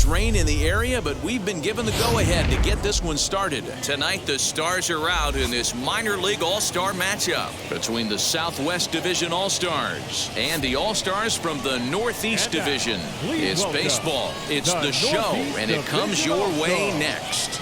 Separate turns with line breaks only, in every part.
rain in the area, but we've been given the go-ahead to get this one started. Tonight, the Stars are out in this minor league all-star matchup between the Southwest Division All-Stars and the All-Stars from the Northeast Division. It's baseball, it's the show, and it comes your way next.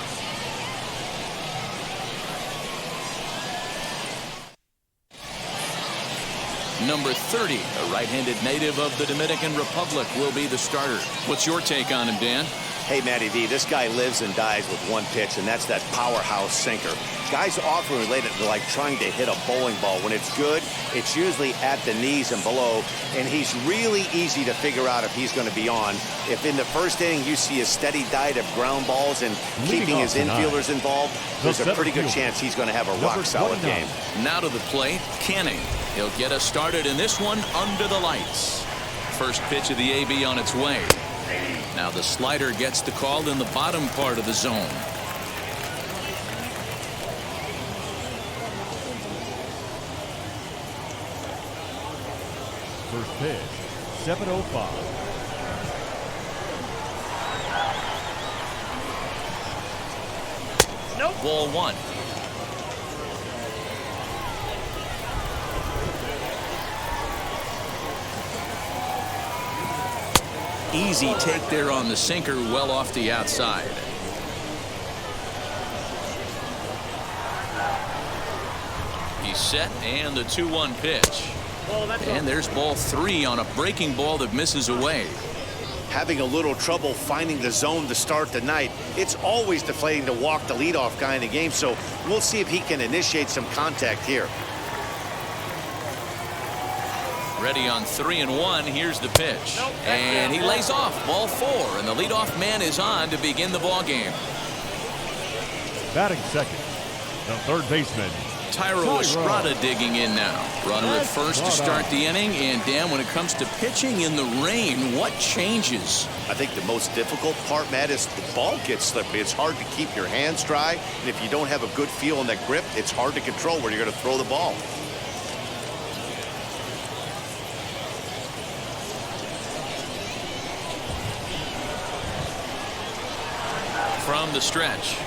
Number 30, a right-handed native of the Dominican Republic, will be the starter. What's your take on him, Dan?
Hey, Matty V, this guy lives and dies with one pitch, and that's that powerhouse sinker. Guys often relate it to like trying to hit a bowling ball. When it's good, it's usually at the knees and below, and he's really easy to figure out if he's going to be on. If in the first inning you see a steady diet of ground balls and keeping his infielders involved, there's a pretty good chance he's going to have a rock-solid game.
Now to the plate, Canning. He'll get us started in this one under the lights. First pitch of the AB on its way. Now the slider gets the call in the bottom part of the zone.
First pitch, 7:05.
Nope. Ball one. Easy take there on the sinker, well off the outside. He's set, and the 2-1 pitch. And there's ball 3 on a breaking ball that misses away.
Having a little trouble finding the zone to start the night. It's always deflating to walk the leadoff guy in the game, so we'll see if he can initiate some contact here.
Ready on 3-1. Here's the pitch. And he lays off. Ball 4. And the leadoff man is on to begin the ball game.
Batting second, the third baseman,
Tyro Estrada digging in now. Runner at first to start the inning. And Dan, when it comes to pitching in the rain, what changes?
I think the most difficult part, Matt, is the ball gets slippery. It's hard to keep your hands dry. And if you don't have a good feel on that grip, it's hard to control where you're going to throw the ball.
From the stretch.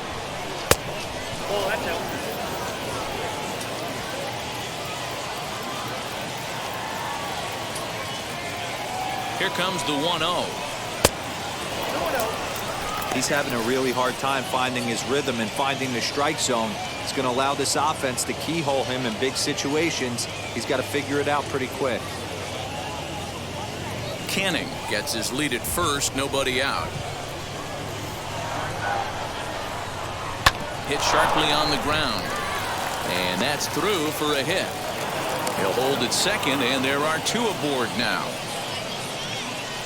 Oh, that's out.
Here comes the 1-0.
He's having a really hard time finding his rhythm and finding the strike zone. It's going to allow this offense to keyhole him in big situations. He's got to figure it out pretty quick.
Canning gets his lead at first, nobody out. Hit sharply on the ground. And that's through for a hit. He'll hold at second, and there are 2 aboard now.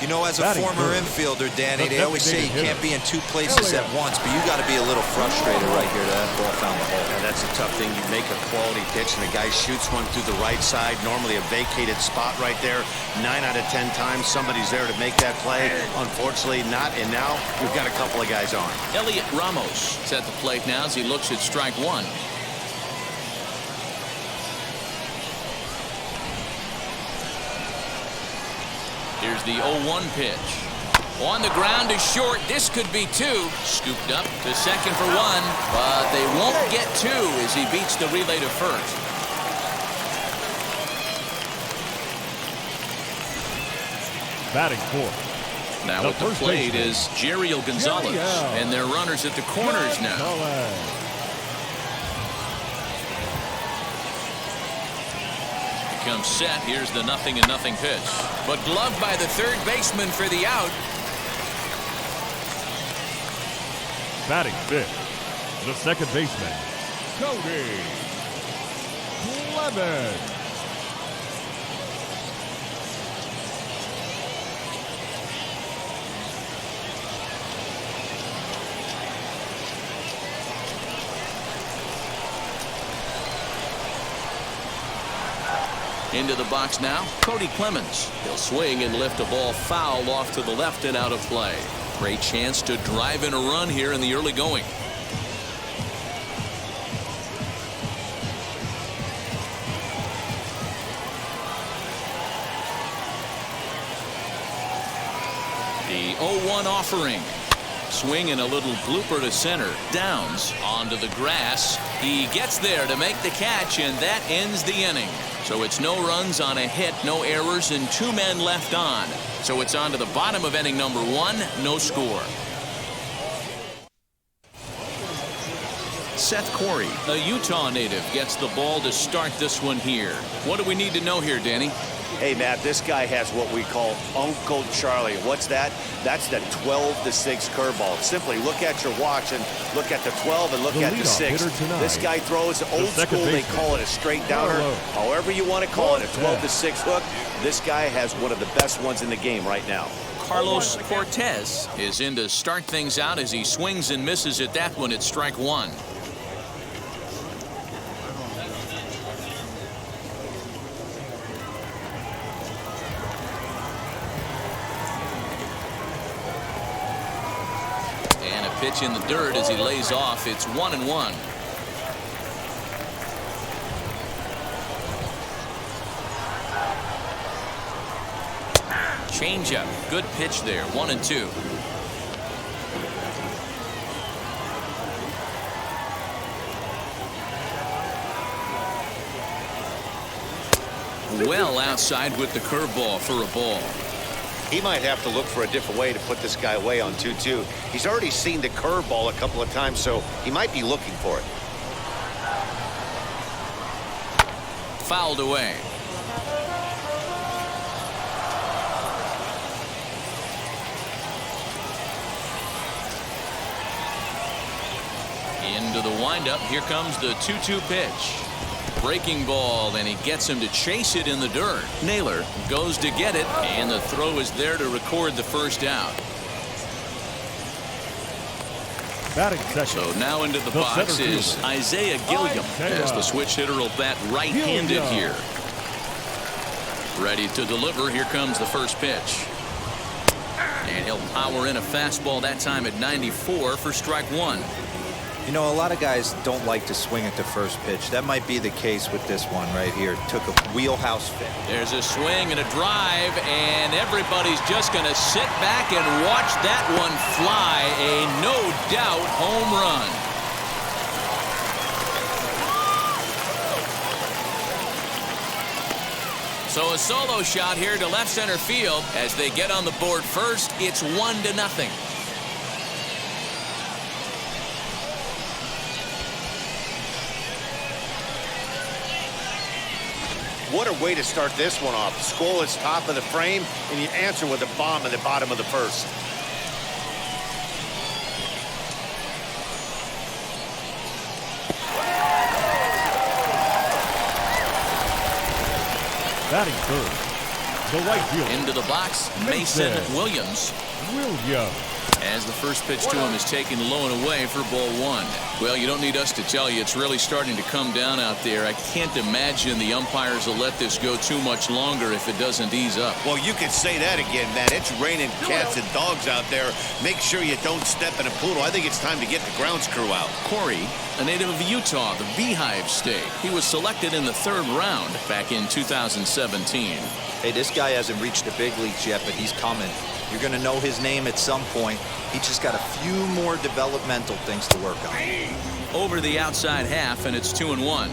You know, as a former infielder, Danny, they always say you can't be in 2 places at once, but you got to be a little frustrated right here that ball found the hole.
Yeah, that's a tough thing. You make a quality pitch, and the guy shoots one through the right side, normally a vacated spot right there. 9 out of 10 times, somebody's there to make that play. Unfortunately, not, and now we've got a couple of guys on.
Elliot Ramos is at the plate now as he looks at strike 1. Here's the 0-1 pitch. On the ground is short. This could be 2. Scooped up to second for 1. But they won't get 2 as he beats the relay to first.
Batting fourth.
Now at the plate is Jeriel Gonzalez. And their runners at the corners now. Comes set. Here's the 0-0 pitch, but gloved by the third baseman for the out.
Batting fifth, the second baseman, Cody Clemens.
Into the box now, Cody Clemens. He'll swing and lift a ball foul off to the left and out of play. Great chance to drive in a run here in the early going. The 0-1 offering. Swing and a little blooper to center. Downs onto the grass. He gets there to make the catch, and that ends the inning. So it's no runs on a hit, no errors, and 2 men left on. So it's on to the bottom of inning number 1, no score. Seth Corey, a Utah native, gets the ball to start this one here. What do we need to know here, Danny?
Hey, Matt, this guy has what we call Uncle Charlie. What's that? That's the 12-6 curveball. Simply look at your watch and look at the 12 and look at the 6. This guy throws old school. They call it a straight downer. However you want to call it, a 12-6 hook. This guy has one of the best ones in the game right now.
Carlos Cortez is in to start things out as he swings and misses at that one at strike 1. Pitch in the dirt as he lays off. It's 1-1. Changeup. Good pitch there. 1-2. Well outside with the curveball for a ball.
He might have to look for a different way to put this guy away on 2-2. He's already seen the curveball a couple of times, so he might be looking for it.
Fouled away. Into the windup. Here comes the 2-2 pitch. Breaking ball, and he gets him to chase it in the dirt. Naylor goes to get it, and the throw is there to record the first out.
Batting second.
So now into the box is Isaiah Gilliam, as the switch hitter will bat right-handed here. Ready to deliver. Here comes the first pitch. And he'll power in a fastball that time at 94 for strike 1.
You know, a lot of guys don't like to swing at the first pitch. That might be the case with this one right here. Took a wheelhouse fit.
There's a swing and a drive, and everybody's just going to sit back and watch that one fly. A no-doubt home run. So a solo shot here to left center field. As they get on the board first, it's 1-0.
What a way to start this one off. Scoreless top of the frame, and you answer with a bomb in the bottom of the first.
Batting third, the right fielder.
Into the box, Mason Williams. As the first pitch to him is taken low and away for ball 1. Well, you don't need us to tell you it's really starting to come down out there. I can't imagine the umpires will let this go too much longer if it doesn't ease up.
Well, you can say that again, man. It's raining cats and dogs out there. Make sure you don't step in a poodle. I think it's time to get the grounds crew out.
Corey, a native of Utah, the Beehive State. He was selected in the 3rd round back in 2017.
Hey, this guy hasn't reached the big leagues yet, but he's coming. You're going to know his name at some point. He just got a few more developmental things to work on.
Over the outside half, and it's 2-1.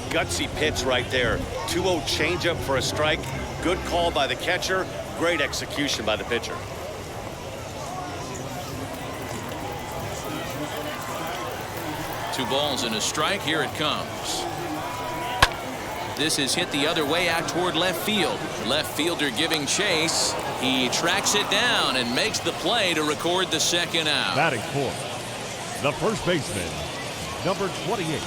Gutsy pitch right there. 2-0 changeup for a strike. Good call by the catcher. Great execution by the pitcher.
Two balls and a strike. Here it comes. This is hit the other way out toward left field. Left fielder giving chase. He tracks it down and makes the play to record the second out.
Batting fourth, the first baseman, number 28.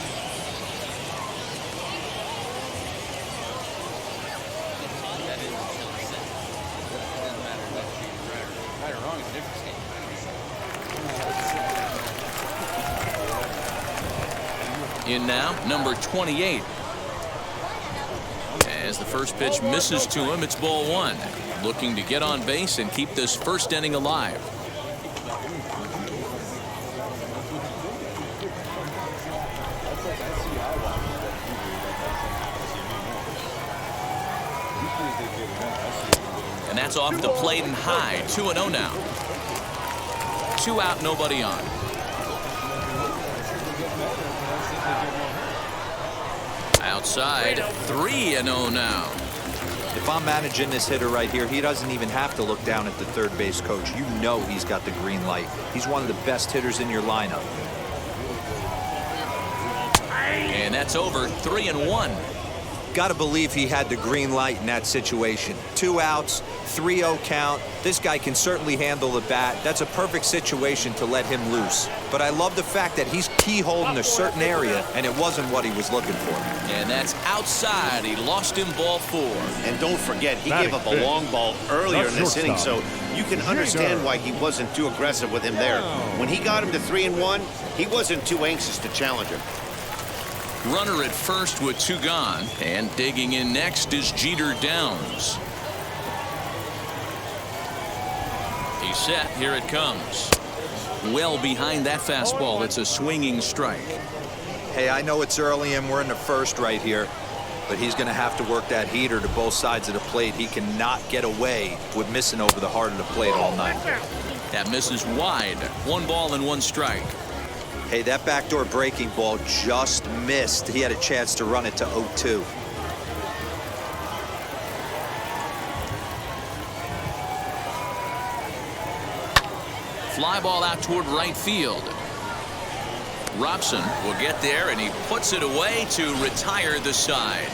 In now, number 28. As the first pitch misses to him, it's ball 1. Looking to get on base and keep this first inning alive. And that's off the plate and high. 2-0 now. 2 out, nobody on. Outside, 3-0 now.
If I'm managing this hitter right here, he doesn't even have to look down at the third base coach. You know he's got the green light. He's one of the best hitters in your lineup.
And that's over. 3-1.
Got to believe he had the green light in that situation. 2 outs, 3-0 count. This guy can certainly handle the bat. That's a perfect situation to let him loose. But I love the fact that he's keyholed in a certain area, and it wasn't what he was looking for.
And that's outside. He lost him ball 4.
And don't forget, he gave up a long ball earlier in this inning, so you can understand why he wasn't too aggressive with him there. When he got him to 3-1, he wasn't too anxious to challenge him.
Runner at first with 2 gone, and digging in next is Jeter Downs. He's set. Here it comes. Well behind that fastball. It's a swinging strike.
Hey, I know it's early and we're in the first right here, but he's going to have to work that heater to both sides of the plate. He cannot get away with missing over the heart of the plate all night.
That misses wide. 1 ball and 1 strike.
Hey, that backdoor breaking ball just missed. He had a chance to run it to 0-2.
Fly ball out toward right field. Robson will get there, and he puts it away to retire the side.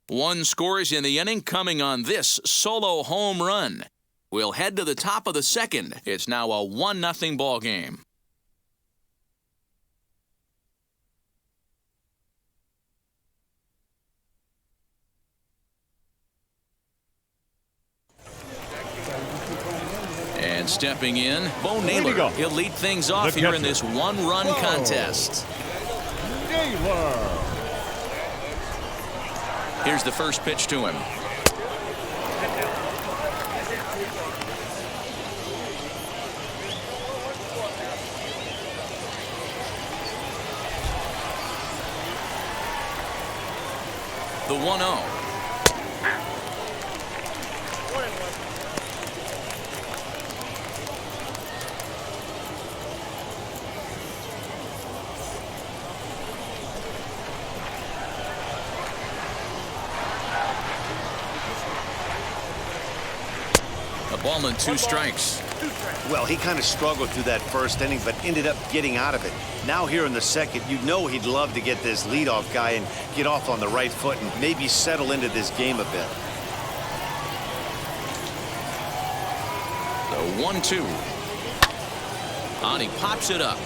1 scores in the inning coming on this solo home run. We'll head to the top of the second. It's now a 1-0 ball game. And stepping in, Bo Naylor. He'll lead things off here in this 1-run contest.
Naylor.
Here's the first pitch to him. The 1-0. A ball and 2 strikes.
Well, he kind of struggled through that first inning, but ended up getting out of it. Now here in the second, you know he'd love to get this leadoff guy and get off on the right foot and maybe settle into this game a bit.
The 1-2. On, he pops it up.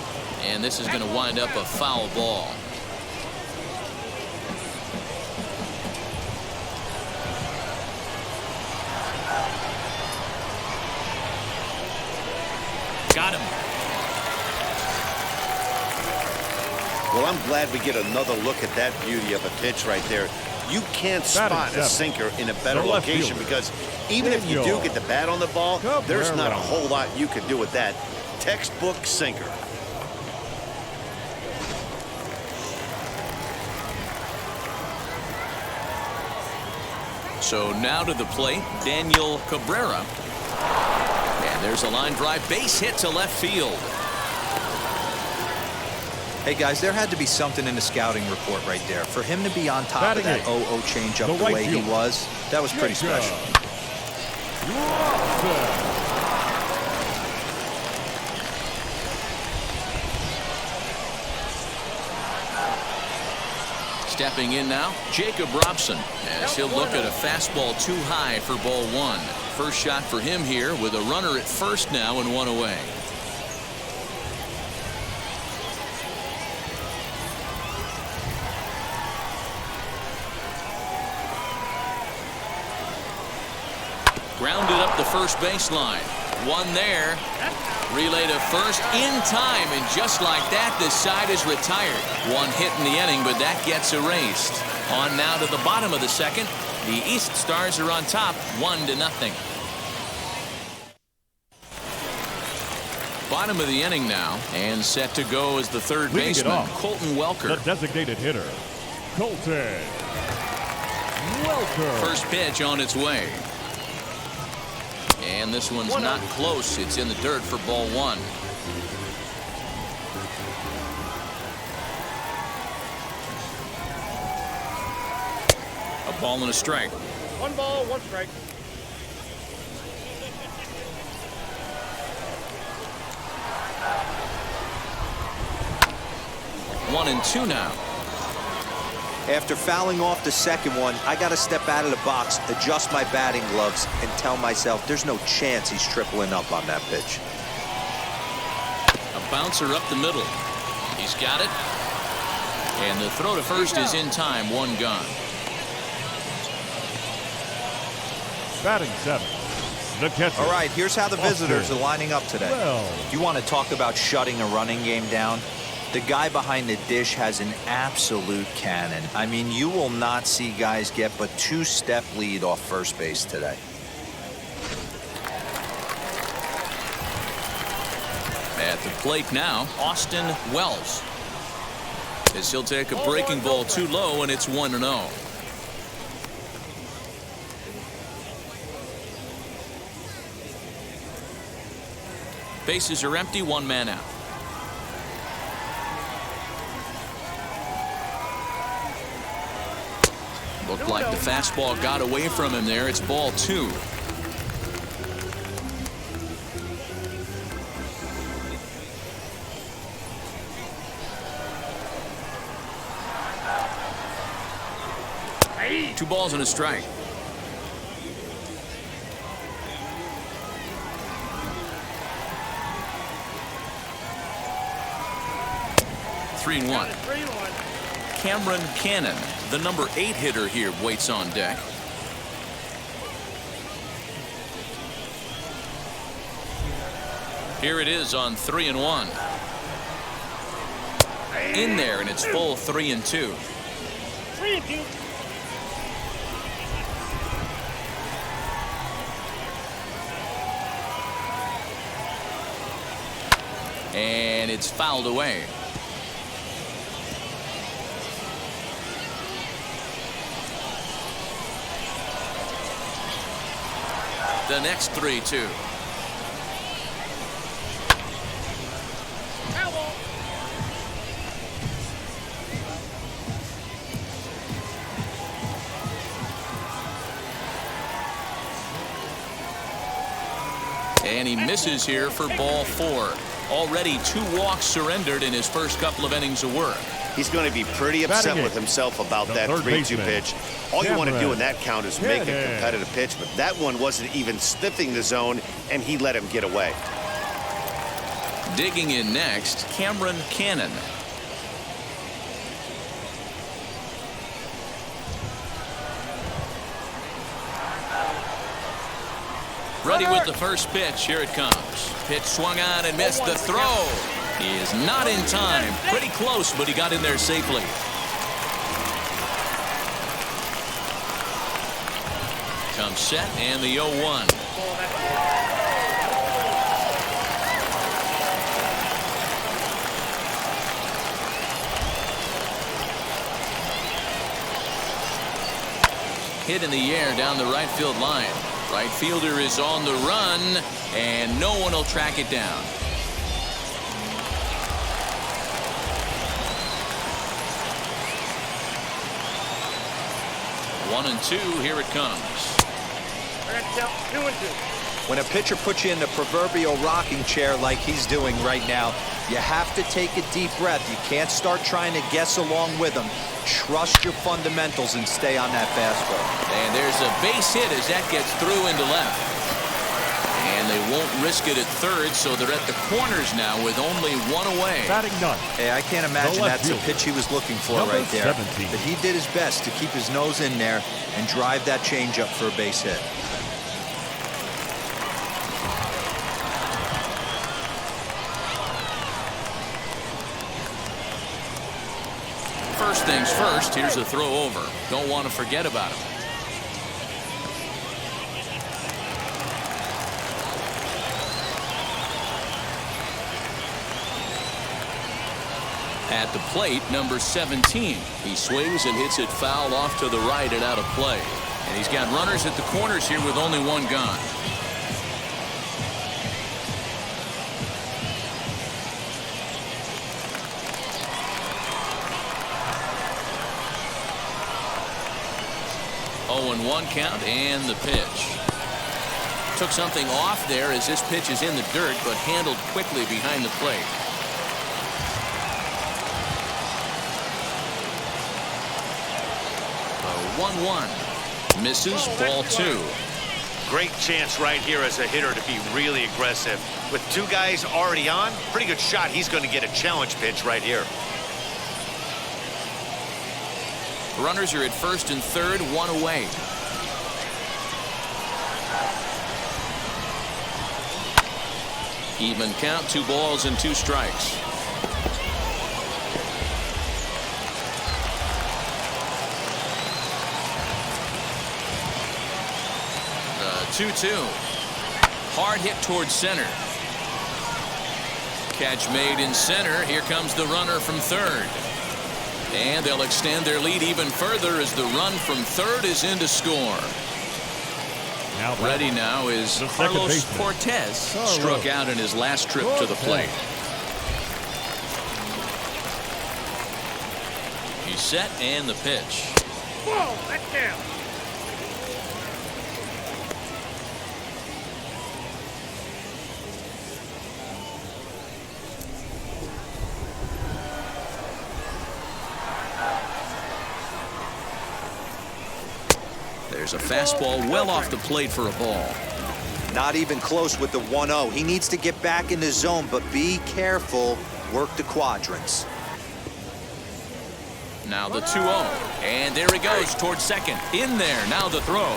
And this is going to wind up a foul ball. Got him.
Well, I'm glad we get another look at that beauty of a pitch right there. You can't spot a sinker in a better location because even if you do get the bat on the ball, there's not a whole lot you can do with that. Textbook sinker.
So now to the plate, Daniel Cabrera. And there's a line drive base hit to left field.
Hey, guys, there had to be something in the scouting report right there. For him to be on top of that 0-0 changeup the way he was, that was pretty special.
Stepping in now, Jacob Robson, as he'll look at a fastball too high for ball 1. First shot for him here with a runner at first now and 1 away. Grounded up the first baseline. 1 there. Relay to first in time, and just like that, the side is retired. 1 hit in the inning, but that gets erased. On now to the bottom of the second. The East Stars are on top, 1-0. Bottom of the inning now, and set to go as the third baseman, Colton Welker.
The designated hitter, Colton Welker.
First pitch on its way. And And this one's not close. It's in the dirt for ball one. A ball and a strike.
1 ball, 1 strike.
One and two now.
After fouling off the second one, I got to step out of the box, adjust my batting gloves, and tell myself there's no chance he's tripling up on that pitch.
A bouncer up the middle. He's got it. And the throw to first is in time. 1 gone.
Batting 7th, the catcher.
All right, here's how the visitors are lining up today.
Welch.
You want to talk about shutting a running game down? The guy behind the dish has an absolute cannon. I mean, you will not see guys get but 2-step lead off first base today.
At the plate now, Austin Welch. As he'll take a breaking ball too low, and it's 1-0. Bases are empty, 1 man out. Looked like the fastball got away from him there. It's ball 2.
Hey.
2 balls and a strike. Three and one. Cameron Cannon, the number 8 hitter here, waits on deck. Here it is on 3 and 1. In there, and it's full 3 and 2.
3 and 2.
And it's fouled away. The next 3-2. And he misses here for ball 4. Already 2 walks surrendered in his first couple of innings of work.
He's going to be pretty upset with himself about that 3-2 pitch. All you want to do in that count is make a competitive pitch, but that one wasn't even sniffing the zone, and he let him get away.
Digging in next, Cameron Cannon. Ready with the first pitch. Here it comes. Pitch swung on and missed the throw. He is not in time. Pretty close, but he got in there safely. Comes set and the 0-1. Hit in the air down the right field line. Right fielder is on the run, and no one will track it down. One and 2, here it comes.
2 and 2.
When a pitcher puts you in the proverbial rocking chair like he's doing right now, you have to take a deep breath. You can't start trying to guess along with him. Trust your fundamentals and stay on that fastball.
And there's a base hit as that gets through into left. And they won't risk it at third, so they're at the corners now with only 1 away.
Batting 9.
Hey, I can't imagine that's the pitch he was looking for
Number
right there.
17.
But he did his best to keep his nose in there and drive that changeup for a base hit.
First things first, here's a throw over. Don't want to forget about him. At the plate, number 17. He swings and hits it foul off to the right and out of play. And he's got runners at the corners here with only 1 gone. 0-1 count and the pitch. Took something off there as this pitch is in the dirt, but handled quickly behind the plate. The 1-1 misses, ball 2.
Great chance right here as a hitter to be really aggressive. With 2 guys already on, pretty good shot. He's going to get a challenge pitch right here.
Runners are at first and third, 1 away. Even count, 2 balls and 2 strikes. The 2-2. Hard hit towards center. Catch made in center. Here comes the runner from third. And they'll extend their lead even further as the run from third is in to score. Ready now is Carlos Cortez. Struck out in his last trip to the plate. He's set and the pitch.
Ball, that's down.
There's a fastball well off the plate for a ball.
Not even close with the 1-0. He needs to get back in the zone, but be careful. Work the quadrants.
Now the 2-0. And there he goes towards second. In there. Now the throw.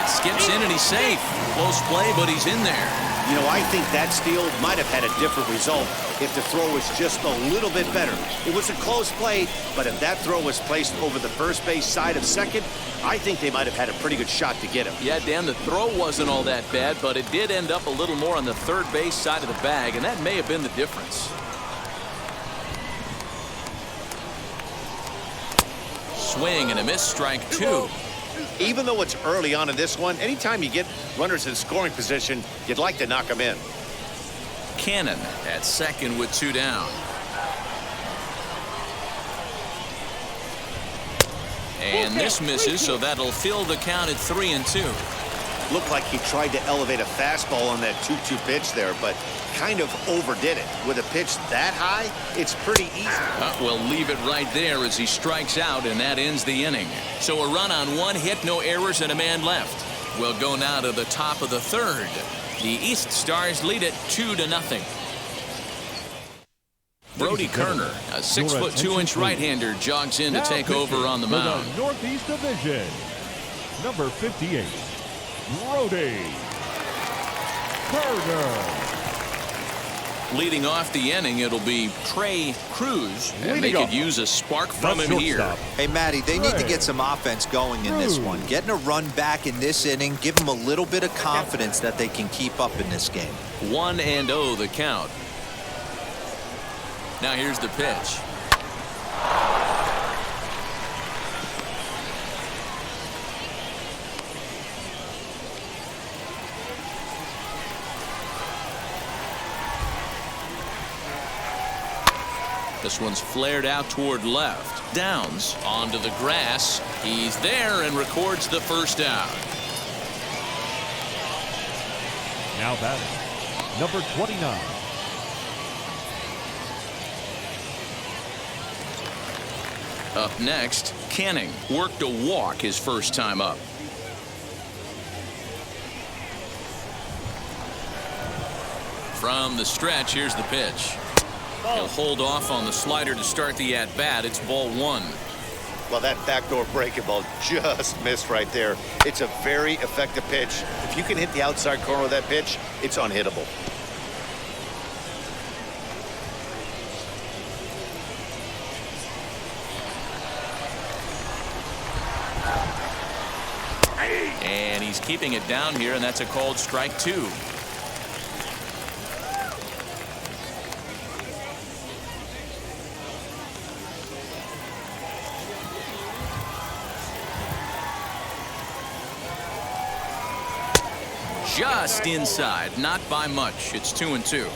It skips in and he's safe. Close play, but he's in there.
You know, I think that steal might have had a different result if the throw was just a little bit better. It was a close play, but if that throw was placed over the first base side of second, I think they might have had a pretty good shot to get him.
Yeah, Dan, the throw wasn't all that bad, but it did end up a little more on the third base side of the bag, and that may have been the difference. Swing and a miss, strike 2.
Even though it's early on in this one, anytime you get runners in scoring position, you'd like to knock them in.
Cannon at second with 2 down. And this misses, so that'll fill the count at 3-2.
Looked like he tried to elevate a fastball on that 2-2 pitch there, but kind of overdid it. With a pitch that high, it's pretty easy.
We'll leave it right there as he strikes out, and that ends the inning. So a run on 1 hit, no errors, and a man left. We'll go now to the top of the third. The East Stars lead it 2-0. Brody Kerner, a 6'2" right-hander, jogs in to take over on the mound.
For the Northeast Division, number 58, Brody Kerner.
Leading off the inning, it'll be Trey Cruz, and they could use a spark from him here.
Hey, Matty, they need to get some offense going in this one. Getting a run back in this inning, give them a little bit of confidence that they can keep up in this game.
1-0 the count. Now here's the pitch. This one's flared out toward left. Downs onto the grass. He's there and records the first out.
Now batting, number 29.
Up next, Canning worked a walk his first time up. From the stretch, here's the pitch. He'll hold off on the slider to start the at-bat. It's ball 1.
Well, that backdoor breaking ball just missed right there. It's a very effective pitch. If you can hit the outside corner of that pitch, it's unhittable.
And he's keeping it down here, and that's a called strike 2. Just inside, not by much. It's 2-2.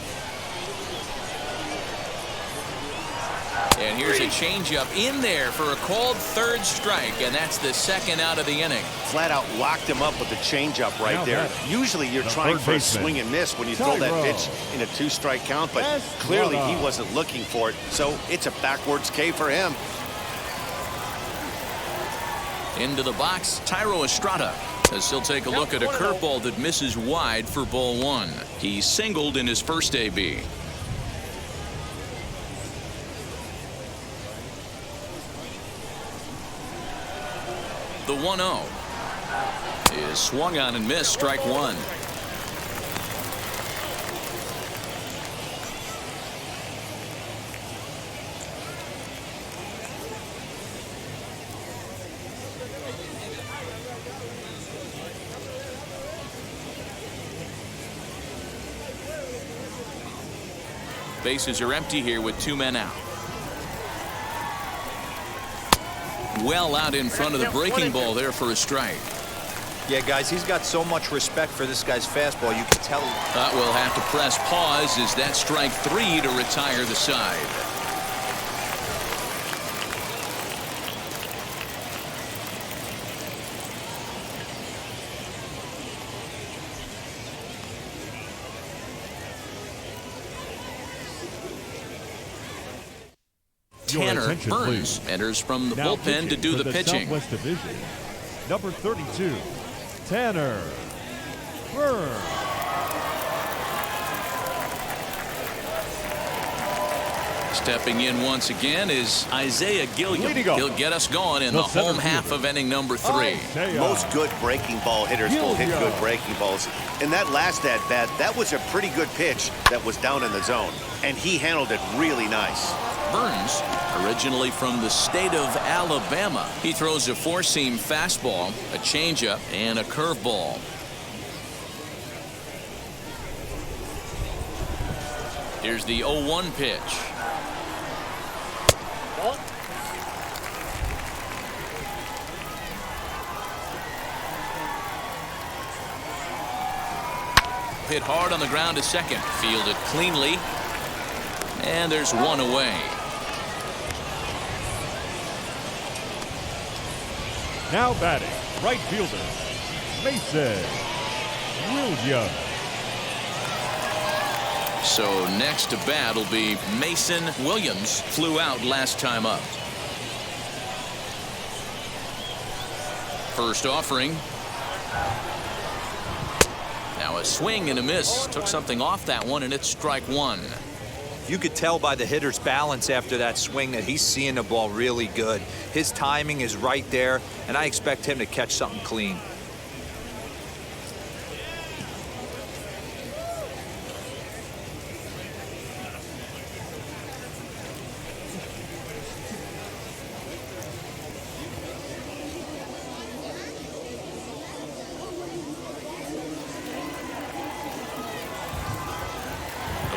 And here's a changeup in there for a called third strike, and that's the second out of the inning.
Flat out locked him up with the changeup right
Now
there.
batting,
Usually you're
the
trying
third
for a
baseman,
swing and miss when you throw that
Tyro.
pitch in a 2-strike count, but
Yes,
clearly he
Rada.
wasn't looking for it, so it's a backwards K for him.
Into the box, Tyro Estrada, as he'll take a look at a curveball that misses wide for ball one. He singled in his first AB. The 1-0 is swung on and missed, strike one. Bases are empty here with 2 men out. Well out in front of the breaking ball there for a strike.
Yeah, guys, he's got so much respect for this guy's fastball. You can tell.
We'll have to press pause as that strike 3 to retire the side.
Your
Tanner
attention,
Burns
please.
enters from the
Now
bullpen to do
for
the pitching.
Southwest Division, number 32, Tanner Burns.
Stepping in once again is Isaiah Gilliam.
Leading off,
He'll get us going in
the
the home
center
half
fielder,
of inning number 3.
Isaiah
Most good breaking ball hitters will hit
Gilliam.
good breaking balls. In that last at-bat, that was a pretty good pitch that was down in the zone, and he handled it really nice.
Burns, originally from the state of Alabama. He throws a four-seam fastball, a changeup, and a curveball. Here's the 0-1 pitch. Hit hard on the ground to second. Fielded cleanly. And there's one away.
Now batting, right fielder, Mason Williams.
So next to bat will be Mason Williams. Flew out last time up. First offering. Now a swing and a miss. Took something off that one, and it's strike one.
You could tell by the hitter's balance after that swing that he's seeing the ball really good. His timing is right there, and I expect him to catch something clean.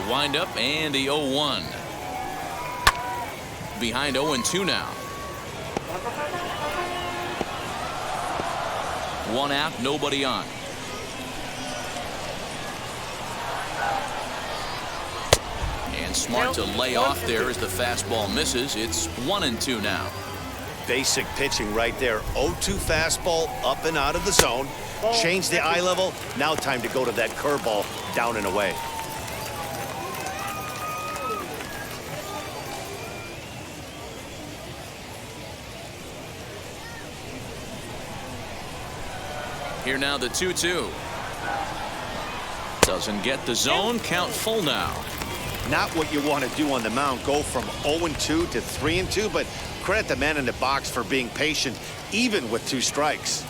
Windup and the 0-1. Behind 0-2 now. One out, nobody on. And smart to lay off there as the fastball misses. It's 1-2 now.
Basic pitching right there. 0-2 fastball up and out of the zone. Change the eye level. Now time to go to that curveball down and away.
Here now the 2-2. Doesn't get the zone. Count full now.
Not what you want to do on the mound. Go from 0-2 to 3-2, but credit the man in the box for being patient, even with 2 strikes.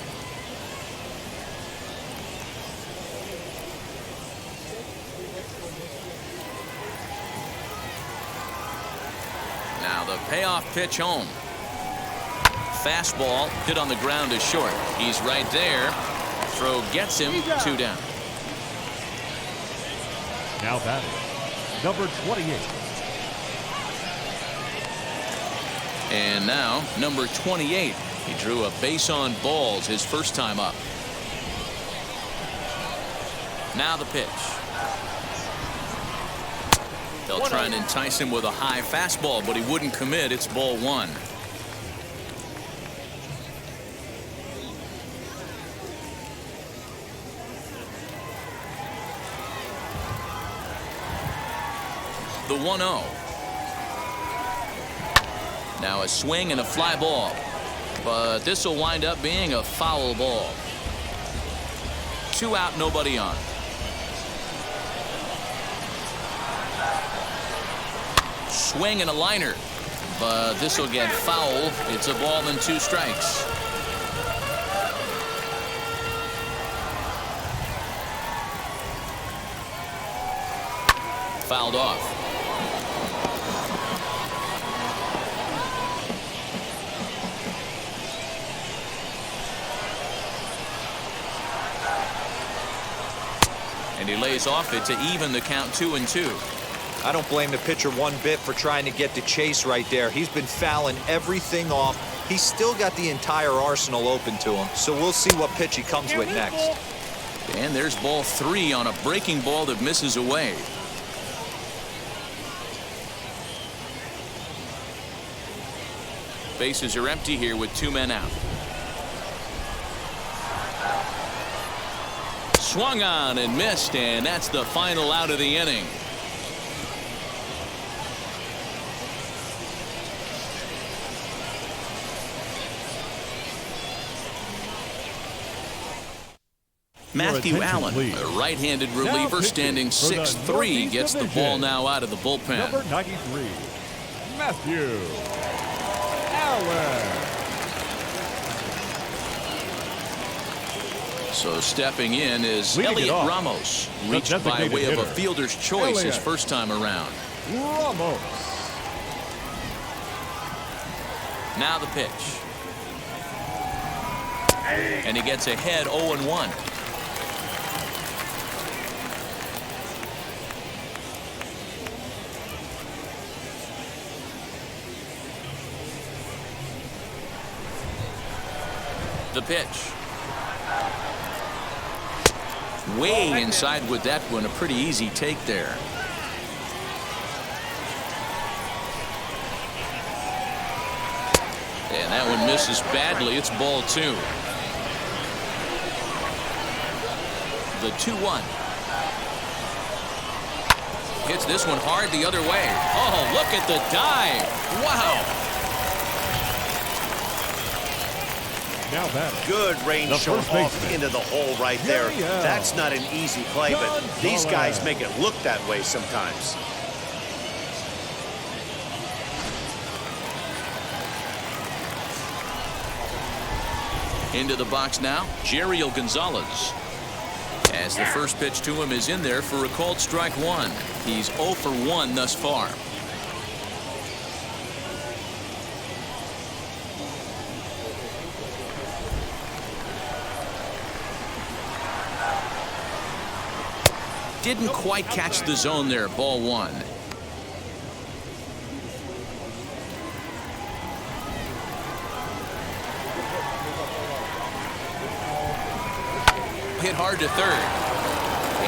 Now the payoff pitch home. Fastball hit on the ground is short. He's right there. Throw gets him. 2 down.
Now batting, number 28.
And now number 28. He drew a base on balls his first time up. Now the pitch. They'll try and entice him with a high fastball, but he wouldn't commit. It's ball one. The 1-0. Now a swing and a fly ball, but this will wind up being a foul ball. 2 out, nobody on. Swing and a liner, but this will get foul. It's a ball and 2 strikes. Fouled off. And he lays off it to even the count 2-2.
I don't blame the pitcher one bit for trying to get the chase right there. He's been fouling everything off. He's still got the entire arsenal open to him. So we'll see what pitch he comes with next.
And there's ball 3 on a breaking ball that misses away. Bases are empty here with 2 men out. Swung on and missed, and that's the final out of the inning. Matthew Allen, a right-handed reliever standing 6'3", gets the ball now out of the bullpen.
Number 93, Matthew Allen.
So stepping in is Elliot Ramos, reached by way of a fielder's choice his first time around.
Ramos.
Now the pitch. And he gets ahead 0-1. The pitch. Way inside with that one. A pretty easy take there. And that one misses badly. It's ball 2. The 2-1. Hits this one hard the other way. Oh, look at the dive. Wow.
Now that
good range shot off into the hole right there. That's not an easy play, but these guys make it look that way sometimes.
Into the box now, Gilliam Gonzalez. As the first pitch to him is in there for a called strike 1. He's 0 for 1 thus far. Didn't quite catch the zone there. Ball 1. Hit hard to third.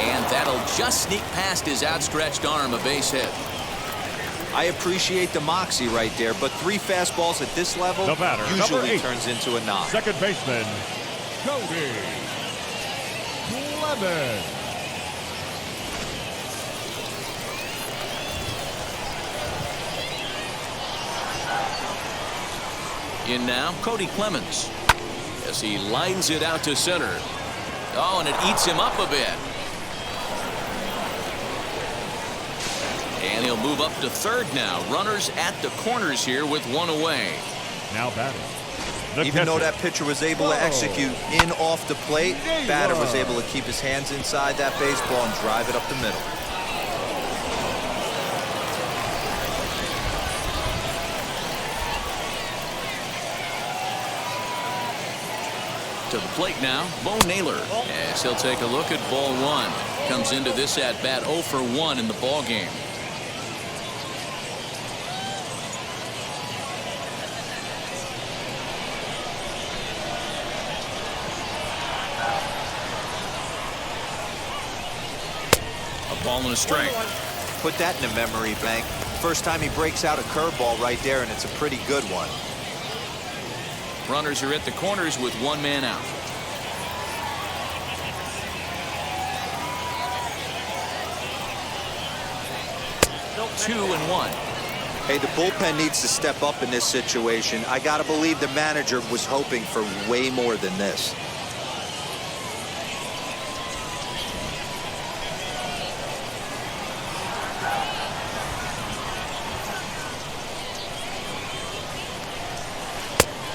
And that'll just sneak past his outstretched arm. A base hit.
I appreciate the moxie right there, but 3 fastballs at this level usually turns into a knock.
Second baseman, Cody Clemens.
In now, Cody Clemens, as he lines it out to center. Oh, and it eats him up a bit. And he'll move up to third now. Runners at the corners here with 1 away.
Now batting.
Even though that pitcher was able to execute in off the plate, batter was able to keep his hands inside that baseball and drive it up the middle.
To the plate now, Bo Naylor, as he'll take a look at ball 1. Comes into this at bat 0 for 1 in the ball game. A ball and a strike.
Put that in a memory bank. First time he breaks out a curveball right there, and it's a pretty good one.
Runners are at the corners with one man out. Two and one.
Hey, the bullpen needs to step up in this situation. I got to believe the manager was hoping for way more than this.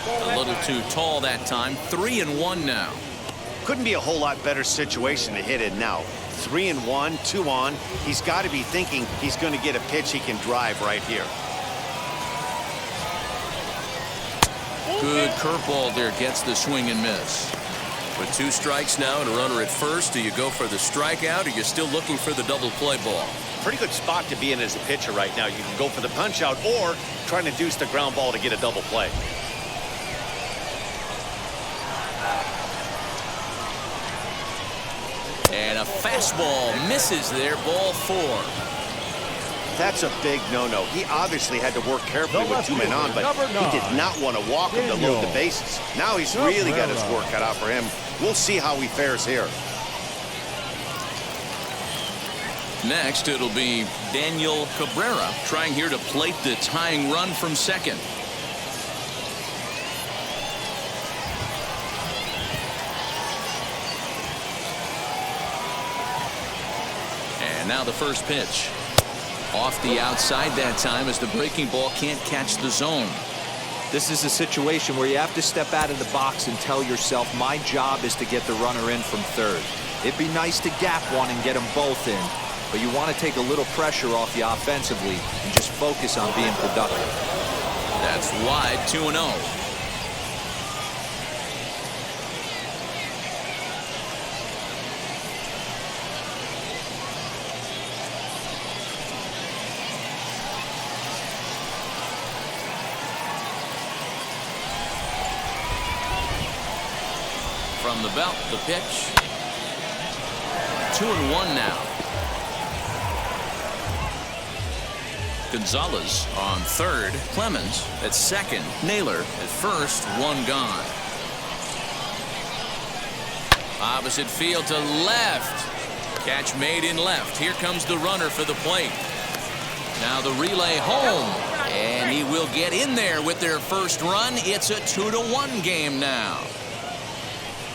A little too tall that time. 3-1 now.
Couldn't be a whole lot better situation to hit in now. 3-1, 2 on. He's got to be thinking he's going to get a pitch he can drive right here.
Good curveball there, gets the swing and miss.
With 2 strikes now and a runner at first, do you go for the strikeout or are you still looking for the double play ball?
Pretty good spot to be in as a pitcher right now. You can go for the punch out or trying to deuce the ground ball to get a double play.
And a fastball misses there, ball 4.
That's a big no-no. He obviously had to work carefully with 2 men on, but he did not want to walk him to load the bases. Now he's really got his work cut out for him. We'll see how he fares here.
Next, it'll be Daniel Cabrera trying here to plate the tying run from second. And now the first pitch. Off the outside that time as the breaking ball can't catch the zone.
This is a situation where you have to step out of the box and tell yourself, my job is to get the runner in from third. It'd be nice to gap one and get them both in, but you want to take a little pressure off you offensively and just focus on being productive.
That's wide, 2-0. From the belt, the pitch. 2-1 now. Gonzalez on third. Clemens at second. Naylor at first. 1 gone. Opposite field to left. Catch made in left. Here comes the runner for the plate. Now the relay home. And he will get in there with their first run. It's a 2-1 game now.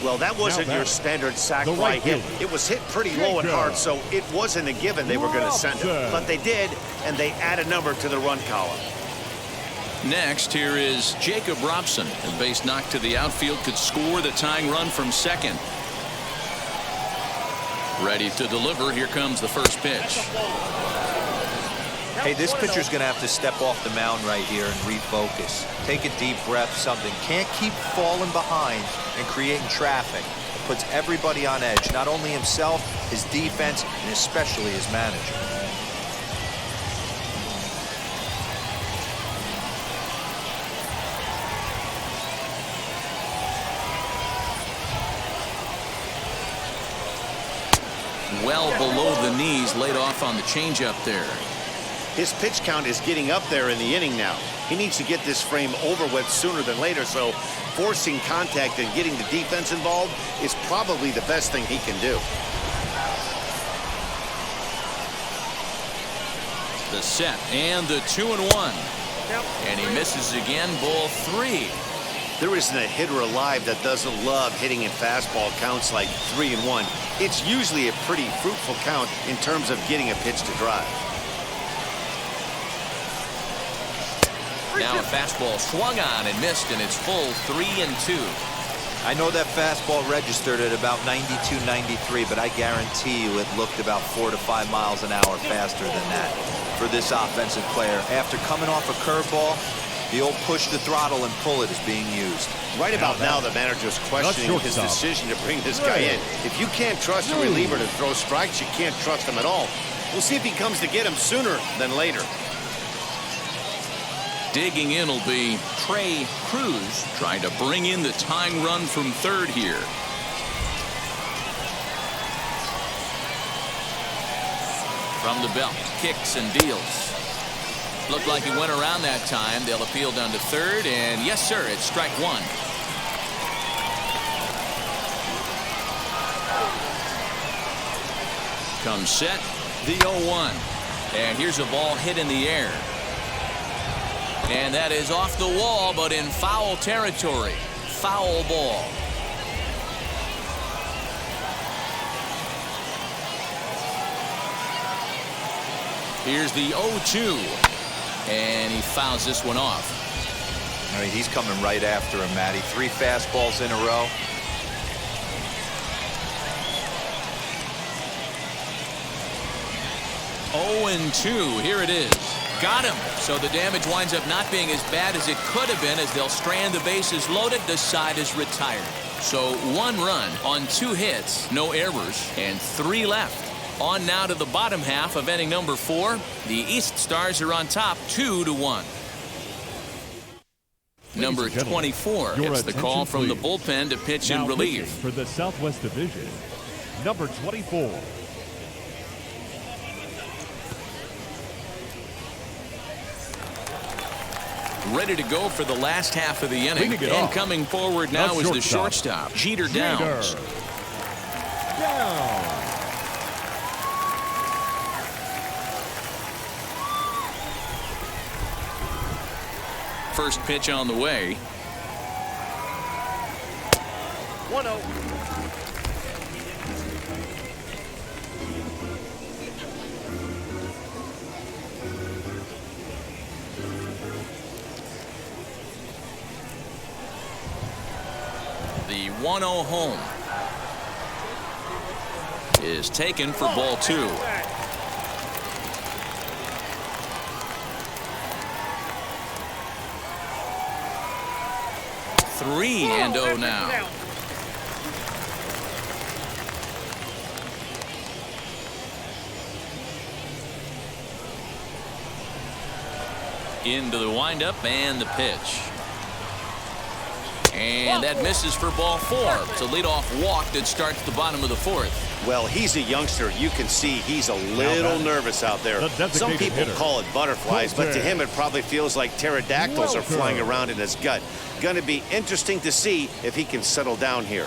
Well, that wasn't your standard sac fly hit. It was hit pretty low and hard, so it wasn't a given they were going to send it. But they did, and they add a number to the run column.
Next, here is Jacob Robson. A base knock to the outfield could score the tying run from second. Ready to deliver. Here comes the first pitch.
Hey, this pitcher's going to have to step off the mound right here and refocus. Take a deep breath, something. Can't keep falling behind and creating traffic. It puts everybody on edge, not only himself, his defense, and especially his manager.
Well below the knees, laid off on the changeup there.
His pitch count is getting up there in the inning now. He needs to get this frame over with sooner than later, so forcing contact and getting the defense involved is probably the best thing he can do.
The set and the 2-1. And he misses again, ball 3.
There isn't a hitter alive that doesn't love hitting in fastball counts like 3-1. It's usually a pretty fruitful count in terms of getting a pitch to drive.
Now a fastball swung on and missed, and it's full 3-2.
I know that fastball registered at about 92, 93, but I guarantee you it looked about 4 to 5 miles an hour faster than that for this offensive player. After coming off a curveball, the old push the throttle and pull it is being used.
Right about now, the manager's questioning his decision to bring this guy in. If you can't trust a reliever to throw strikes, you can't trust him at all. We'll see if he comes to get him sooner than later.
Digging in will be Trey Cruz, trying to bring in the tying run from third here. From the belt, kicks and deals. Looked like he went around that time. They'll appeal down to third, and yes, sir, it's strike one. Comes set, the 0-1. And here's a ball hit in the air. And that is off the wall, but in foul territory. Foul ball. Here's the 0-2. And he fouls this one off.
I mean, he's coming right after him, Matty. 3 fastballs in a row.
Oh, and 2. Here it is. Got him. So the damage winds up not being as bad as it could have been as they'll strand the bases loaded. The side is retired. So 1 run on 2 hits, no errors, and 3 left. On now to the bottom half of inning number 4. The East Stars are on top 2-1. Number 24 gets the call from the bullpen to pitch in relief.
For the Southwest Division, number 24.
Ready to go for the last half of the inning. And coming forward now is the shortstop, Jeter Downs. First pitch on the way.
1-0.
The 1-0 home is taken for ball 2. Three and 0 now. Into the windup and the pitch. And that misses for ball 4. It's a leadoff walk that starts the bottom of the 4th.
Well, he's a youngster. You can see he's a little nervous out there. Some people call it butterflies, but to him it probably feels like pterodactyls are flying around in his gut. Going to be interesting to see if he can settle down here.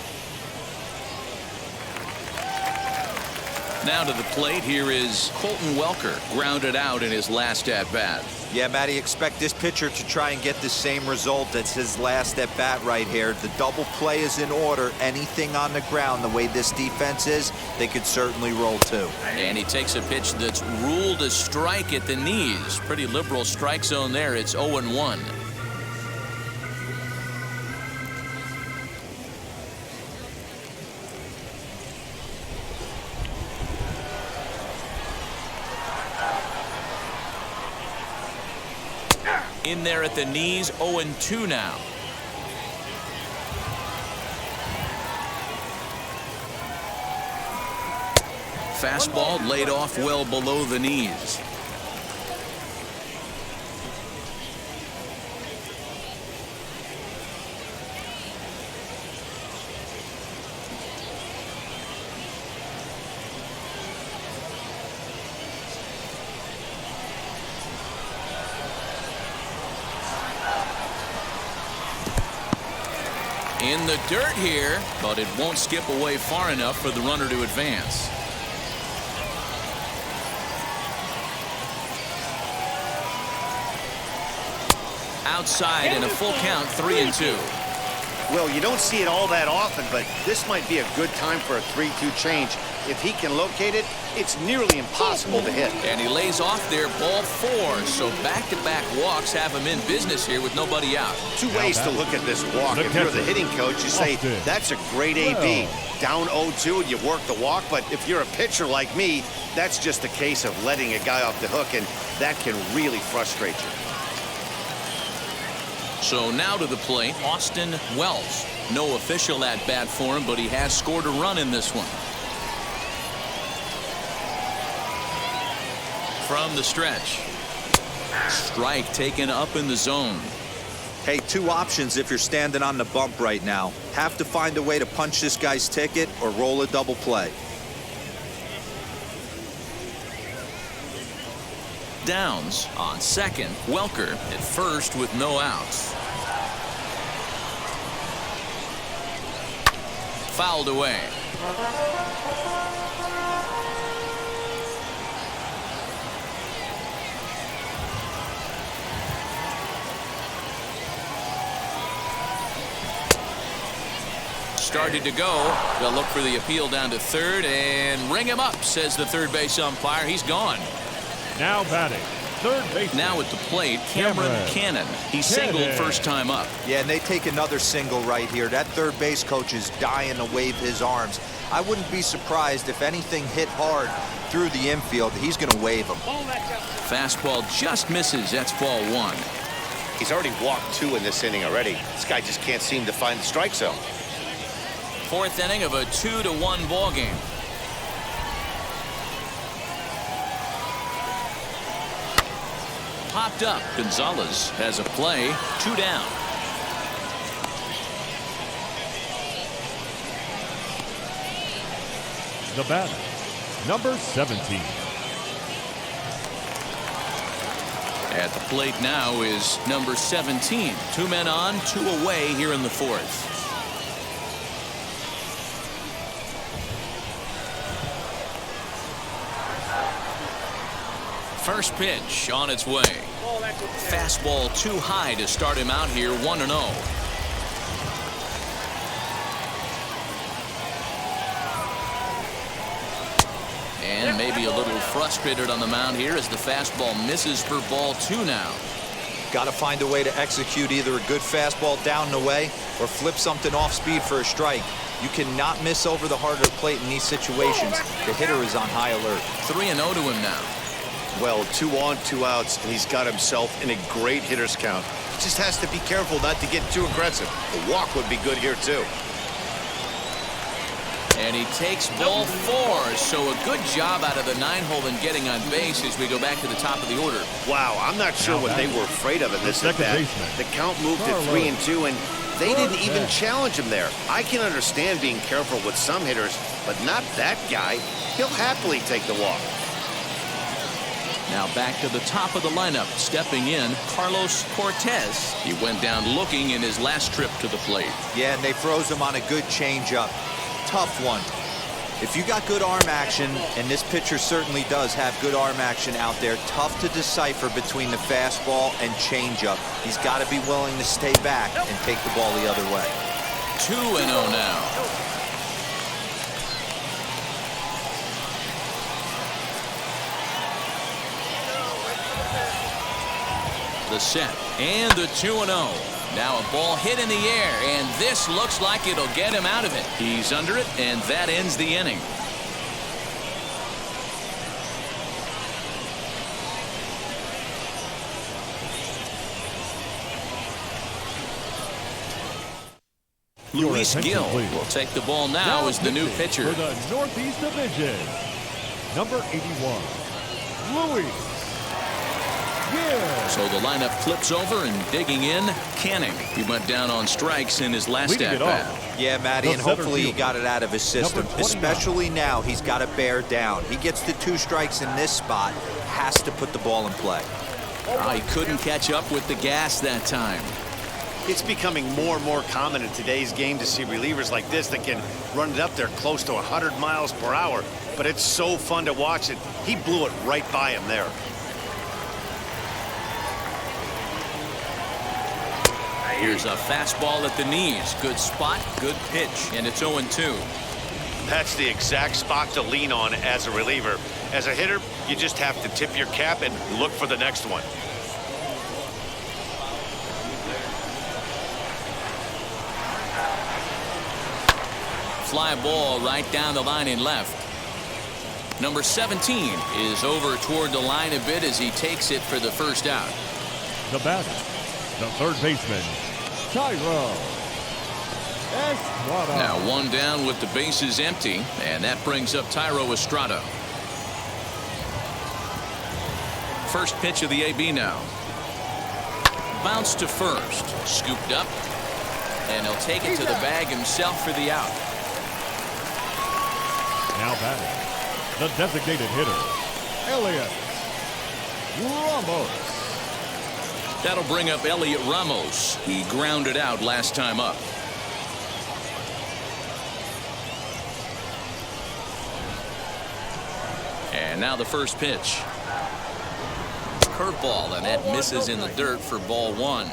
Now to the plate, here is Colton Welker, grounded out in his last at-bat.
Yeah, Matty, expect this pitcher to try and get the same result as his last at-bat right here. The double play is in order. Anything on the ground, the way this defense is, they could certainly roll too.
And he takes a pitch that's ruled a strike at the knees. Pretty liberal strike zone there. It's 0-1. In there at the knees, 0-2 now. Fastball laid off well below the knees. In the dirt here, but it won't skip away far enough for the runner to advance. Outside and a full count, 3-2.
Well, you don't see it all that often, but this might be a good time for a 3-2 change. If he can locate it, it's nearly impossible to hit.
And he lays off there, ball 4. So back-to-back walks have him in business here with nobody out.
2 ways to look at this walk. If you're the hitting coach, you say, that's a great AB. Down 0-2 and you work the walk, but if you're a pitcher like me, that's just a case of letting a guy off the hook, and that can really frustrate you.
So now to the plate, Austin Welch. No official at-bat for him, but he has scored a run in this one. From the stretch. Strike taken up in the zone.
Hey, 2 options if you're standing on the bump right now. Have to find a way to punch this guy's ticket or roll a double play.
downs. On second, Welker at first with no outs. Fouled away. Started to go. They'll look for the appeal down to third and ring him up, says the third base umpire. He's gone.
Now batting, third base.
Now at the plate, Cameron Cannon. He singled first time up.
Yeah, and they take another single right here. That third base coach is dying to wave his arms. I wouldn't be surprised if anything hit hard through the infield. He's going to wave them.
Fastball just misses. That's ball one.
He's already walked 2 in this inning already. This guy just can't seem to find the strike zone.
Fourth inning of a 2-1 ball game. Popped up. Gonzalez has a play. 2 down.
The batter, number 17.
At the plate now is number 17. 2 men on, 2 away here in the fourth. First pitch on its way. Fastball too high to start him out here 1-0. And maybe a little frustrated on the mound here as the fastball misses for ball 2 now.
Got to find a way to execute either a good fastball down and away or flip something off speed for a strike. You cannot miss over the heart of the plate in these situations. The hitter is on high alert.
3-0 to him now.
Well, 2 on, 2 outs, and he's got himself in a great hitter's count. Just has to be careful not to get too aggressive. A walk would be good here, too.
And he takes ball 4. So a good job out of the 9-hole in getting on base as we go back to the top of the order.
Wow, I'm not sure what they were afraid of in this at bat. The count moved to 3-2, and they didn't even challenge him there. I can understand being careful with some hitters, but not that guy. He'll happily take the walk.
Now back to the top of the lineup. Stepping in, Carlos Cortez. He went down looking in his last trip to the plate.
Yeah, and they froze him on a good changeup. Tough one. If you got good arm action, and this pitcher certainly does have good arm action out there, tough to decipher between the fastball and changeup. He's got to be willing to stay back and take the ball the other way.
2-0 now. The set and the 2-0. Now a ball hit in the air, and this looks like it'll get him out of it. He's under it, and that ends the inning. Luis Gil will take the ball now as the new pitcher.
For the Northeast Division, number 81, Luis Gil.
So the lineup flips over, and digging in, Canning. He went down on strikes in his last at-bat.
Yeah, Matty, and hopefully he got it out of his system. Especially now, he's got to bear down. He gets the 2 strikes in this spot, has to put the ball in play.
He couldn't catch up with the gas that time.
It's becoming more and more common in today's game to see relievers like this that can run it up there close to 100 miles per hour. But it's so fun to watch it. He blew it right by him there.
Here's a fastball at the knees. Good spot, good pitch, and it's 0-2.
That's the exact spot to lean on as a reliever. As a hitter, you just have to tip your cap and look for the next one.
Fly ball right down the line in left. Number 17 is over toward the line a bit as he takes it for the first out.
The batter, the third baseman, Tyro Estrada.
Now 1 down with the bases empty, and that brings up Tyro Estrada. First pitch of the AB now. Bounce to first. Scooped up, and he'll take it to the bag himself for the out.
Now batting, the designated hitter, Elliott Ramos.
That'll bring up Elliot Ramos. He grounded out last time up. And now the first pitch. Curveball, and that misses in the dirt for ball one.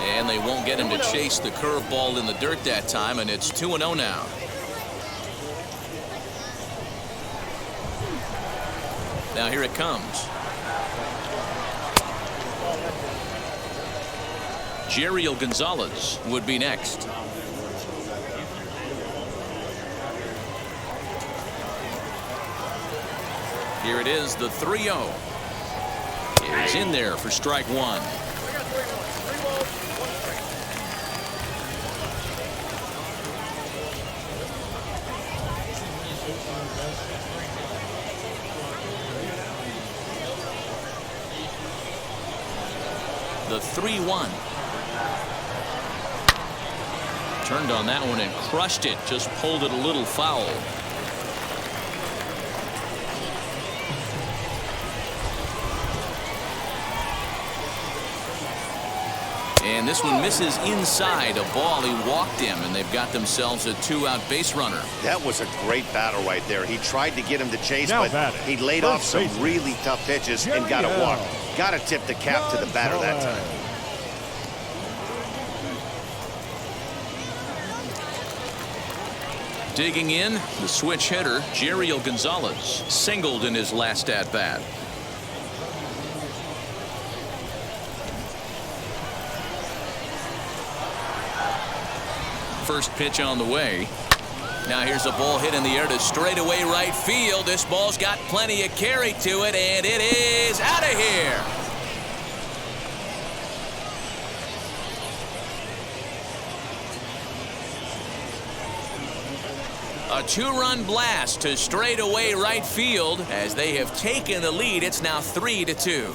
And they won't get him to chase the curveball in the dirt that time, and it's 2-0 now. Now here it comes. Jeriel Gonzalez would be next. Here it is, the 3-0. It's in there for strike one. The 3-1. Turned on that one and crushed it. Just pulled it a little foul. And this one misses inside a ball. He walked him, and they've got themselves a two-out base runner.
That was a great battle right there. He tried to get him to chase,
now
but
batting,
he laid off some
baseman,
really tough pitches and got a walk. Got to tip the cap to the batter that time.
Digging in, the switch hitter, Jeriel Gonzalez, singled in his last at-bat. First pitch on the way. Now here's a ball hit in the air to straightaway right field. This ball's got plenty of carry to it, and it is out of here. A two-run blast to straightaway right field as they have taken the lead. It's now 3-2.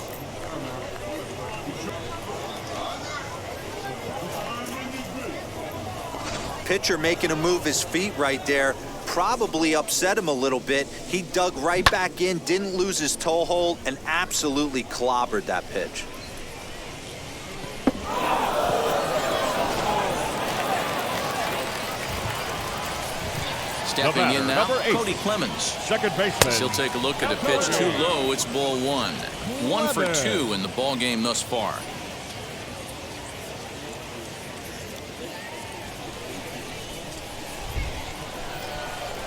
Pitcher making him move his feet right there. Probably upset him a little bit. He dug right back in, didn't lose his toe hold, and absolutely clobbered that pitch.
Stepping in now,
number 8,
Cody Clemens.
second baseman.
He'll take a look at the pitch too low. It's ball one. 1 for 2 in the ball game thus far.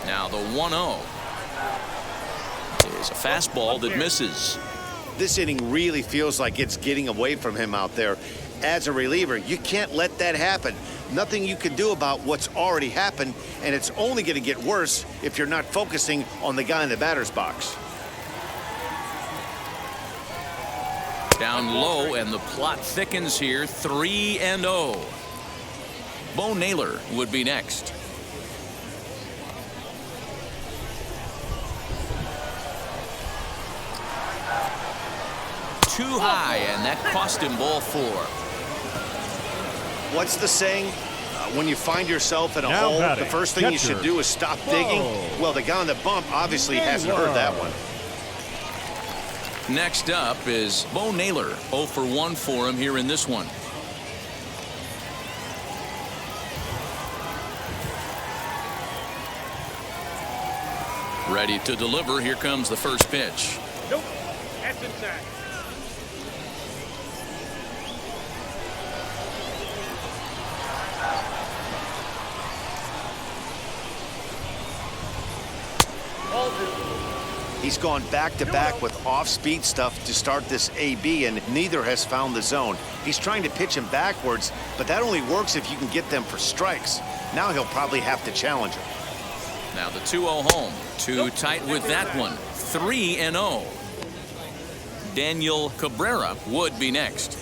Now the 1-0 is a fastball that misses.
This inning really feels like it's getting away from him out there. As a reliever, you can't let that happen. Nothing you can do about what's already happened, and it's only going to get worse if you're not focusing on the guy in the batter's box.
Down low, and the plot thickens here. 3-0. Bo Naylor would be next. Too high, and that cost him ball 4.
What's the saying? When you find yourself in a
Now
hole,
batting,
the first thing you should
catcher.
do is stop digging. Well, the guy on the bump obviously hasn't heard that one.
Next up is Bo Naylor. 0 for 1 for him here in this one. Ready to deliver. Here comes the first pitch.
Nope. That's inside.
He's gone back-to-back with off-speed stuff to start this AB, and neither has found the zone. He's trying to pitch him backwards, but that only works if you can get them for strikes. Now he'll probably have to challenge him.
Now the 2-0 home. Too tight with that one. 3-0. Daniel Cabrera would be next.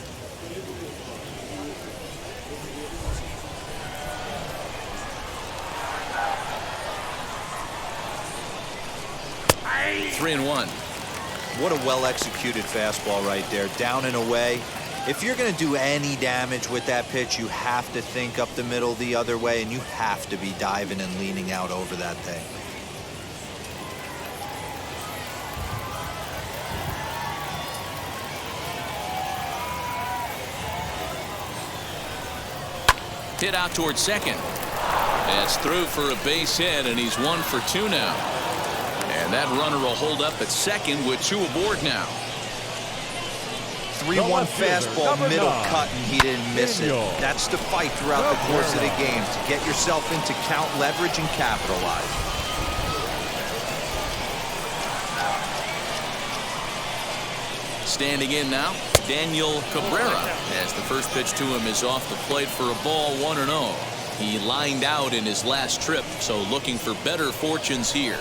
Three and 1.
What a well-executed fastball right there. Down and away. If you're going to do any damage with that pitch, you have to think up the middle the other way, and you have to be diving and leaning out over that thing.
Hit out towards second. That's through for a base hit, and he's 1 for 2 now. And that runner will hold up at second with 2 aboard now.
3-1 fastball, middle cut, and he didn't miss it. That's the fight throughout the course of the game, to get yourself into count leverage and capitalize.
Standing in now, Daniel Cabrera, as the first pitch to him is off the plate for a ball, 1-0. He lined out in his last trip, so looking for better fortunes here.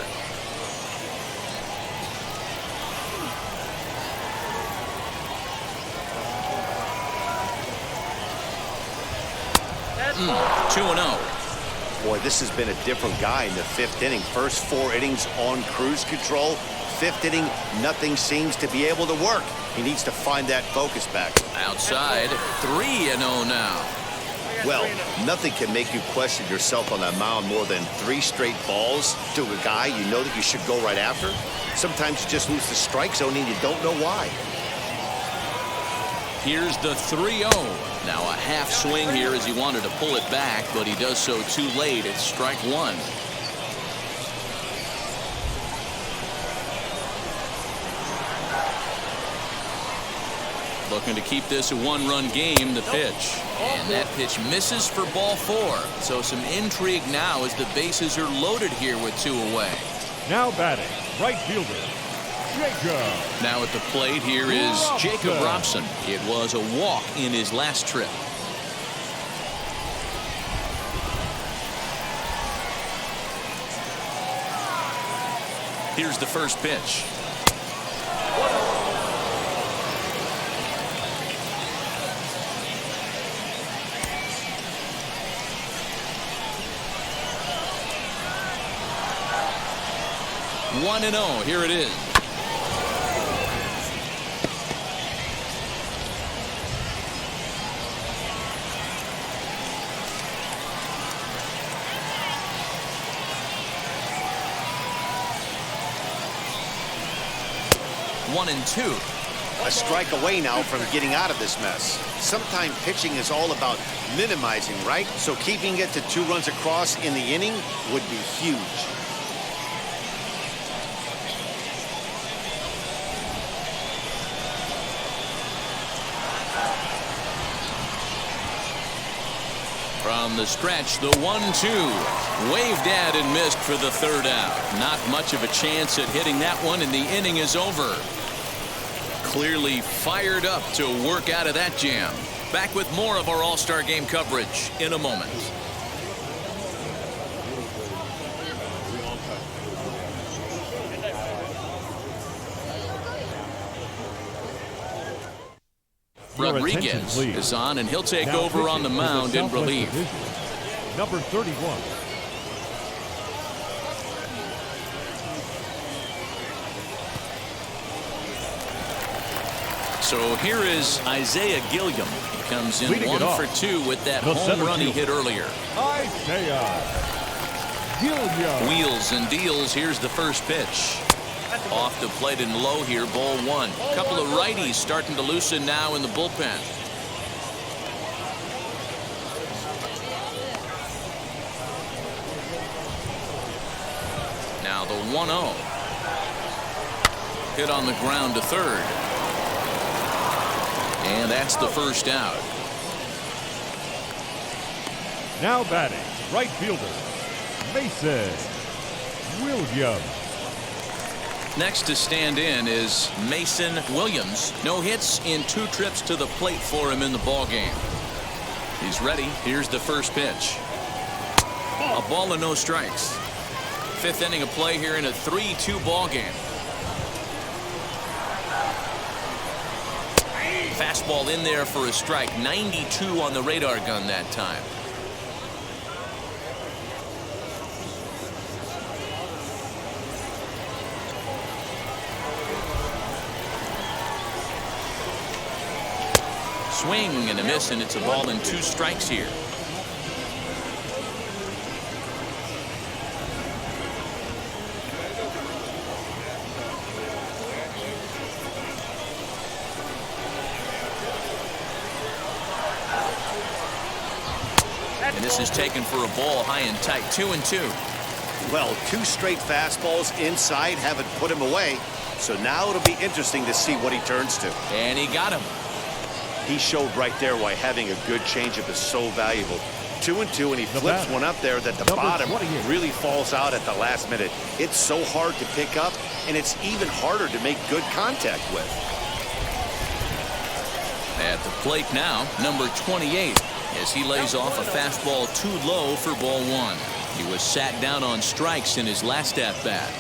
Mm.
2-0.
Boy, this has been a different guy in the 5th inning. First 4 innings on cruise control. 5th inning, nothing seems to be able to work. He needs to find that focus back.
Outside, 3-0 now.
Well, nothing can make you question yourself on that mound more than 3 straight balls to a guy you know that you should go right after. Sometimes you just lose the strike zone and you don't know why.
Here's the 3-0. Now a half swing here as he wanted to pull it back, but he does so too late. It's strike 1. Looking to keep this a 1-run game, the pitch. And that pitch misses for ball 4. So some intrigue now as the bases are loaded here with 2 away.
Now batting, right fielder, Jacob.
Now at the plate here is Jacob Robson. It was a walk in his last trip. Here's the first pitch. One and 0. Here it is. One and 2.
A strike away now from getting out of this mess. Sometimes pitching is all about minimizing, right? So keeping it to 2 runs across in the inning would be huge.
From the stretch, the 1-2. Waved at and missed for the 3rd out. Not much of a chance at hitting that one, and the inning is over. Clearly fired up to work out of that jam. Back with more of our All-Star Game coverage in a moment. Rodriguez is on, and he'll take over on the mound in relief.
Number 31.
So here is Isaiah Gilliam. He comes in 1 for 2 with that home run he hit earlier.
Isaiah Gilliam.
Wheels and deals. Here's the first pitch. Off the plate and low here, ball 1. A couple of righties starting to loosen now in the bullpen. Now the 1-0. Hit on the ground to 3rd. And that's the first out.
Now batting, right fielder, Mason Williams.
Next to stand in is Mason Williams. No hits in 2 trips to the plate for him in the ballgame. He's ready. Here's the first pitch. A ball and no strikes. 5th inning of play here in a 3-2 ballgame. Fastball in there for a strike. 92 on the radar gun that time. Swing and a miss, and it's a ball and 2 strikes here. And this is taken for a ball high and tight, 2-2.
Well, 2 straight fastballs inside haven't put him away. So now it'll be interesting to see what he turns to.
And he got him.
He showed right there why having a good changeup is so valuable. 2-2, and he flips one up there that the bottom really falls out at the last minute. It's so hard to pick up, and it's even harder to make good contact with.
At the plate now, number 28, as he lays off a fastball too low for ball 1. He was sat down on strikes in his last at-bat.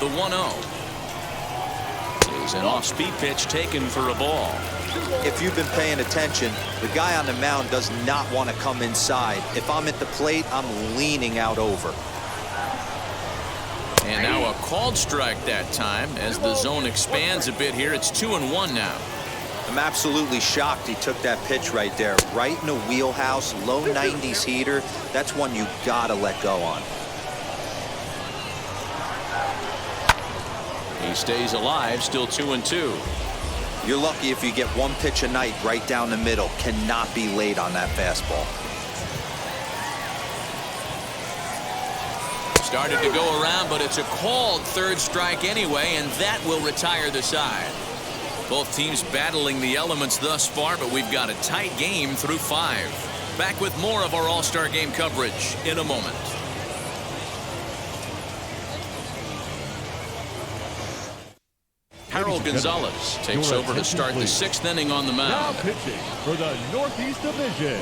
The 1-0 is an off-speed pitch taken for a ball.
If you've been paying attention, the guy on the mound does not want to come inside. If I'm at the plate, I'm leaning out over.
And now a called strike that time as the zone expands a bit here. It's 2-1 now.
I'm absolutely shocked he took that pitch right there. Right in the wheelhouse, low 90s heater. That's one you gotta let go on.
He stays alive, still 2-2.
You're lucky if you get 1 pitch a night right down the middle. Cannot be late on that fastball.
Started to go around, but it's a called 3rd strike anyway, and that will retire the side. Both teams battling the elements thus far, but we've got a tight game through 5. Back with more of our All-Star Game coverage in a moment. Harold Gonzalez takes over to start the 6th inning on the
Now
mound.
pitching for the Northeast Division,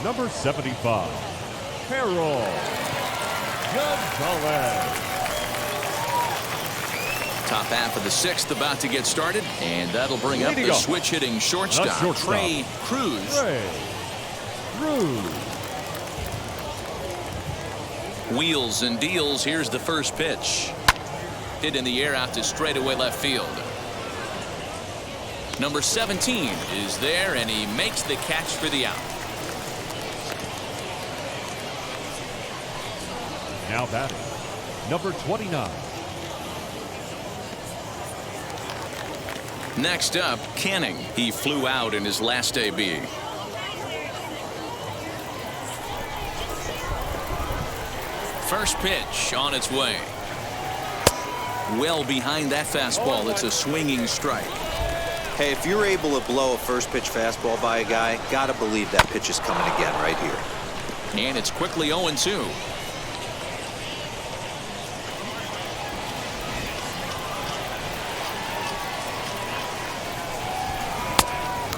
number 75, Harold Gonzalez.
Top half of the 6th about to get started, and that'll bring up the switch-hitting shortstop, Trey Cruz.
Trey Cruz.
Wheels and deals. Here's the first pitch. Hit in the air out to straightaway left field. Number 17 is there, and he makes the catch for the out.
Now batting, number 29.
Next up, Canning. He flew out in his last AB. First pitch on its way. Well behind that fastball. It's a swinging strike.
Hey, if you're able to blow a first pitch fastball by a guy, gotta believe that pitch is coming again right here.
And it's quickly 0-2.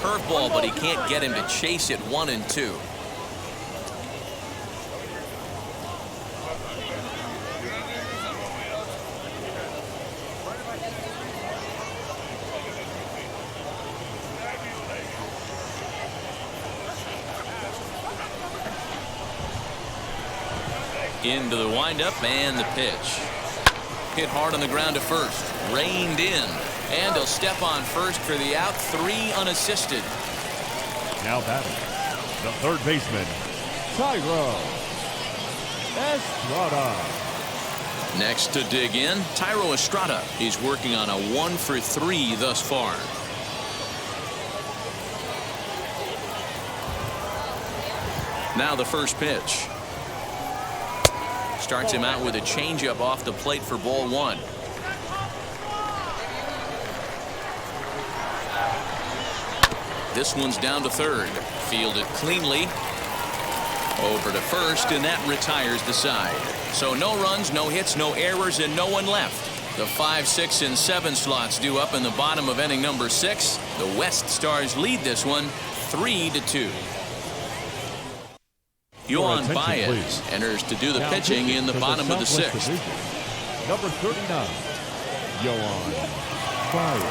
Curveball, but he can't get him to chase it. 1-2. Into the windup and the pitch. Hit hard on the ground to first. Reined in. And he'll step on first for the out. 3 unassisted.
Now batting, the 3rd baseman, Tyro Estrada.
Next to dig in, Tyro Estrada. He's working on a 1-for-3 thus far. Now the first pitch. Starts him out with a changeup off the plate for ball 1. This one's down to 3rd. Fielded cleanly. Over to 1st, and that retires the side. So no runs, no hits, no errors, and no one left. The 5, 6, and 7 slots due up in the bottom of inning number 6. The West Stars lead this one 3-2. Yohan Baez enters to do the pitching in the bottom of the 6th.
Number 39, Yohan Baez.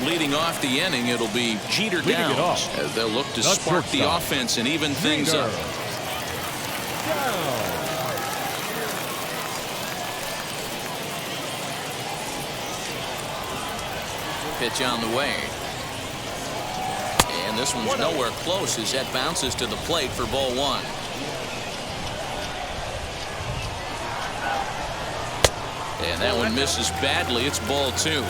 Leading off the inning, it'll be Jeter Downs as they'll look to spark the offense and even things up.
Down.
Pitch on the way. And this one's nowhere close as that bounces to the plate for ball one. And that one misses badly. It's ball two.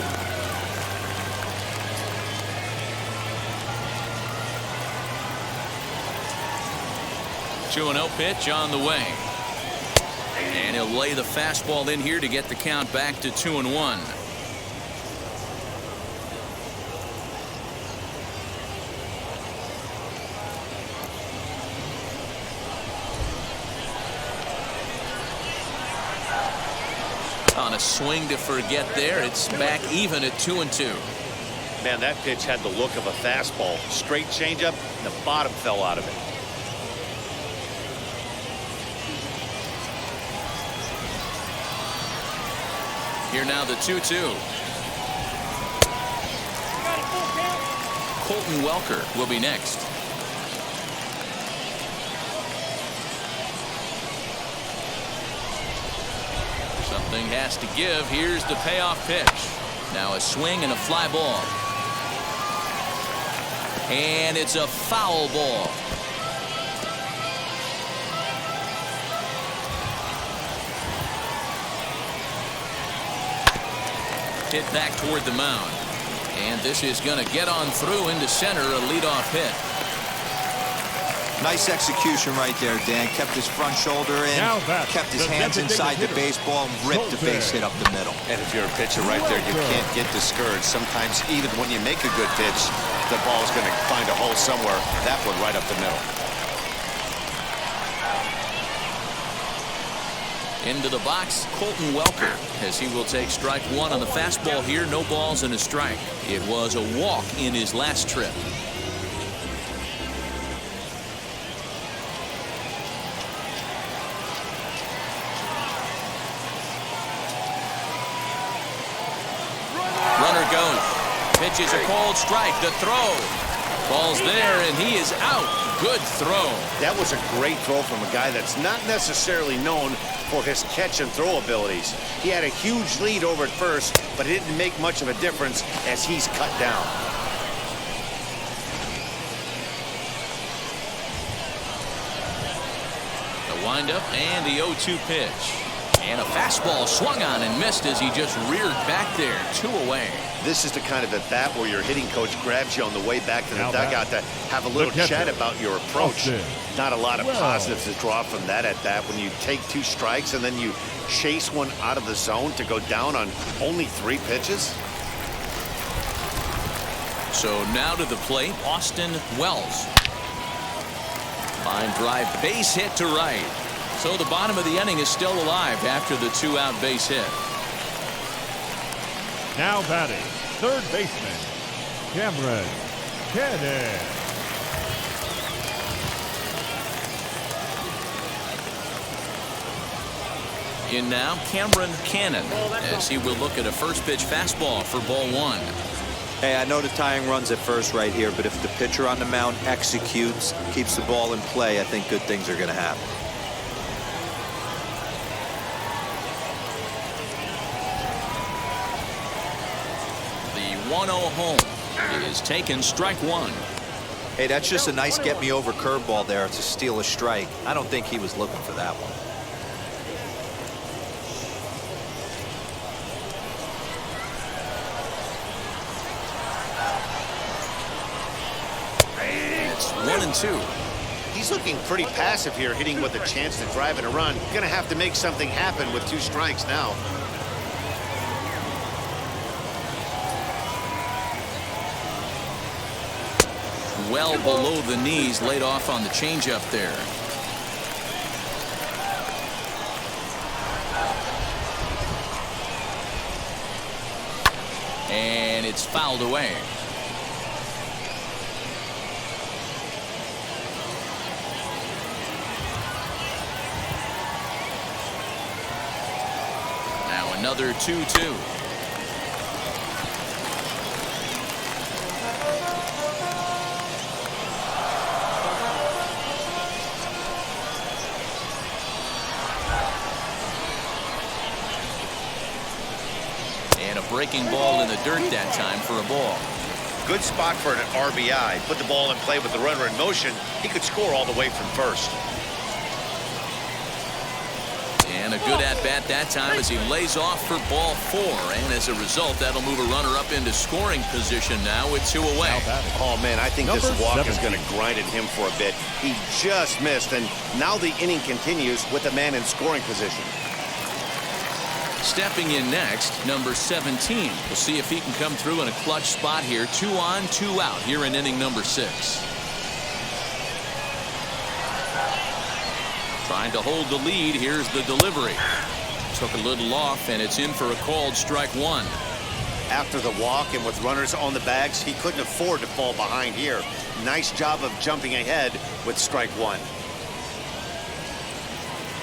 Two 2-0 pitch on the way. And he'll lay the fastball in here to get the count back to 2-1. On a swing to forget there, it's back even at 2-2.
Man, that pitch had the look of a fastball. Straight changeup, and the bottom fell out of it.
Here now the 2-2. Colton Welker will be next. Something has to give. Here's the payoff pitch. Now a swing and a fly ball. And it's a foul ball. Hit back toward the mound. And this is going to get on through into center, a leadoff hit.
Nice execution right there, Dan. Kept his front shoulder in, kept his hands inside the baseball, and ripped the base hit up the middle.
And if you're a pitcher right there, you can't get discouraged. Sometimes even when you make a good pitch, the ball's going to find a hole somewhere. That one right up the middle.
Into the box, Colton Welker, as he will take strike one on the fastball here. No balls and a strike. It was a walk in his last trip. Runner goes. Pitches a cold strike. The throw. Ball's there, and he is out. Good throw. That was a great throw from a guy that's not necessarily known for his catch and throw abilities. He had a huge lead over at first, but it didn't make much of a difference as he's cut down. The windup and the 0-2 pitch. And a fastball swung on and missed as he just reared back there. 2 away. This is the kind of at bat where your hitting coach grabs you on the way back to the dugout to have a little chat about your approach. Not a lot of positives to draw from that at bat when you take 2 strikes and then you chase one out of the zone to go down on only 3 pitches. So now to the plate, Austin Wells. Line drive, base hit to right. So the bottom of the inning is still alive after the 2-out base hit.
Now batting, third baseman, Cameron Cannon.
In now, Cameron Cannon, as he will look at a first pitch fastball for ball 1.
Hey, I know the tying run's at first right here, but if the pitcher on the mound executes, keeps the ball in play, I think good things are going to happen.
The 1-0 home is taken, strike 1.
Hey, that's just a nice get-me-over curveball there to steal a strike. I don't think he was looking for that one.
It's 1-2.
He's looking pretty passive here, hitting with a chance to drive in a run. Going to have to make something happen with 2 strikes now.
Well below the knees, laid off on the changeup there. And it's fouled away. Now another 2-2. breaking ball in the dirt that time for a ball.
Good spot for an RBI. Put the ball in play with the runner in motion. He could score all the way from first.
And a good at-bat that time as he lays off for ball 4. And as a result, that'll move a runner up into scoring position now with 2 away.
Oh, man, I think this walk is
17.
going to grind at him for a bit. He just missed, and now the inning continues with a man in scoring position.
Stepping in next, number 17. We'll see if he can come through in a clutch spot here. 2 on, 2 out here in inning number 6. Trying to hold the lead. Here's the delivery. Took a little off, and it's in for a called strike 1.
After the walk and with runners on the bags, he couldn't afford to fall behind here. Nice job of jumping ahead with strike 1.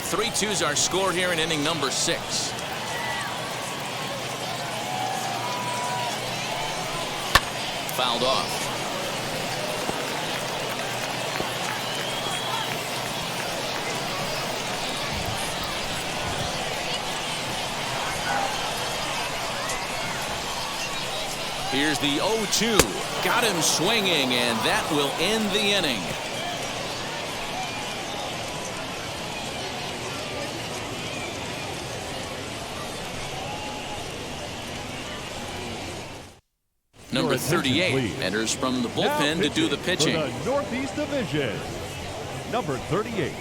3-2's our score here in inning number 6. Fouled off. Here's the 0-2. Got him swinging, and that will end the inning. Number 38 enters from the bullpen to do the pitching.
For the Northeast Division, number 38.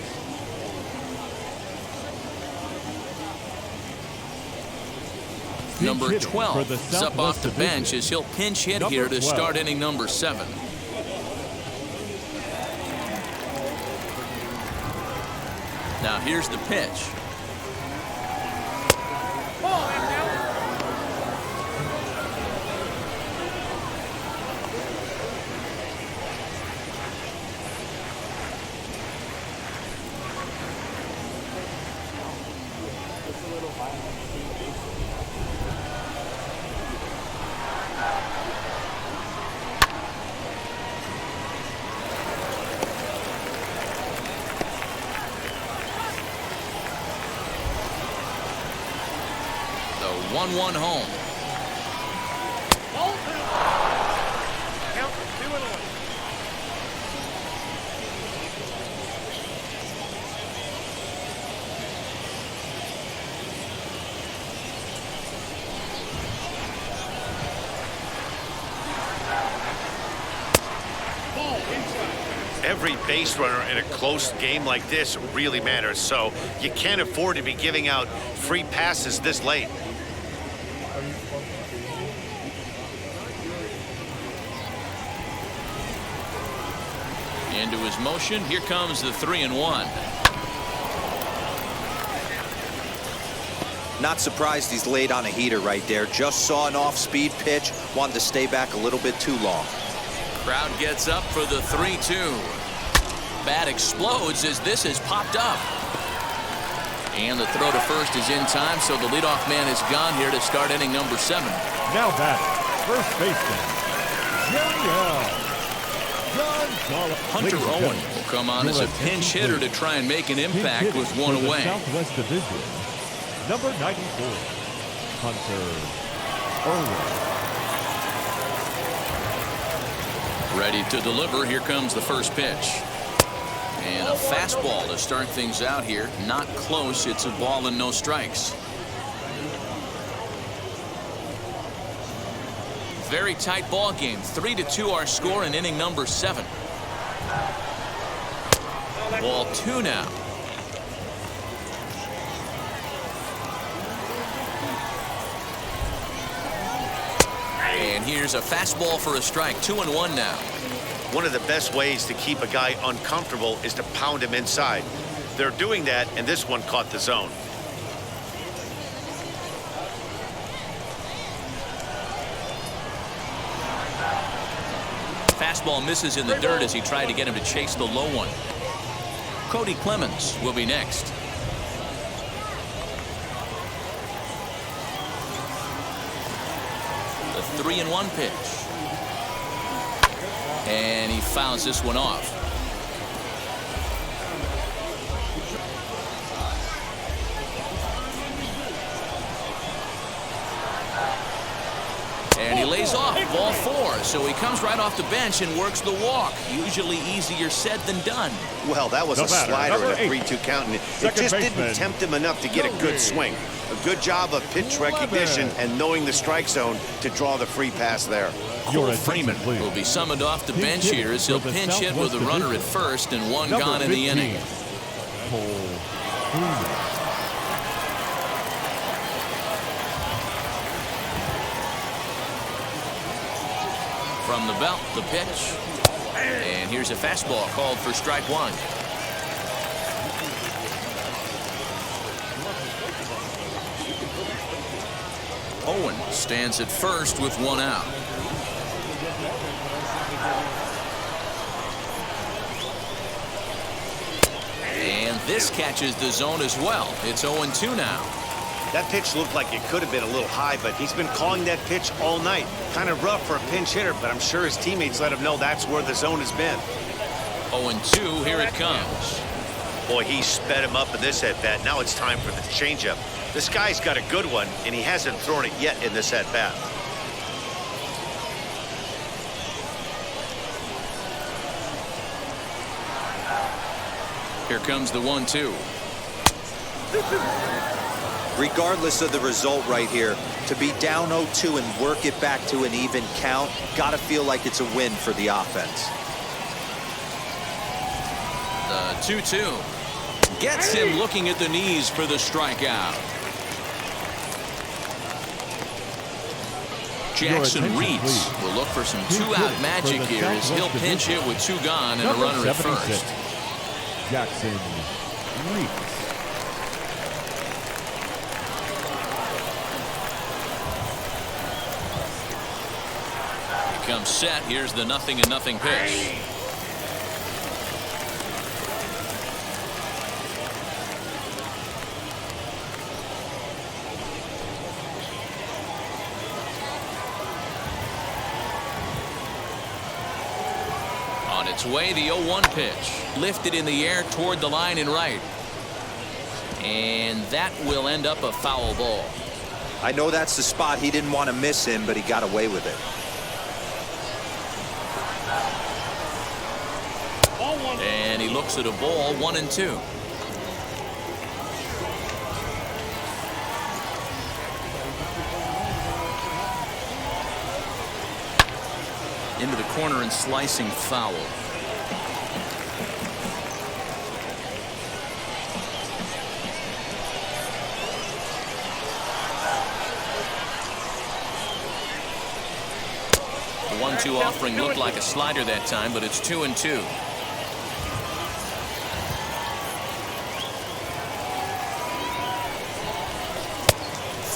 Number 12 is up off the bench as he'll pinch hit here to start inning number 7. Now here's the pitch. The 1-1 home.
Count 2-1.
Every base runner in a close game like this really matters, so you can't afford to be giving out free passes this late.
Into his motion. Here comes the 3-1.
Not surprised he's laid on a heater right there. Just saw an off-speed pitch. Wanted to stay back a little bit too long.
Crowd gets up for the 3-2. Bat explodes as this has popped up. And the throw to first is in time, so the leadoff man is gone here to start inning number 7.
Now batting, first baseman, Gilliam.
Hunter Owen will come on as a pinch hitter to try and make an impact with 1 away.
Southwest Division, number 94, Hunter Owen.
Ready to deliver. Here comes the first pitch. And a fastball to start things out here. Not close. It's a ball and no strikes. Very tight ball game. 3-2 our score in inning number 7. Ball 2 now. And here's a fastball for a strike. 2-1 now.
One of the best ways to keep a guy uncomfortable is to pound him inside. They're doing that, and this one caught the zone.
Fastball misses in the dirt as he tried to get him to chase the low one. Cody Clemens will be next. The 3-1 pitch. And he fouls this one off. pays off. Ball 4. So he comes right off the bench and works the walk. Usually easier said than done.
Well, that was a slider and a 3-2 count, and it just didn't tempt him enough to get a good swing. A good job of pitch recognition and knowing the strike zone to draw the free pass there.
Your
Freeman will be summoned off the bench here as he'll pinch hit with a runner at first and one gone in the inning. From the belt, the pitch. And here's a fastball called for strike 1. Owen stands at first with 1 out. And this catches the zone as well. It's 0-2 now.
That pitch looked like it could have been a little high, but he's been calling that pitch all night. Kind of rough for a pinch hitter, but I'm sure his teammates let him know that's where the zone has been.
0-2, here it comes.
Boy, he sped him up in this at-bat. Now it's time for the changeup. This guy's got a good one, and he hasn't thrown it yet in this at-bat.
Here comes the 1-2.
Regardless of the result right here, to be down 0-2 and work it back to an even count, gotta feel like it's a win for the offense.
The 2-2 gets him looking at the knees for the strikeout. Jackson Reeds will look for some 2-out magic here as he'll pinch hit with 2 gone and a runner at first.
Jackson Reeds.
Comes set. Here's the 0-0 pitch. On its way, the 0-1 pitch. Lifted in the air toward the line and right. And that will end up a foul ball.
I know that's the spot he didn't want to miss him, but he got away with it.
And he looks at a ball, 1-2. Into the corner and slicing foul. The 1-2 offering looked like a slider that time, but it's 2-2.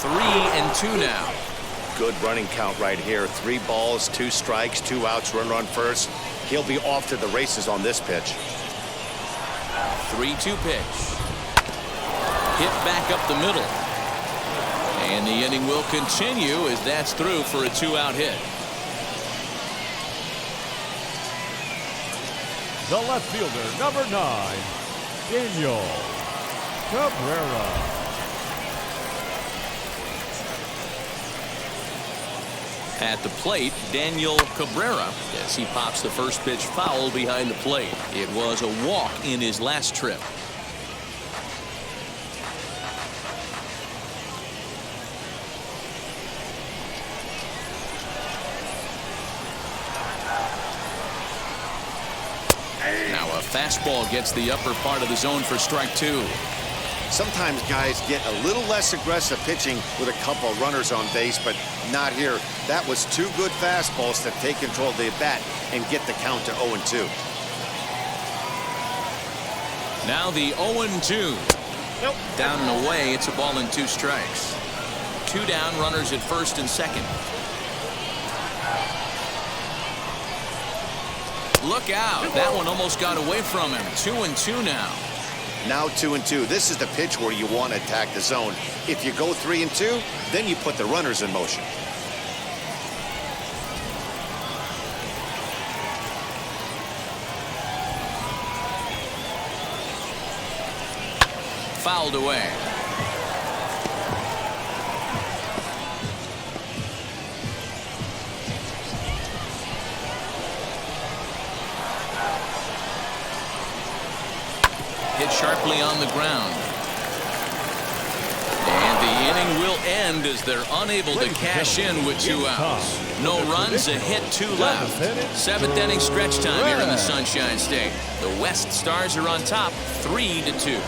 3-2 now.
Good running count right here. 3 balls, 2 strikes, 2 outs, runner on first. He'll be off to the races on this pitch.
3-2 pitch. Hit back up the middle. And the inning will continue as that's through for a 2-out hit.
The left fielder, number 9, Daniel Cabrera.
At the plate, Daniel Cabrera, as he pops the first pitch foul behind the plate. It was a walk in his last trip. Now a fastball gets the upper part of the zone for strike 2.
Sometimes guys get a little less aggressive pitching with a couple of runners on base, but not here. That was 2 good fastballs to take control of the bat and get the count to 0-2.
Now the 0-2.
Nope.
Down and away, it's a ball and 2 strikes. 2 down, runners at first and second. Look out. That one almost got away from him. 2-2 now.
Now 2-2. This is the pitch where you want to attack the zone. If you go 3-2, then you put the runners in motion.
Fouled away. hit sharply on the ground. And the inning will end as they're unable to cash in with 2 outs. No runs, a hit, 2 left. 7th inning stretch time here in the Sunshine State. The West Stars are on top, 3-2.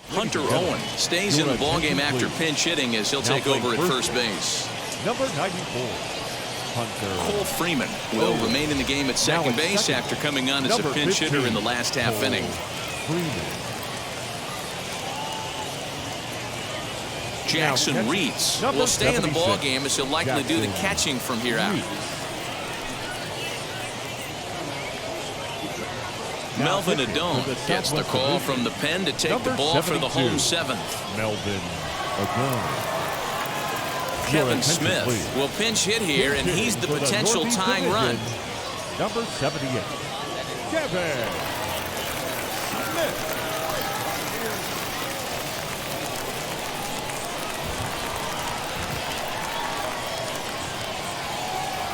Hunter Owen stays in the ballgame after pinch hitting as he'll take over at first base.
Number 94, Hunter.
Cole Freeman will remain in the game at second base after coming on as a pinch hitter in the last half inning. Jackson Reeds will stay in the ballgame as he'll likely do the catching from here out. Melvin Adone gets the call from the pen to take the ball for the home 7th.
Melvin Adone.
Kevin Smith will pinch hit here, and he's the potential tying run.
Number 78, Gavin Collins.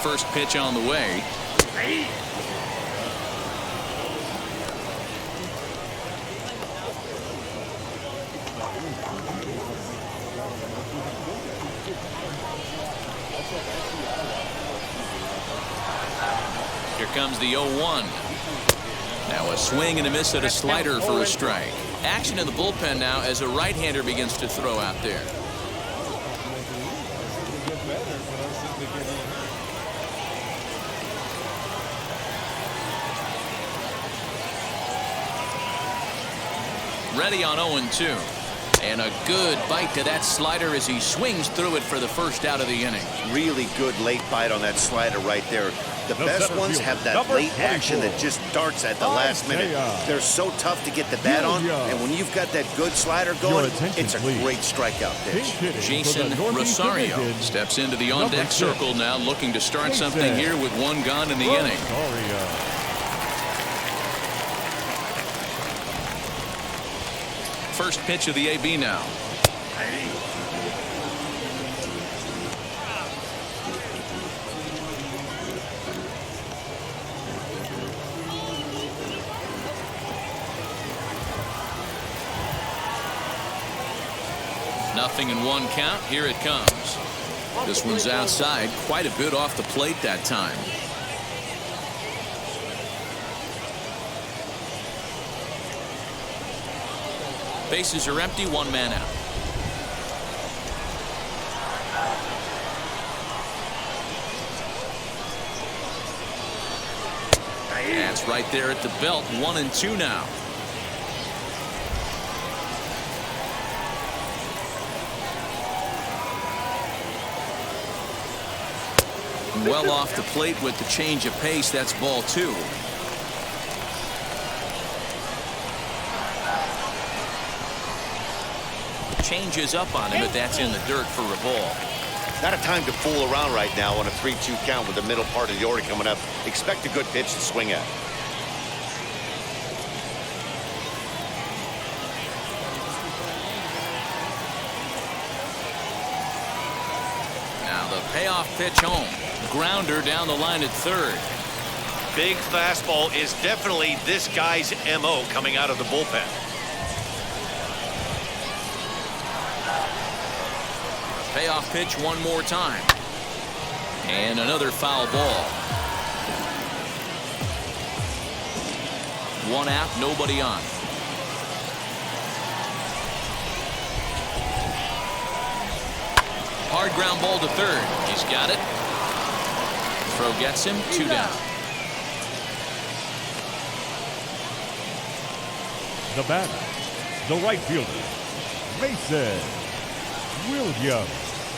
First pitch on the way. Here comes the 0-1. Now a swing and a miss at a slider for a strike. Action in the bullpen now as a right-hander begins to throw out there. Ready on 0-2. And a good bite to that slider as he swings through it for the first out of the inning.
Really good late bite on that slider right there. The best ones have that late action that just darts at the last minute. They're so tough to get the bat on, and when you've got that good slider going, it's a great strikeout pitch.
Jason Rosario steps into the on-deck circle now, looking to start something here with 1 gone in the inning. First pitch of the AB now. Nothing in 1 count. Here it comes. This one's outside, quite a bit off the plate that time. Bases are empty, 1 man out. That's right there at the belt. 1-2 now. Well off the plate with the change of pace. That's ball 2. Changes up on him, but that's in the dirt for a ball.
Not a time to fool around right now on a 3-2 count with the middle part of the order coming up. Expect a good pitch to swing at.
Now the payoff pitch home. Grounder down the line at third.
Big fastball is definitely this guy's MO coming out of the bullpen.
Payoff pitch one more time. And another foul ball. 1 out, nobody on. Hard ground ball to third. He's got it. Throw gets him. 2 down.
The batter, the right fielder, Mason Williams.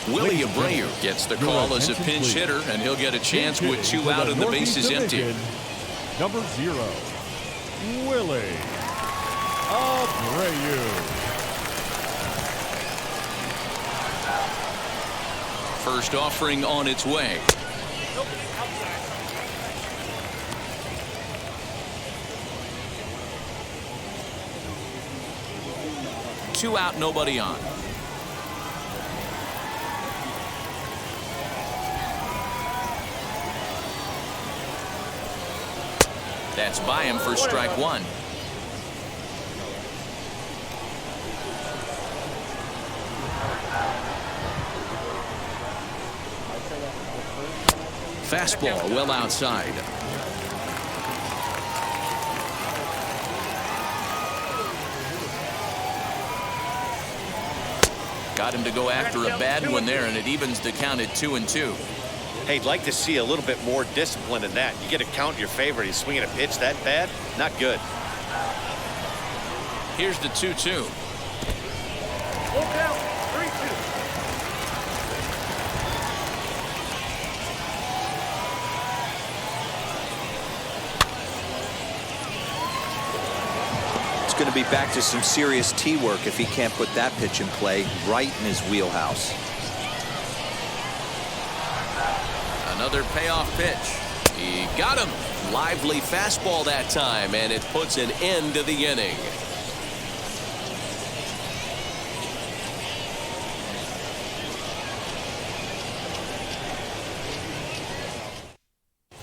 Willie Abreu gets the call as a pinch hitter, and he'll get a chance with 2 out and the bases empty.
Number 0, Willie Abreu.
First offering on its way. Two out, nobody on. That's by him for strike 1. Fastball well outside. Got him to go after a bad one there, and it evens the count at 2-2.
Hey, I'd like to see a little bit more discipline in that. You get a count in your favor. He's swinging a pitch that bad. Not good.
Here's the 2-2.
Full count, 3-2.
It's going to be back to some serious tee work if he can't put that pitch in play right in his wheelhouse.
Another payoff pitch. He got him. Lively fastball that time, and it puts an end to the inning.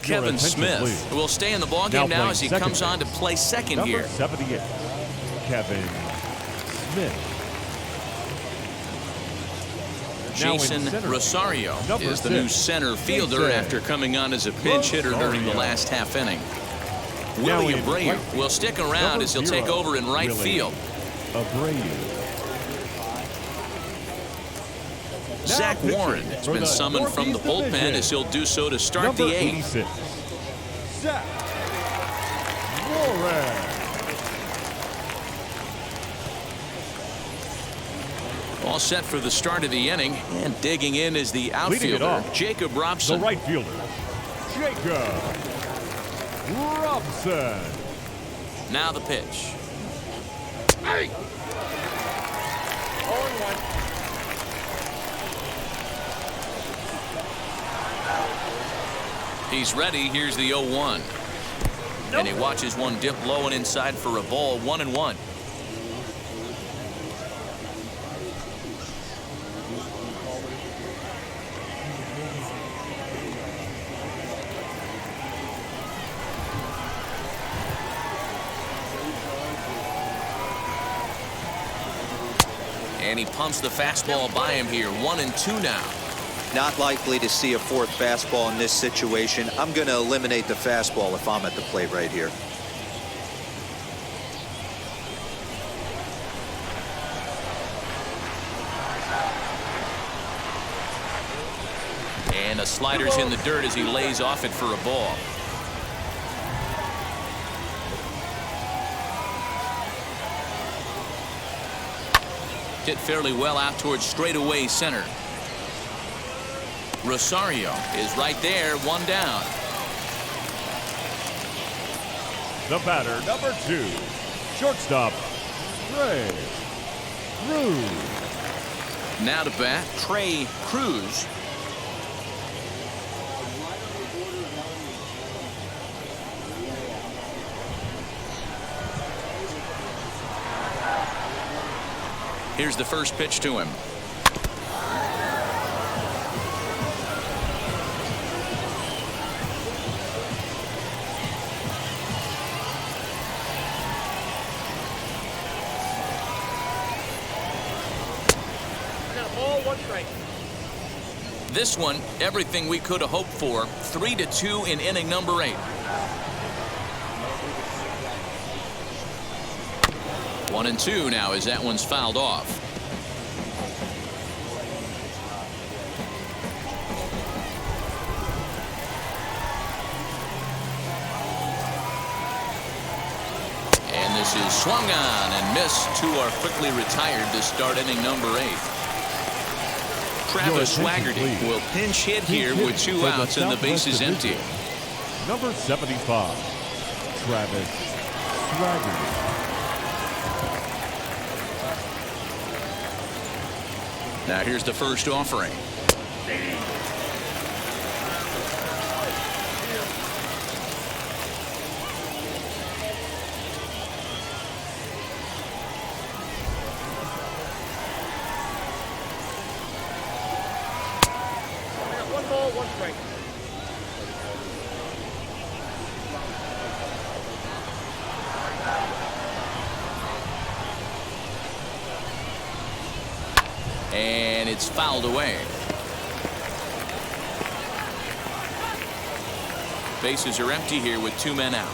Kevin Smith will stay in the ballgame now as he comes on to play second here.
Number 78, Kevin Smith.
Jason Rosario is the new center fielder after coming on as a pinch hitter during the last half inning. Willie Abreu will stick around as he'll take over in right field. Zach Warren has been summoned from the bullpen as he'll do so to start the eighth.
Zach Warren.
All set for the start of the inning, and digging in is the outfielder, Jacob Robson.
The right fielder, Jacob Robson.
Now the pitch.
Hey! 0-1.
He's ready. Here's the 0-1. And he watches one dip low and inside for a ball. 1-1. And he pumps the fastball by him here. 1-2 now.
Not likely to see a fourth fastball in this situation. I'm going to eliminate the fastball if I'm at the plate right here.
And a slider's in the dirt as he lays off it for a ball. Hit fairly well out towards straightaway center. Rosario is right there, one down.
The batter, number 2, shortstop, Trey Cruz.
Now to bat, Trey Cruz. Here's the first pitch to him. This one, everything we could have hoped for. 3-2 in inning number 8. 1-2 now as that one's fouled off. And this is swung on and missed. Two are quickly retired to start inning number 8. Travis Swaggerty will pinch hit here with 2 outs and the bases empty.
Number 75, Travis Swaggerty.
Now here's the first offering. And it's fouled away. Bases are empty here with 2 men out.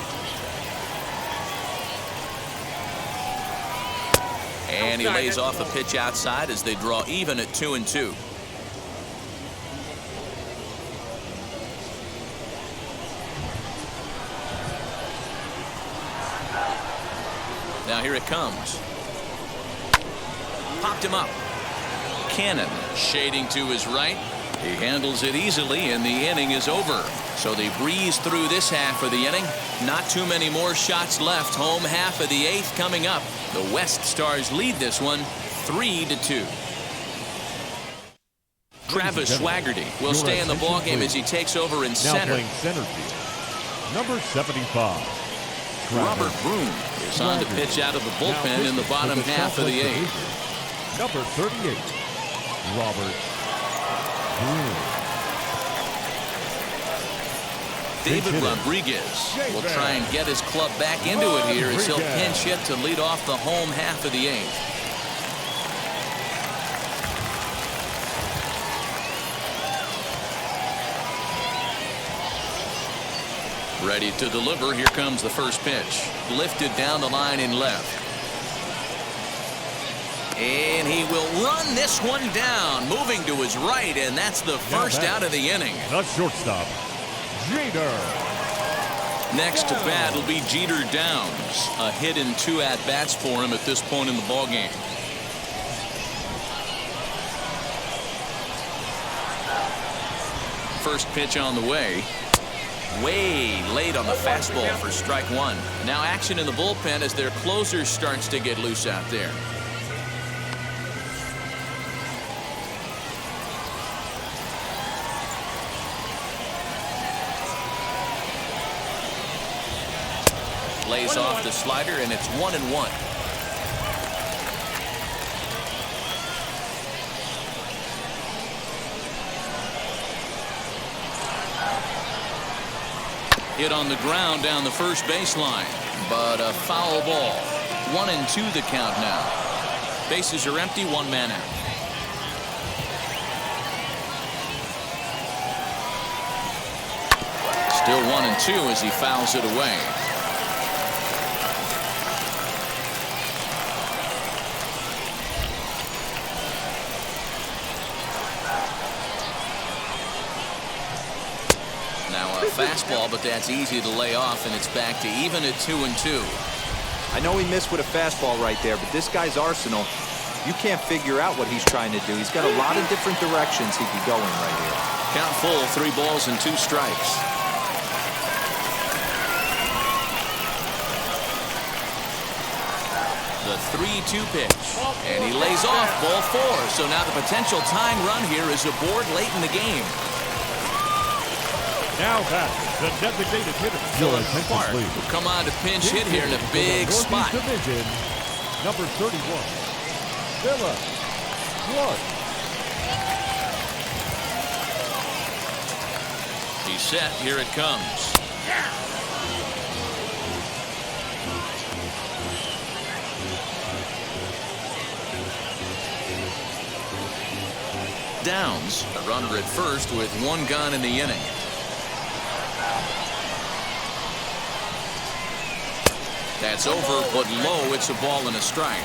And he lays off a pitch outside as they draw even at 2-2. Now here it comes. Popped him up. Cannon shading to his right. He handles it easily, and the inning is over. So they breeze through this half of the inning. Not too many more shots left. Home half of the 8th coming up. The West Stars lead this one 3-2. Travis Swaggerty will stay in the ballgame as he takes over in
Now
center.
playing center field, number 75.
Robert Broom is on to pitch out of the bullpen in the bottom half of the 8th.
Number 38, Robert Broom.
David Rodriguez will try and get his club back into it here as he'll pinch hit to lead off the home half of the 8th. Ready to deliver. Here comes the first pitch. Lifted down the line in left. And he will run this one down, moving to his right, and that's the first out of the inning.
The shortstop, Jeter.
Next to bat will be Jeter Downs. A hit in 2 at-bats for him at this point in the ballgame. First pitch on the way. Way late on the fastball for strike 1. Now action in the bullpen as their closer starts to get loose out there. Lays off the slider, and it's 1-1. Hit on the ground down the first baseline, but a foul ball. 1-2 the count now. Bases are empty, 1 man out. Still 1-2 as he fouls it away. Fastball, but that's easy to lay off, and it's back to even at 2-2.
I know he missed with a fastball right there, but this guy's arsenal, you can't figure out what he's trying to do. He's got a lot of different directions he could go in right here.
Count full, 3 balls and 2 strikes. The 3-2 pitch, and he lays off ball 4. So now the potential tying run here is aboard late in the game.
Now back, the designated hitter,
Dylan Clark will come on to pinch hit here in a big spot.
Division, number 31, Dylan Clark.
He's set. Here it comes. Downs, a runner at first with 1 gone in the inning. That's over, but low. It's a ball and a strike.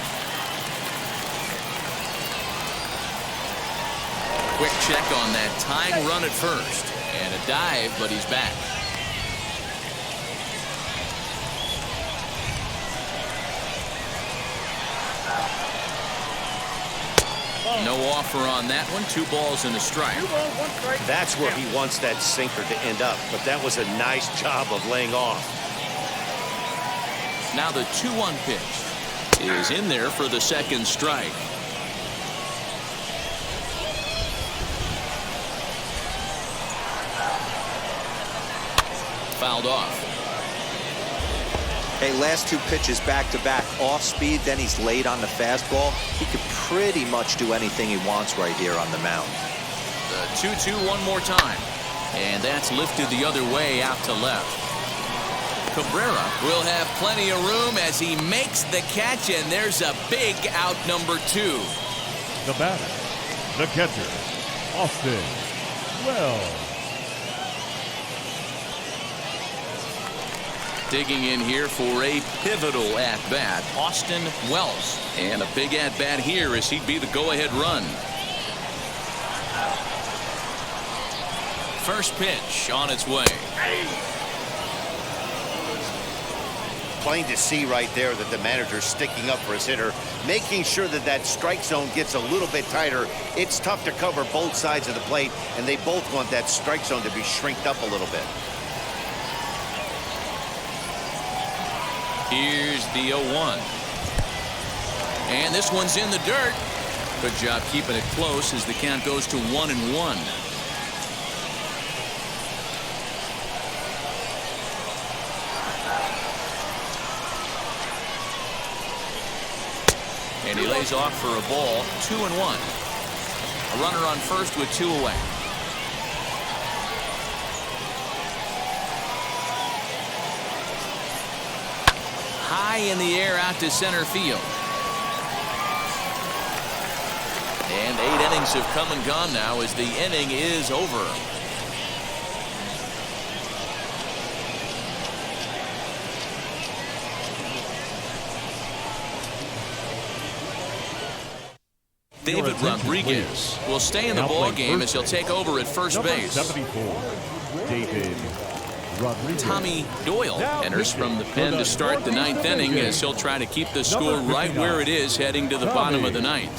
Quick check on that tying run at first. And a dive, but he's back. No offer on that one. 2 balls and a strike.
That's where he wants that sinker to end up, but that was a nice job of laying off.
Now the 2-1 pitch is in there for the second strike. Fouled off.
Hey, last 2 pitches back-to-back off speed, then he's late on the fastball. He could pretty much do anything he wants right here on the mound.
The 2-2 one more time. And that's lifted the other way out to left. Cabrera will have plenty of room as he makes the catch, and there's a big out number 2.
The batter, the catcher, Austin Welch.
Digging in here for a pivotal at-bat, Austin Welch. And a big at-bat here as he'd be the go-ahead run. First pitch on its way.
Plain to see right there that the manager's sticking up for his hitter, making sure that that strike zone gets a little bit tighter. It's tough to cover both sides of the plate, and they both want that strike zone to be shrinked up a little bit.
Here's the 0-1. And this one's in the dirt. Good job keeping it close as the count goes to 1-1. And he lays off for a ball, 2-1. A runner on first with 2 away. High in the air out to center field. And 8 innings have come and gone now as the inning is over. David Rodriguez will stay in the ball game as he'll take over at first base.
74, David Rodriguez.
Tommy Doyle enters from the pen to start the 9th inning as he'll try to keep the score right where it is heading to the bottom of the 9th.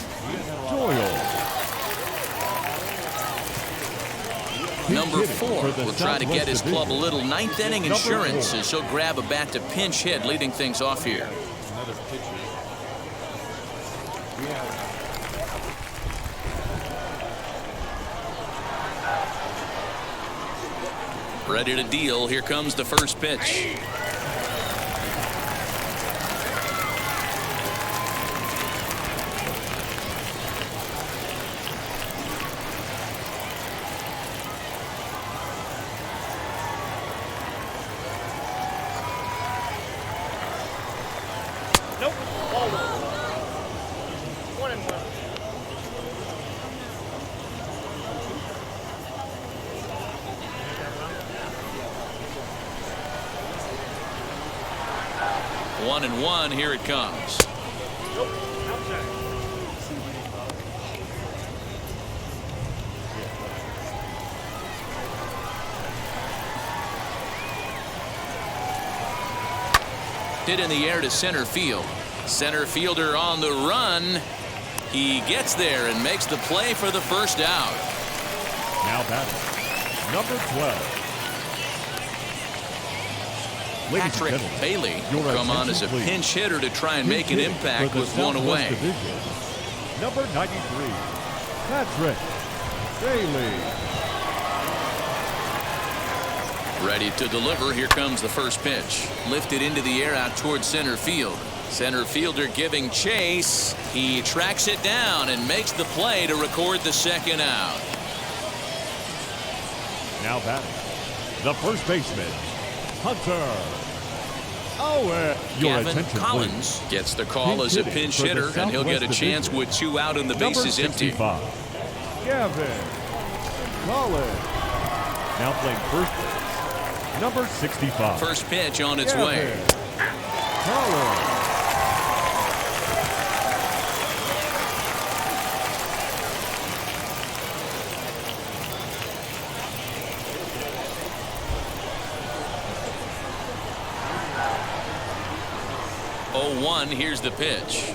Number 4 will try to get his club a little 9th inning insurance as he'll grab a bat to pinch hit, leading things off here. Ready to deal. Here comes the first pitch.
Nope. Ball 1-1.
One and one, here it comes.
Nope. Outside.
Hit in the air to center field. Center fielder on the run. He gets there and makes the play for the first out.
Now batting, number 12.
Patrick Bailey will come on as a pinch hitter to try and make an impact with 1 away.
Number 93, Patrick Bailey.
Ready to deliver. Here comes the first pitch. Lifted into the air out towards center field. Center fielder giving chase. He tracks it down and makes the play to record the second out.
Now batting, the first baseman, Hunter.
Gavin Collins gets the call as a pinch hitter, and he'll get a chance with 2 out and the bases empty.
Gavin Collins. Now playing first base, number 65.
First pitch on its way.
Collins.
Here's the pitch.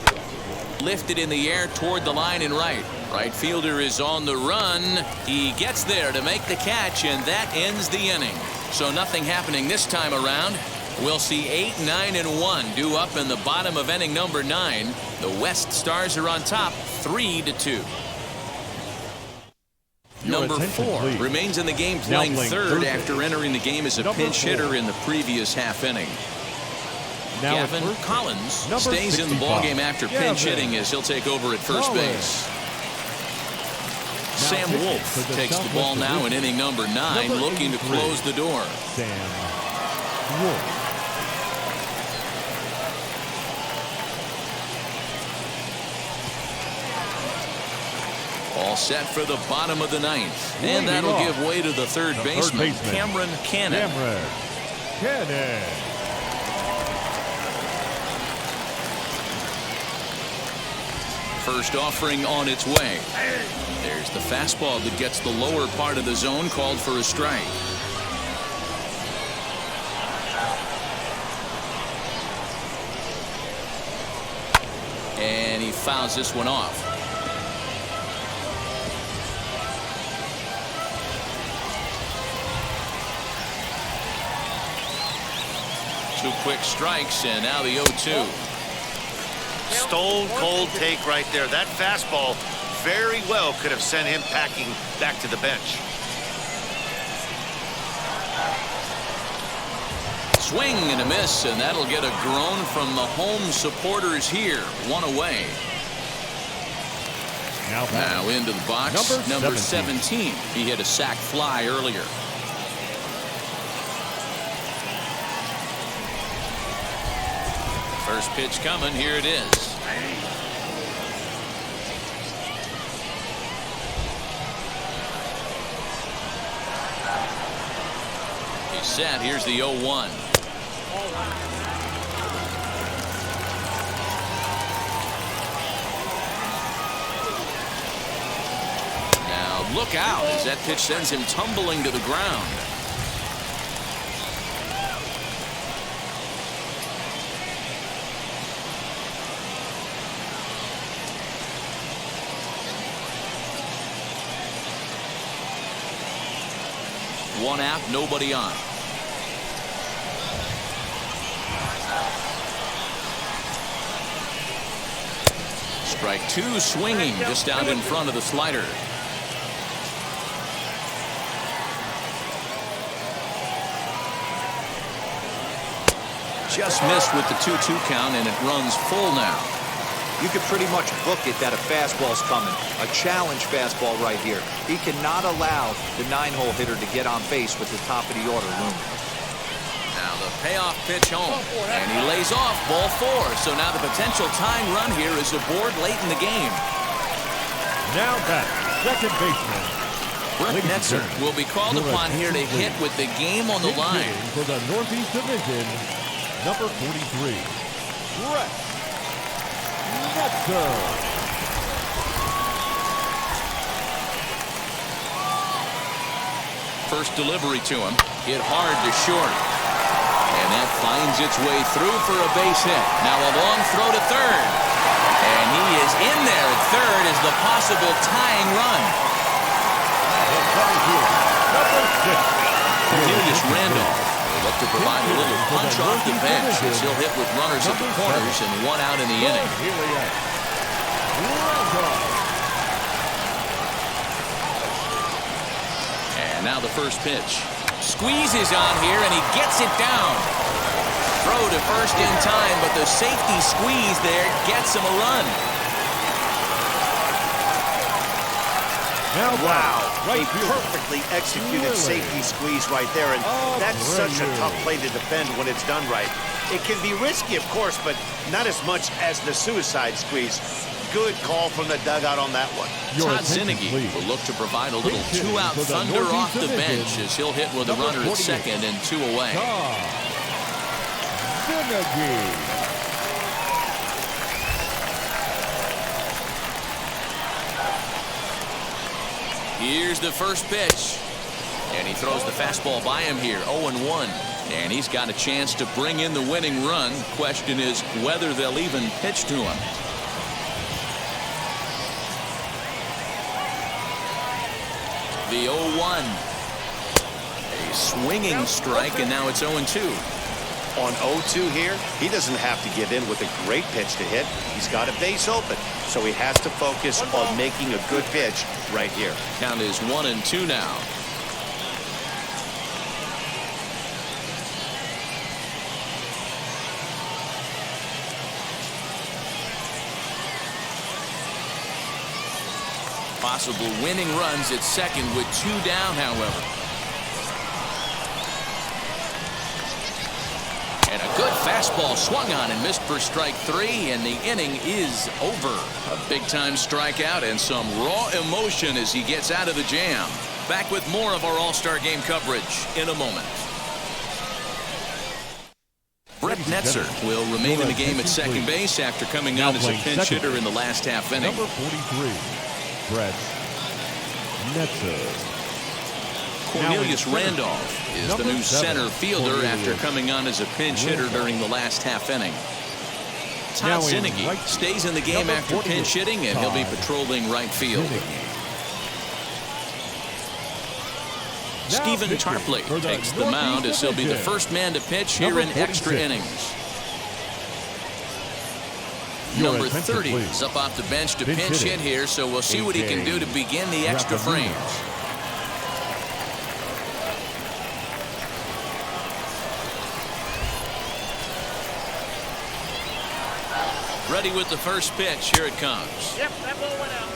Lifted in the air toward the line and right. Right fielder is on the run. He gets there to make the catch, and that ends the inning. So nothing happening this time around. We'll see 8, 9, and 1 due up in the bottom of inning number 9. The West Stars are on top 3-2. Number 4 remains in the game playing third after entering the game as a pinch hitter in the previous half inning. Gavin Collins stays in the ballgame after pinch hitting as he'll take over at first base. Sam Wolf takes the ball now in inning number 9, looking to close the door.
Sam Wolf.
All set for the bottom of the 9th. And that'll give way to the third baseman, Cameron Cannon. first offering on its way. There's the fastball that gets the lower part of the zone, called for a strike. And he fouls this one off. 2 quick strikes, and now the 0-2.
Stone cold take right there. That fastball very well could have sent him packing back to the bench.
Swing and a miss, and that'll get a groan from the home supporters here. 1 away. Now into the box, number 17. He hit a sac fly earlier. First pitch coming. Here it is. He's set. Here's the 0-1. Now look out as that pitch sends him tumbling to the ground. One out, nobody on. Strike 2, swinging just out in front of the slider. Just missed with the 2-2 count, and it runs full now.
You could pretty much book it that a fastball's coming. A challenge fastball right here. He cannot allow the 9-hole hitter to get on base with the top of the order looming.
Now the payoff pitch home, and he lays off ball 4. So now the potential tying run here is aboard late in the game.
Now back, second baseman.
Brett Netzer will be called upon here to hit with the game on the line.
For the Northeast Division, number 43, Brett Netzer.
First delivery to him, hit hard to short. And that finds its way through for a base hit. Now a long throw to third. And he is in there at third as the possible tying run. Cornelius Randolph will look to provide a little punch off the bench as he'll hit with runners at the corners and 1 out in the inning. And now the first pitch. Squeezes on here, and he gets it down. Throw to first in time, but the safety squeeze there gets him a run.
Wow, a perfectly executed safety squeeze right there, and that's such a tough play to defend when it's done right. It can be risky, of course, but not as much as the suicide squeeze. Good call from the dugout on that one.
Todd Zinnigy will look to provide a little 2-out thunder off the bench as he'll hit with a runner at second and 2 away. Here's the first pitch. And he throws the fastball by him here, 0-1. And he's got a chance to bring in the winning run. Question is whether they'll even pitch to him. The 0-1. A swinging strike, and now it's 0-2.
On 0-2 here, he doesn't have to give in with a great pitch to hit. He's got a base open, so he has to focus on making a good pitch right here.
Count is 1-2 now. Possible winning runs at second with 2 down, however. And a good fastball swung on and missed for strike 3, and the inning is over. A big-time strikeout and some raw emotion as he gets out of the jam. Back with more of our All-Star Game coverage in a moment. Brett Netzer will remain in the game at second base after coming on as a pinch hitter in the last half inning.
Number 43, Brett Netzer.
Cornelius Randolph is the new center fielder after coming on as a pinch hitter during the last half inning. Todd Zinnigy stays in the game after pinch hitting, and he'll be patrolling right field. Stephen Tarpley takes the mound as he'll be the first man to pitch here in extra innings. Number 30 is up off the bench to pinch hit here, so we'll see what he can do to begin the extra frames. Ready with the first pitch. Here it comes.
Yep, that ball went out.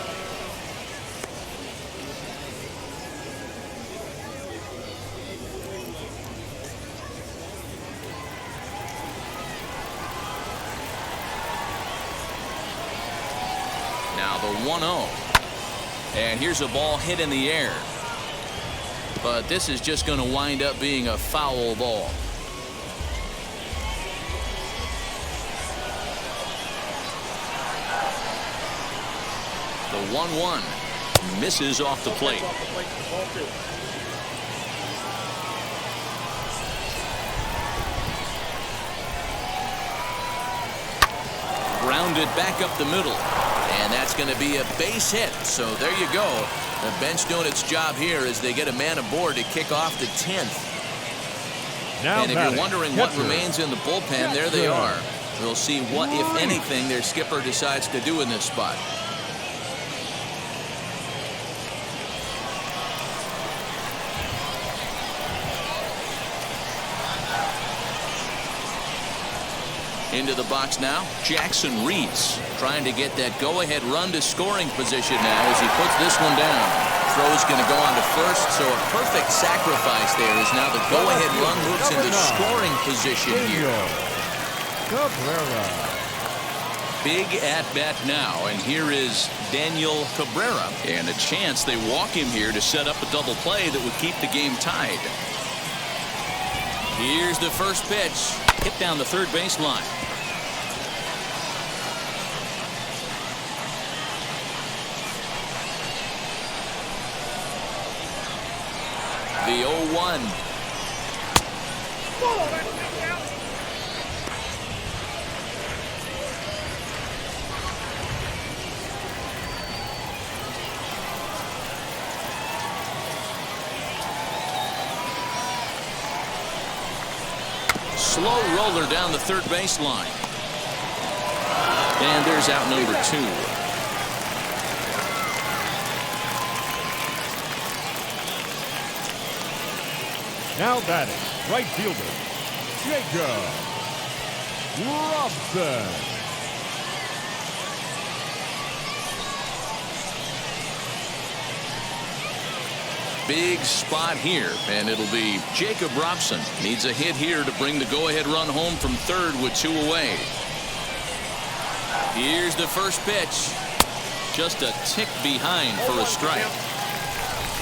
Now the 1-0. And here's a ball hit in the air. But this is just going to wind up being a foul ball. The 1-1 misses off the plate. Grounded back up the middle. And that's going to be a base hit. So there you go. The bench doing its job here as they get a man aboard to kick off the 10th. And if you're wondering what remains in the bullpen, there they are. We'll see what, if anything, their skipper decides to do in this spot. Into the box now, Jackson Reese trying to get that go-ahead run to scoring position now as he puts this one down. Throw's going to go on to first, so a perfect sacrifice there as now the go-ahead run moves into scoring position here. Big at-bat now, and here is Daniel Cabrera. And a chance they walk him here to set up a double play that would keep the game tied. Here's the first pitch. Hit down the third baseline. The 0-1. Slow roller down the third baseline. And there's out number 2.
Now batting, right fielder, Jacob Robson.
Big spot here, and it'll be Jacob Robson. Needs a hit here to bring the go-ahead run home from third with 2 away. Here's the first pitch. Just a tick behind for a strike.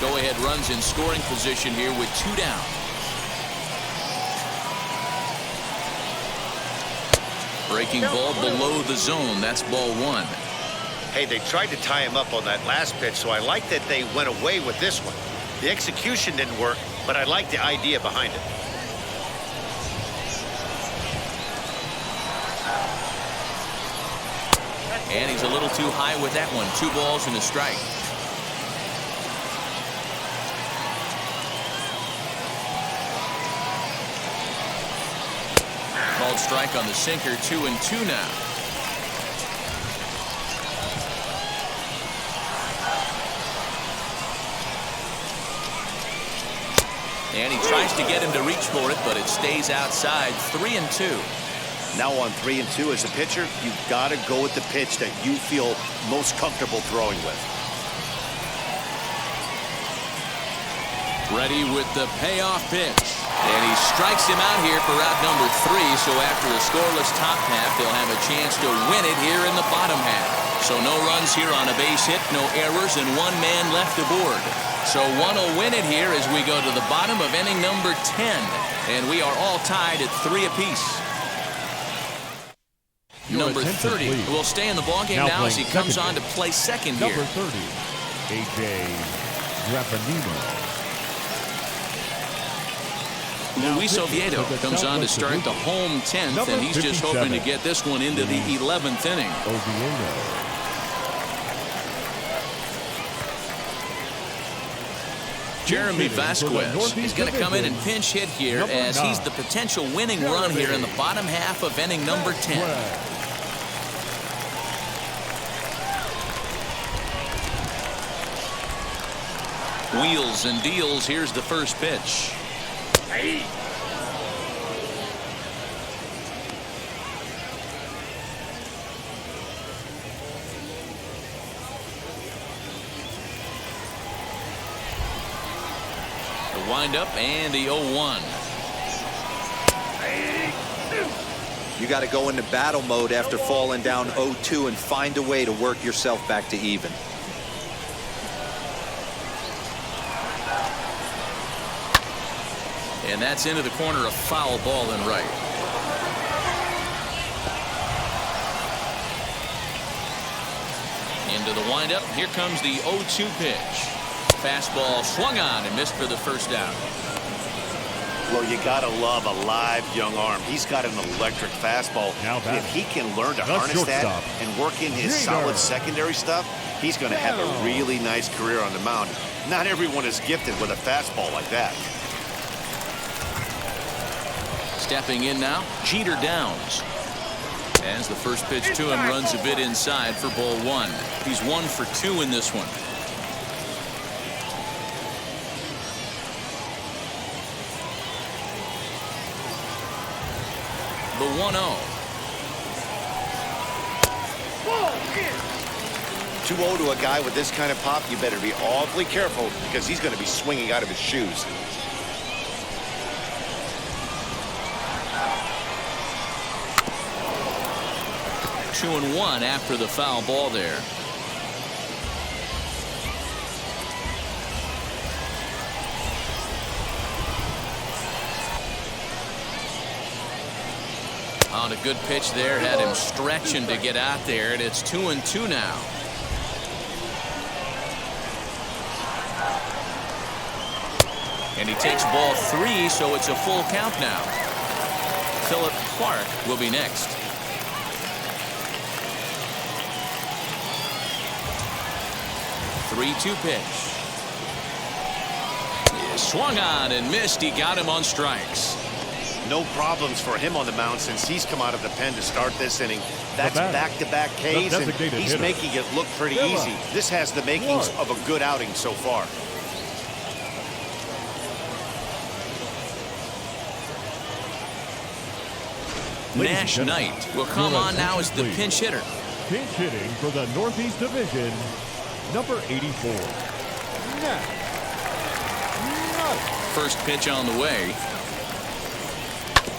Go-ahead runs in scoring position here with 2 down. Breaking ball below the zone. That's ball 1.
Hey, they tried to tie him up on that last pitch, so I like that they went away with this one. The execution didn't work, but I like the idea behind it.
And he's a little too high with that one. 2 balls and a strike. Called strike on the sinker. 2-2 now. And he tries to get him to reach for it, but it stays outside. 3-2.
Now on 3-2 as a pitcher, you've got to go with the pitch that you feel most comfortable throwing with.
Ready with the payoff pitch. And he strikes him out here for out number 3. So after a scoreless top half, they'll have a chance to win it here in the bottom half. So no runs here on a base hit, no errors, and 1 man left aboard. So one will win it here as we go to the bottom of inning number 10. And we are all tied at 3 apiece. Number 30 will stay in the ballgame now as he comes on to play second here.
Number 30, A.J. Drapanino.
Luis Oviedo comes on to start the home 10th, and he's just hoping to get this one into the 11th inning.
Oviedo.
Jeremy Vasquez is going to come in and pinch hit here as he's the potential winning run here in the bottom half of inning number 10. Wheels and deals. Here's the first pitch. The windup and the 0-1.
You got to go into battle mode after falling down 0-2 and find a way to work yourself back to even.
And that's into the corner, a foul ball in right. Into the windup. Here comes the 0-2 pitch. Fastball swung on and missed for the first out.
Well, you got to love a live young arm. He's got an electric fastball. If he can learn to harness that and work in his solid secondary stuff, he's going to have a really nice career on the mound. Not everyone is gifted with a fastball like that.
Stepping in now, Jeter Downs. As the first pitch to him runs a bit inside for ball one. He's 1 for 2 in this one. The 1-0.
2-0 to a guy with this kind of pop, you better be awfully careful because he's going to be swinging out of his shoes.
Two and 1 after the foul ball there. On a good pitch there, had him stretching to get out there, and it's 2-2 now. And he takes ball 3, so it's a full count now. Philip Clark will be next. Three-two pitch. He swung on and missed. He got him on strikes.
No problems for him on the mound since he's come out of the pen to start this inning. That's back-to-back Ks, and he's making it look pretty easy. This has the makings of a good outing so far.
Nash Knight will come on now as the pinch hitter.
Pinch hitting for the Northeast Division, number 84.
First pitch on the way.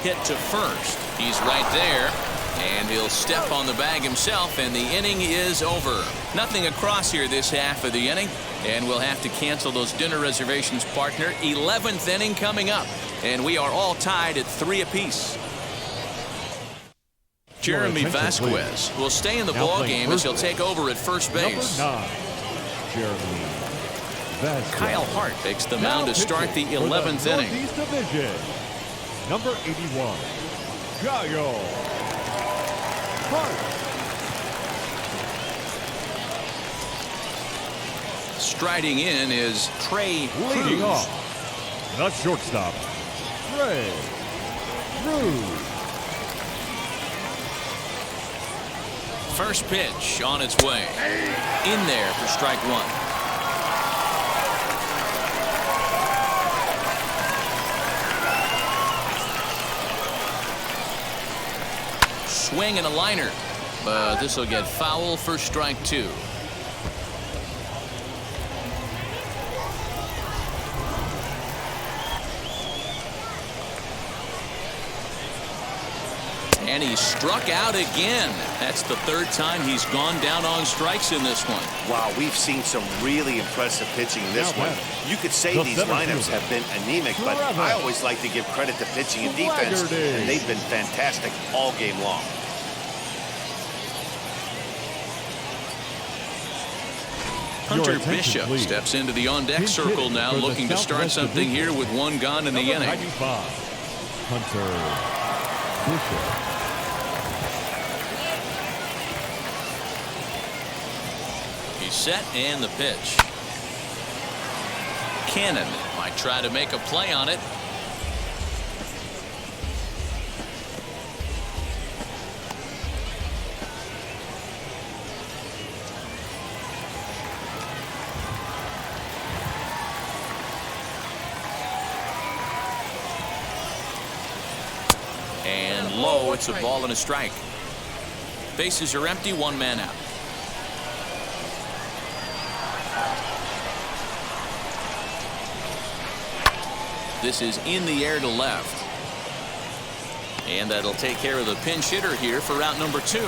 Hit to first. He's right there, and he'll step on the bag himself, and the inning is over. Nothing across here this half of the inning, and we'll have to cancel those dinner reservations, partner. 11th inning coming up, and we are all tied at 3 apiece. Jeremy Vasquez will stay in the ball game as he'll take over at first base.
Number 9, Jeremy Vasquez.
Kyle Hart takes the mound to start the 11th inning.
Northeast Division, number 81, Kyle Hart.
Striding in is Trey Cruz.
Leading off, the shortstop, Trey Cruz.
First pitch on its way. In there for strike one. Swing and a liner, but this will get foul for strike 2. And he struck out again. That's the 3rd time he's gone down on strikes in this one.
Wow, we've seen some really impressive pitching in this one. You could say these lineups have been anemic, but I always like to give credit to pitching and defense, and they've been fantastic all game long.
Hunter
attention,
Bishop
please.
steps into the on-deck
Pinch
circle
hitting
now,
for the
looking to start
Southwest
something
Division.
here with one gone in the
Number
inning.
95, Hunter Bishop.
He's set and the pitch. Cannon might try to make a play on it. And low, it's a ball and a strike. Bases are empty, one man out. This is in the air to left. And that'll take care of the pinch hitter here for out number 2.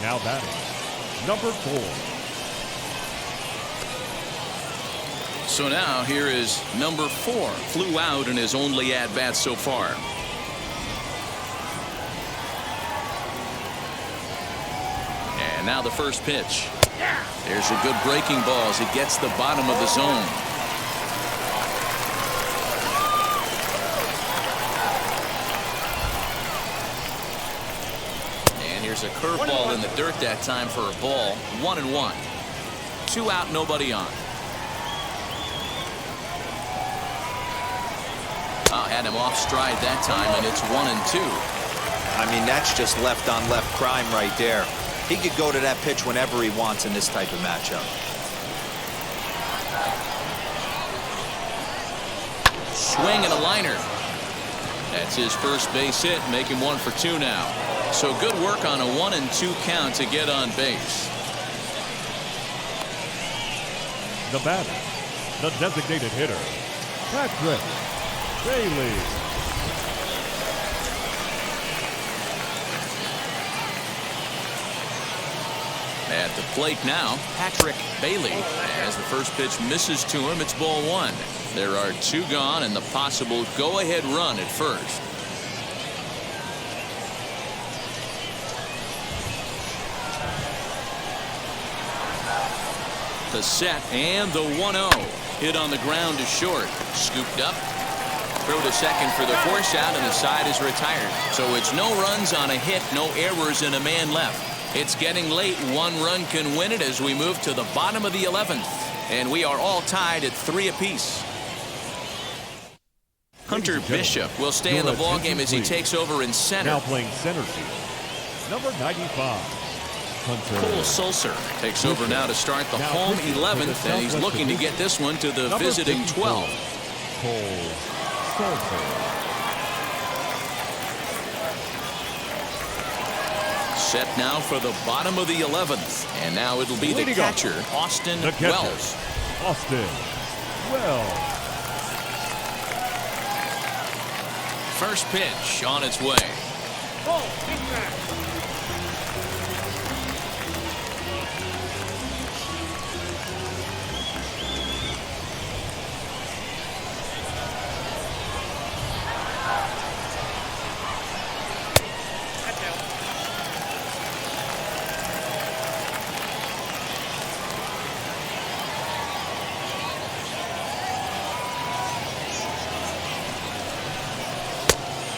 Now batting, number 4.
So now here is number 4. Flew out in his only at-bat so far. And now the first pitch. There's a good breaking ball as it gets the bottom of the zone. And here's a curveball in the dirt that time for a ball. 1-1. 2 out, nobody on. Had him off stride that time, and it's 1-2.
I mean, that's just left on left crime right there. He could go to that pitch whenever he wants in this type of matchup.
Swing and a liner. That's his first base hit, making 1 for 2 now. So good work on a 1-2 count to get on base.
The batter, the designated hitter, Patrick Bailey.
At the plate now, Patrick Bailey. As the first pitch misses to him, it's ball 1. There are 2 gone and the possible go-ahead run at first. The set and the 1-0. Hit on the ground to short. Scooped up. Throw to second for the force out, and the side is retired. So it's no runs on a hit, no errors, and a man left. It's getting late. 1 run can win it as we move to the bottom of the 11th. And we are all tied at 3 apiece. Hunter Bishop will stay in the ballgame as he takes over in center.
Now playing center field, number 95, Hunter
Cole Sulcer takes over now to start the home 11th, and he's looking to get this one to the visiting 12.
Cole Sulcer.
Set now for the bottom of the 11th, and now it'll be the catcher, Austin Welch.
Austin Welch.
First pitch on its way.
Ball, impact.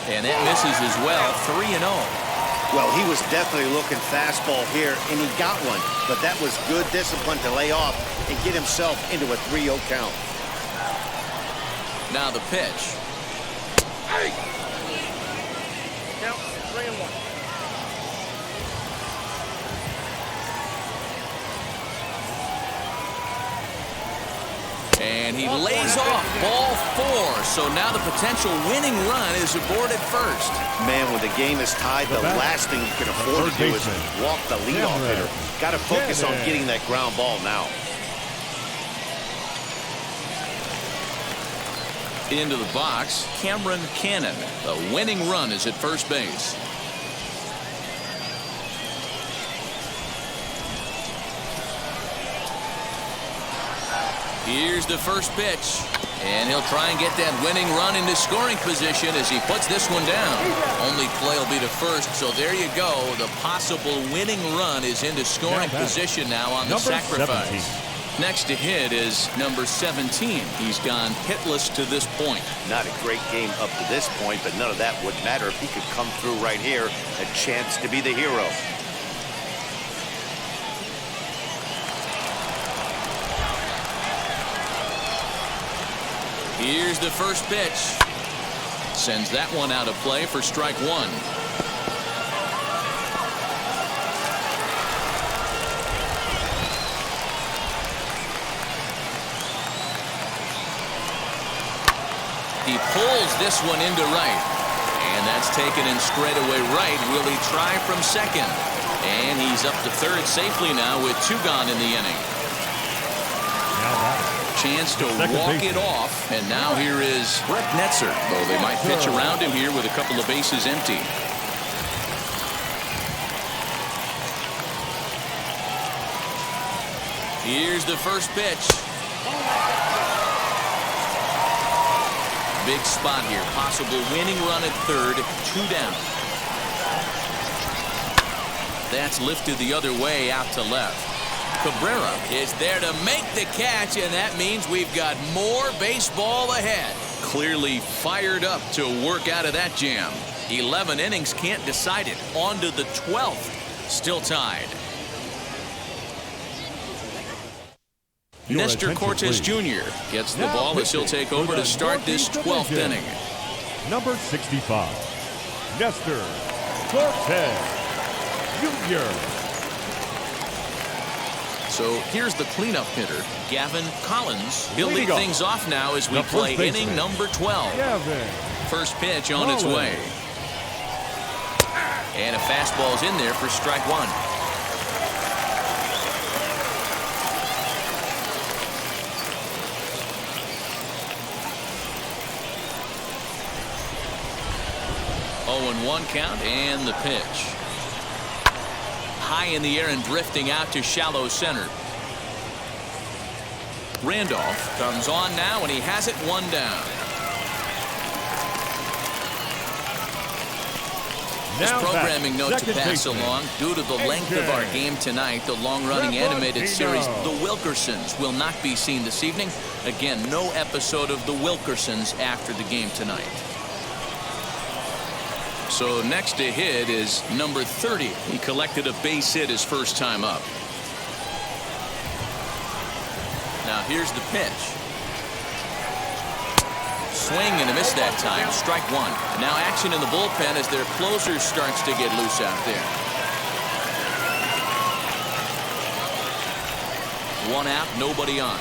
And that misses as well. 3-0.
Well, he was definitely looking fastball here, and he got one. But that was good discipline to lay off and get himself into a 3-0 count.
Now the pitch.
Hey! Count 3-1.
And he lays off ball 4. So now the potential winning run is aboard at first.
Man, when the game is tied, the last thing you can afford to do is walk the leadoff hitter. Got to focus on getting that ground ball now.
Into the box, Cameron Cannon. The winning run is at first base. Here's the first pitch. And he'll try and get that winning run into scoring position as he puts this one down. Only play will be to first, so there you go. The possible winning run is into scoring position now on the sacrifice.
17.
Next to hit is number 17. He's gone hitless to this point.
Not a great game up to this point, but none of that would matter if he could come through right here. A chance to be the hero.
Here's the first pitch. Sends that one out of play for strike one. He pulls this one into right. And that's taken in straightaway right. Will he try from second? And he's up to third safely now with 2 gone in the inning. Chance to walk it off, and now here is Brett Netzer, though they might pitch around him here with a couple of bases empty. Here's the first pitch. Big spot here, possible winning run at third, 2 down. That's lifted the other way out to left. Cabrera is there to make the catch, and that means we've got more baseball ahead. Clearly fired up to work out of that jam. 11 innings, can't decide it. On to the 12th. Still tied. Nestor Cortez Jr. gets the ball as he'll take over to start this 12th inning.
Number 65, Nestor Cortez Jr.
So here's the cleanup hitter, Gavin Collins. He'll lead things off now as we play inning number 12.
Gavin.
First pitch on its way. And a fastball's in there for strike one. Oh, 1 count and the pitch. High in the air and drifting out to shallow center. Randolph comes on now, and he has it 1 down. This programming note to pass along. Due to the length of our game tonight, the long-running animated series The Wilkersons will not be seen this evening. Again, no episode of The Wilkersons after the game tonight. So next to hit is number 30. He collected a base hit his first time up. Now here's the pitch. Swing and a miss that time. Strike one. Now action in the bullpen as their closer starts to get loose out there. 1 out, nobody on.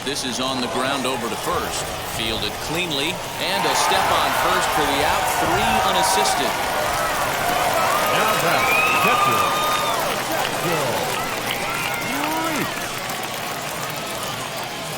This is on the ground over to first. Fielded cleanly, and a step on first for the out. 3 unassisted.
Now back, catcher.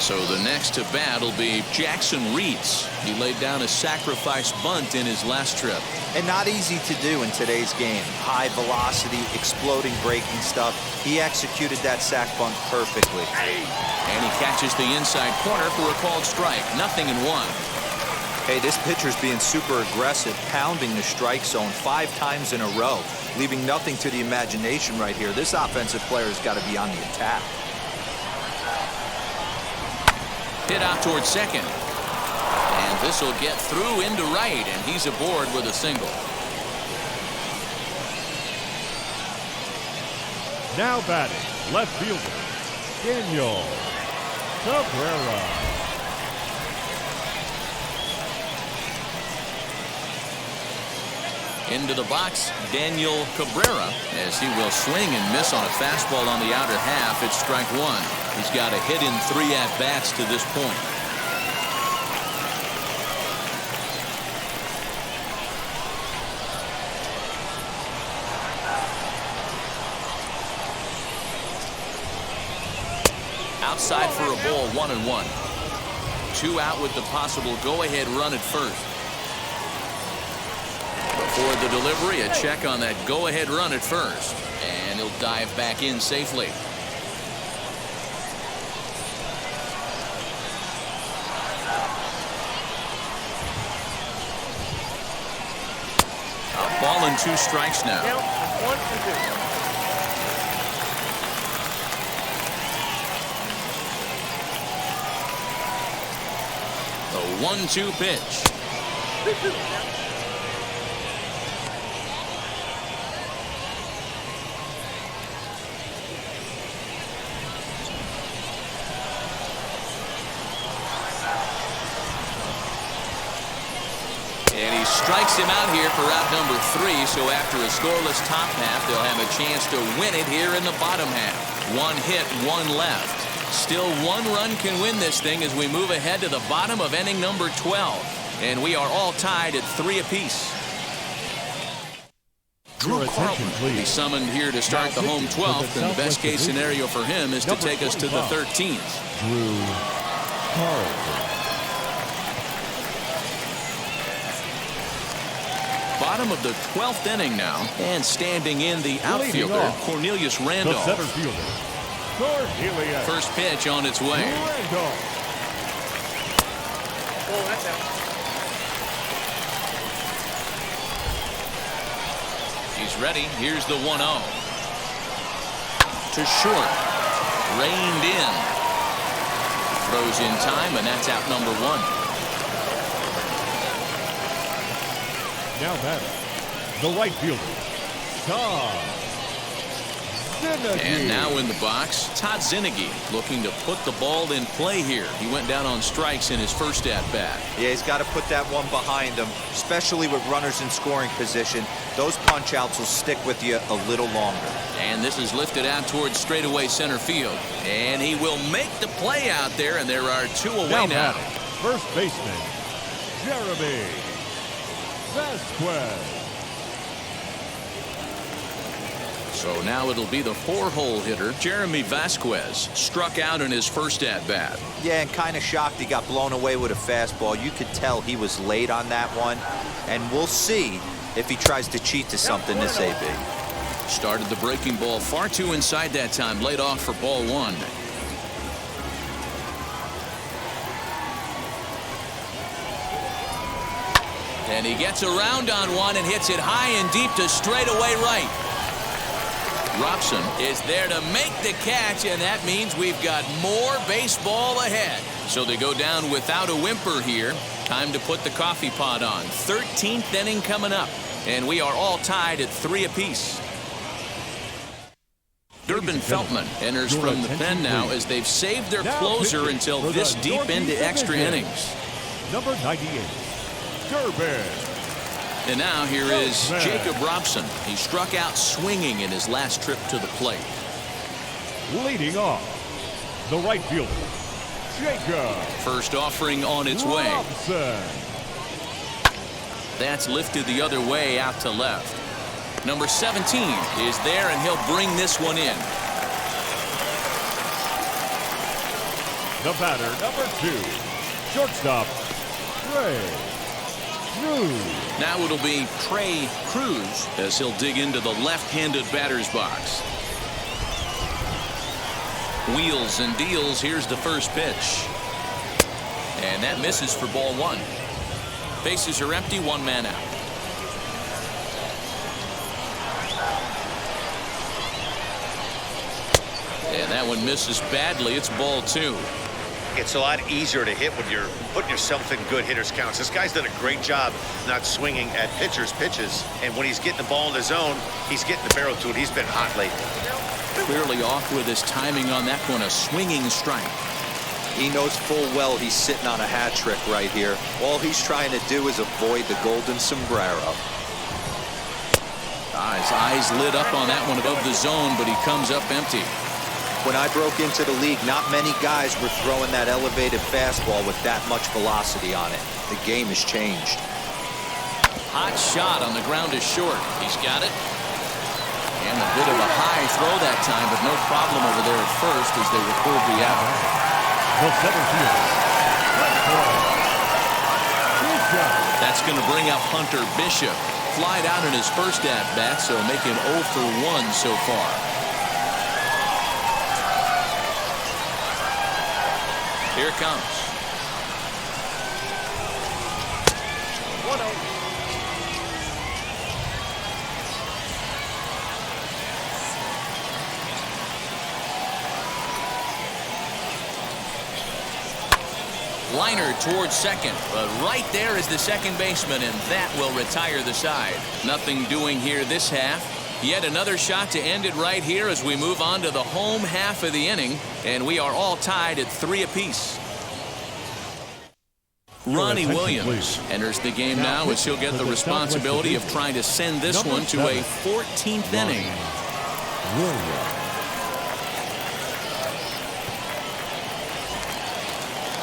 So the next to bat will be Jackson Reeds. He laid down a sacrifice bunt in his last trip.
And not easy to do in today's game. High velocity, exploding breaking stuff. He executed that sac bunt perfectly.
And he catches the inside corner for a called strike. 0-1.
Hey, this pitcher's being super aggressive, pounding the strike zone 5 times in a row, leaving nothing to the imagination right here. This offensive player's got to be on the attack.
Hit out towards second. And this will get through into right, and he's aboard with a single.
Now batting, left fielder, Daniel Cabrera.
Into the box, Daniel Cabrera, as he will swing and miss on a fastball on the outer half. It's strike one. He's got a hit in 3 at-bats to this point. Outside for a ball, 1-1. 2 out with the possible go-ahead run at first. Before the delivery, a check on that go-ahead run at first. And he'll dive back in safely. Ball and 2 strikes now.
Count is 1 and 2.
The 1-2 pitch.
2-2.
And he strikes him out here for out number 3. So after a scoreless top half, they'll have a chance to win it here in the bottom half. 1 hit, 1 left. Still 1 run can win this thing as we move ahead to the bottom of inning number 12. And we are all tied at 3 apiece. Drew Carlton will be summoned here to start the home 12th, and the best case scenario for him is to take us to the 13th.
Drew Carlton.
Bottom of the 12th inning now, and standing in the outfielder, Cornelius Randolph.
The center fielder, Cornelius.
First pitch on its way.
Randolph.
Oh, that's out.
He's ready. Here's the 1-0. To short. Reined in. Throws in time, and that's out number 1.
Now batter, the right fielder, Todd Zinnigy.
And now in the box, Todd Zinnigy looking to put the ball in play here. He went down on strikes in his first at-bat.
Yeah, he's got to put that one behind him, especially with runners in scoring position. Those punch-outs will stick with you a little longer.
And this is lifted out towards straightaway center field. And he will make the play out there, and there are 2 away now.
First baseman, Jeremy Vasquez.
So now it'll be the 4-hole hitter, Jeremy Vasquez, struck out in his first at-bat.
Yeah, and kind of shocked he got blown away with a fastball. You could tell he was late on that one, and we'll see if he tries to cheat to something this AB.
Started the breaking ball far too inside that time, laid off for ball 1. And he gets around on one and hits it high and deep to straightaway right. Robson is there to make the catch, and that means we've got more baseball ahead. So they go down without a whimper here. Time to put the coffee pot on. 13th inning coming up, and we are all tied at 3 apiece. Durbin Feltman enters from the pen now as they've saved their closer until this deep into extra innings.
Number 98, Durbin.
And now here is Jacob Robson. He struck out swinging in his last trip to the plate.
Leading off, the right fielder, Jacob.
First offering on its way.
Robson.
That's lifted the other way out to left. Number 17 is there, and he'll bring this one in.
The batter, number 2, shortstop, Trey Cruz.
Now it'll be Trey Cruz as he'll dig into the left-handed batter's box. Wheels and deals. Here's the first pitch. And that misses for ball 1. Bases are empty, 1 man out. And that one misses badly. It's ball 2.
It's a lot easier to hit when you're putting yourself in good hitters counts. This guy's done a great job not swinging at pitchers' pitches. And when he's getting the ball in the zone, he's getting the barrel to it. He's been hot lately.
Clearly off with his timing on that one. A swinging strike.
He knows full well he's sitting on a hat trick right here. All he's trying to do is avoid the golden sombrero.
His eyes lit up on that one above the zone, but he comes up empty.
When I broke into the league, not many guys were throwing that elevated fastball with that much velocity on it. The game has changed.
Hot shot on the ground is short. He's got it. And a bit of a high throw that time, but no problem over there at first as they record the out.
The center fielder,
That's going to bring up Hunter Bishop. Flied out in his first at-bat, so make him 0 for 1 so far. Here it comes.
1-0.
liner towards second. But right there is the second baseman, and that will retire the side. Nothing doing here this half. Yet another shot to end it right here as we move on to the home half of the inning, and we are all tied at 3 apiece. Ronnie Williams enters the game now as he'll get the responsibility of trying to send this one to a 14th inning.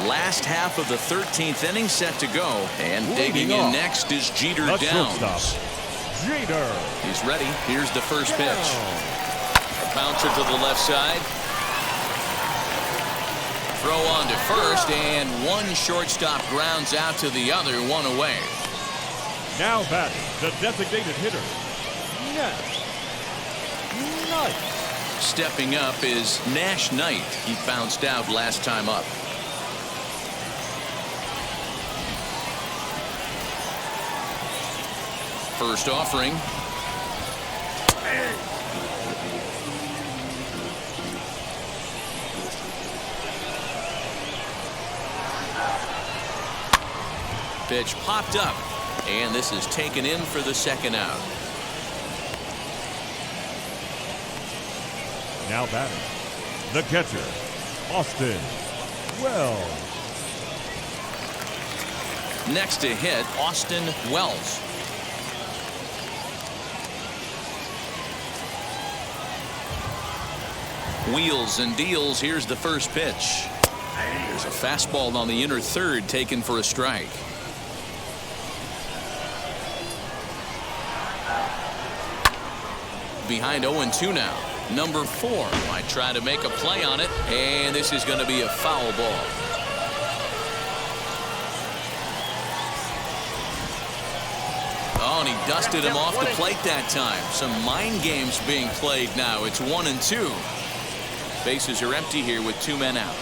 Last half of the 13th inning set to go, and digging in next is Jeter Downs.
Jeter.
He's ready. Here's the first pitch. A bouncer to the left side. Throw on to first, and one shortstop grounds out to the other, one away.
Now batting, the designated hitter, Knight.
Stepping up is Nash Knight. He bounced out last time up. First offering. Pitch popped up, and this is taken in for the second out.
Now batting, the catcher, Austin Welch.
Next to hit, Austin Welch. Wheels and deals. Here's the first pitch. There's a fastball on the inner third taken for a strike. Behind 0-2 now. Number 4 might try to make a play on it, and this is going to be a foul ball. Oh, and he dusted him off the plate that time. Some mind games being played now. It's 1-2. Bases are empty here with 2 men out.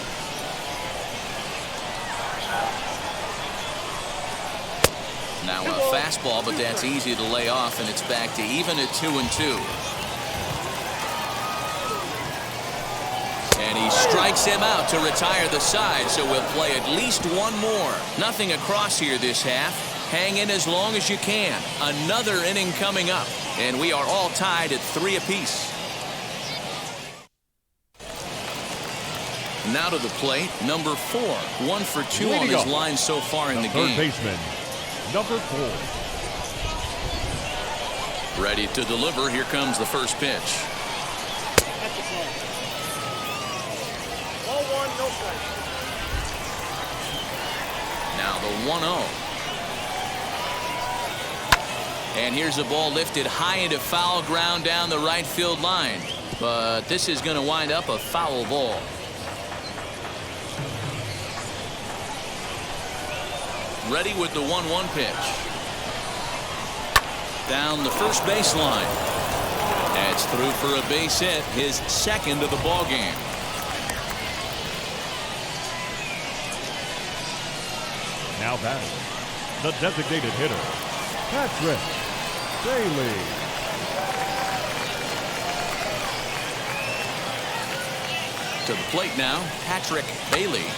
Now a fastball, but that's easy to lay off, and it's back to even at 2-2. And he strikes him out to retire the side, so we'll play at least one more. Nothing across here this half. Hang in as long as you can. Another inning coming up, and we are all tied at 3 apiece. Now to the plate, number 4. 1 for 2 on his line so far in the game.
Third baseman, number 4.
Ready to deliver. Here comes the first pitch.
Ball 1, no strike.
Now the 1-0. And here's the ball lifted high into foul ground down the right field line. But this is going to wind up a foul ball. Ready with the 1-1 pitch. Down the first baseline. That's through for a base hit, his second of the ball game.
Now batting, the designated hitter, Patrick Bailey.
To the plate now, Patrick Bailey.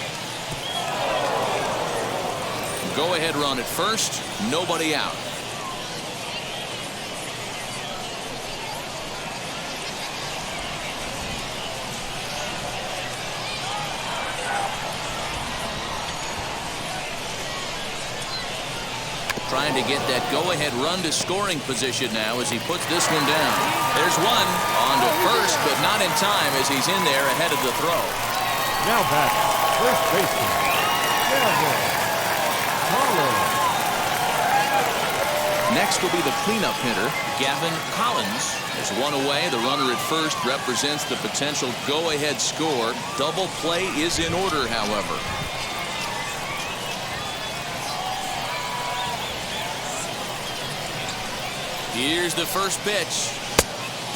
Go-ahead run at first, nobody out. Trying to get that go-ahead run to scoring position now as he puts this one down. There's one on to first, but not in time as he's in there ahead of the throw.
Now back, first baseman, Gavin Collins. Next will be the cleanup hitter, Gavin Collins. There's one away. The runner at first represents the potential go-ahead score. Double play is in order, however. Here's the first pitch.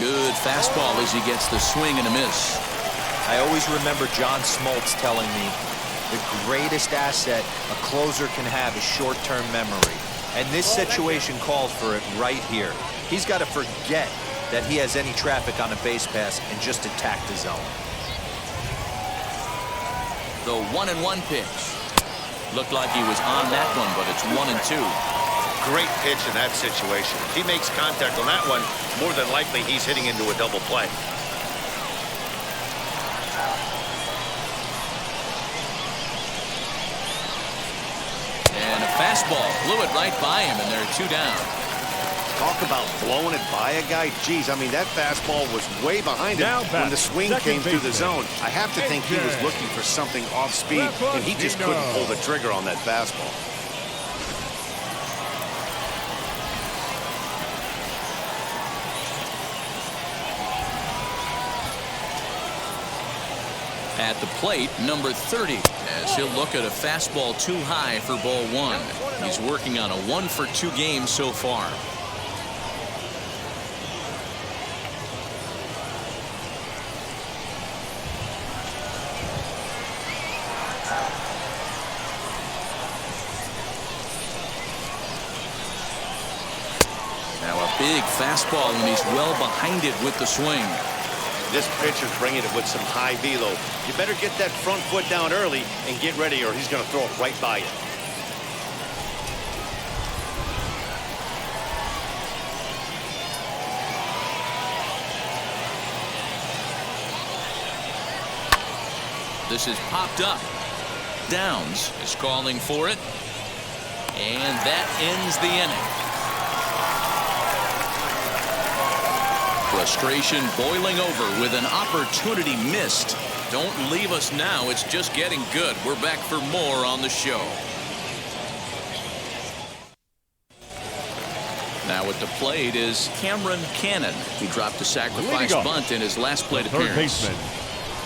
Good fastball as he gets the swing and a miss.
I always remember John Smoltz telling me the greatest asset a closer can have is short-term memory. And this situation calls for it right here. He's got to forget that he has any traffic on a base pass and just attack the zone.
The 1-1 pitch.
Looked like he was on that one, but it's 1-2.
Great pitch in that situation. If he makes contact on that one, more than likely he's hitting into a double play.
And a fastball blew it right by him, and there are 2 down.
Talk about blowing it by a guy. Geez, I mean, that fastball was way behind him when the swing came through the zone. I have to think he was looking for something off speed, and he just couldn't pull the trigger on that fastball.
At the plate, number 30, as he'll look at a fastball too high for ball 1. He's working on a 1-for-2 game so far. Now a big fastball, and he's well behind it with the swing.
This pitcher's bringing it with some high velo. You better get that front foot down early and get ready, or he's going to throw it right by you.
This is popped up. Downs is calling for it. And that ends the inning. Frustration boiling over with an opportunity missed. Don't leave us now. It's just getting good. We're back for more on the show. Now at the plate is Cameron Cannon. He dropped a sacrifice bunt in his last plate appearance.
Third baseman,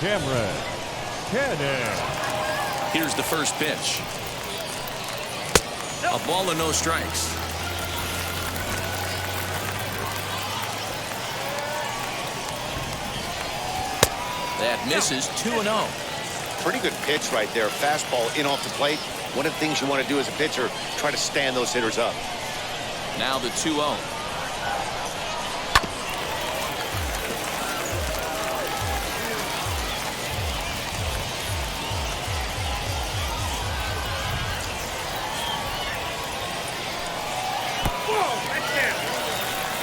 Cameron Cannon.
Here's the first pitch. A ball and no strikes. That misses 2-0.
Pretty good pitch right there. Fastball in off the plate. One of the things you want to do as a pitcher, try to stand those hitters up.
Now the 2-0.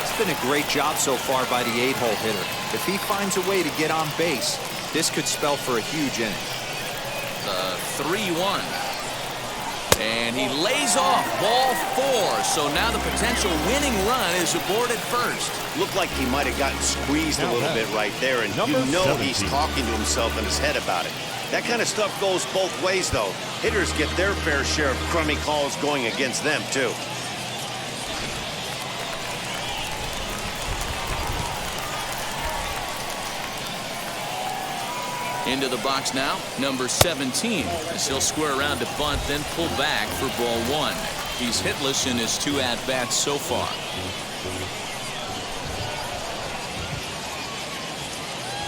It's been a great job so far by the 8-hole hitter. If he finds a way to get on base, this could spell for a huge inning.
The 3-1. And he lays off ball 4. So now the potential winning run is aboard at first.
Looked like he might have gotten squeezed a little bit right there, and you know he's talking to himself in his head about it. That kind of stuff goes both ways, though. Hitters get their fair share of crummy calls going against them, too.
Into the box now, number 17, as he'll square around to bunt, then pull back for ball 1. He's hitless in his 2 at-bats so far.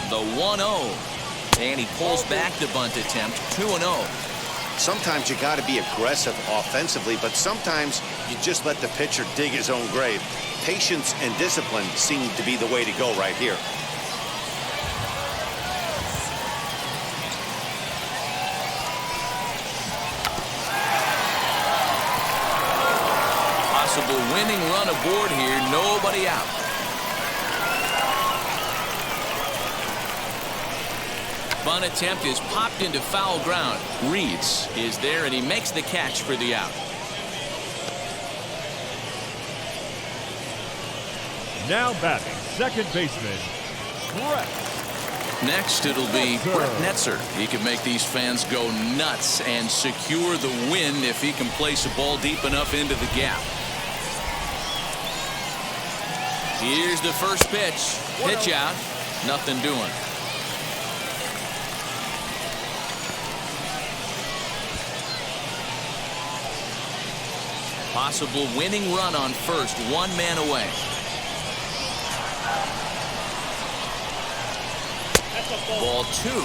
The 1-0, and he pulls back the bunt attempt, 2-0.
Sometimes you got to be aggressive offensively, but sometimes you just let the pitcher dig his own grave. Patience and discipline seem to be the way to go right here.
Possible winning run aboard here, nobody out. Bunt attempt is popped into foul ground. Reeds is there, and he makes the catch for the out.
Now batting, second baseman, Brett.
Next, it'll be Brett Netzer. He can make these fans go nuts and secure the win if he can place a ball deep enough into the gap. Here's the first pitch. Pitch out. Nothing doing. Possible winning run on first. 1 man away. Ball 2.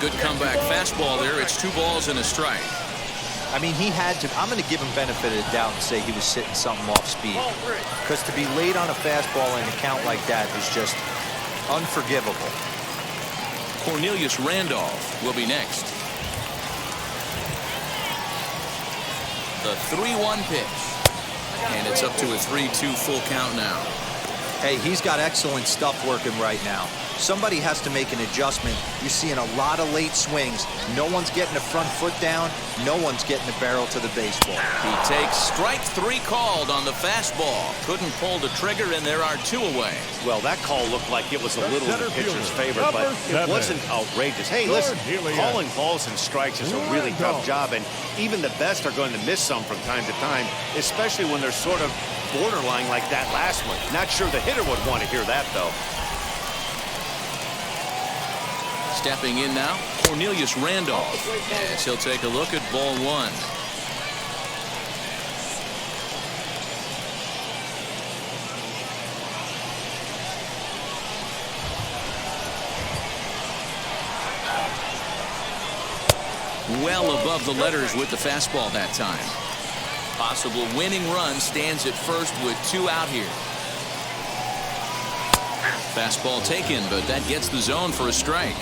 good comeback fastball there. It's 2 balls and a strike.
I mean, he had to. I'm going to give him benefit of the doubt and say he was sitting something off speed. Because to be late on a fastball in a count like that is just unforgivable.
Cornelius Randolph will be next. The 3-1 pitch. And it's up to a 3-2 full count now.
Hey, he's got excellent stuff working right now. Somebody has to make an adjustment. You're seeing a lot of late swings. No one's getting the front foot down. No one's getting the barrel to the baseball.
He takes strike 3 called on the fastball. Couldn't pull the trigger, and there are 2 away.
Well, that call looked like it was a little in the pitcher's favor, but it wasn't outrageous. Hey, listen, calling balls and strikes is a really tough job, and even the best are going to miss some from time to time, especially when they're sort of borderline like that last one. Not sure the hitter would want to hear that, though.
Stepping in now, Cornelius Randolph. Yes, he'll take a look at ball 1. Well above the letters with the fastball that time. Possible winning run stands at first with 2 out here. Fastball taken, but that gets the zone for a strike.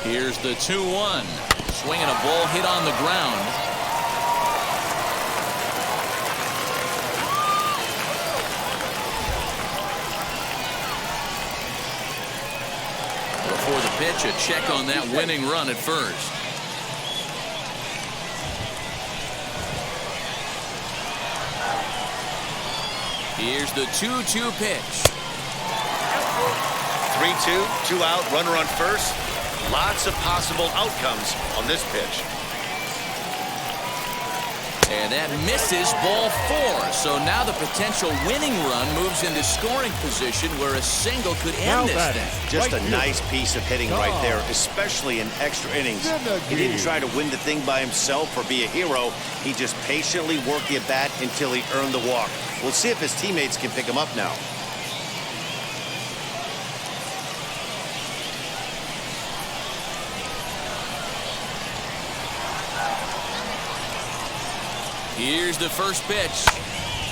Here's the 2-1. Swinging a ball hit on the ground. Before the pitch, a check on that winning run at first. Here's the 2-2 pitch.
3-2, 2 out, runner on first. Lots of possible outcomes on this pitch.
And that misses ball 4. So now the potential winning run moves into scoring position where a single could end this thing.
Just a nice piece of hitting right there, especially in extra innings. He didn't try to win the thing by himself or be a hero. He just patiently worked the at-bat until he earned the walk. We'll see if his teammates can pick him up now.
Here's the first pitch.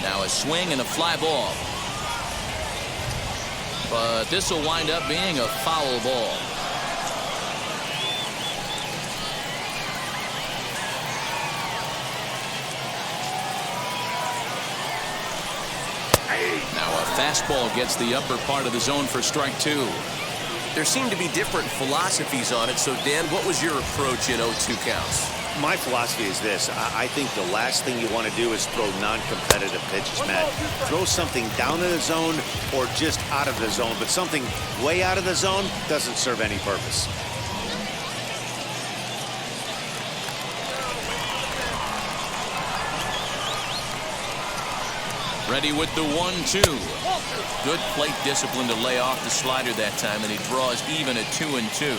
Now a swing and a fly ball. But this will wind up being a foul ball. Now a fastball gets the upper part of the zone for strike 2.
There seem to be different philosophies on it. So, Dan, what was your approach in 0-2 counts?
My philosophy is this. I think the last thing you want to do is throw non-competitive pitches, Matt. Throw something down in the zone or just out of the zone, but something way out of the zone doesn't serve any purpose.
Ready with the 1-2. Good plate discipline to lay off the slider that time, and he draws even at 2-2.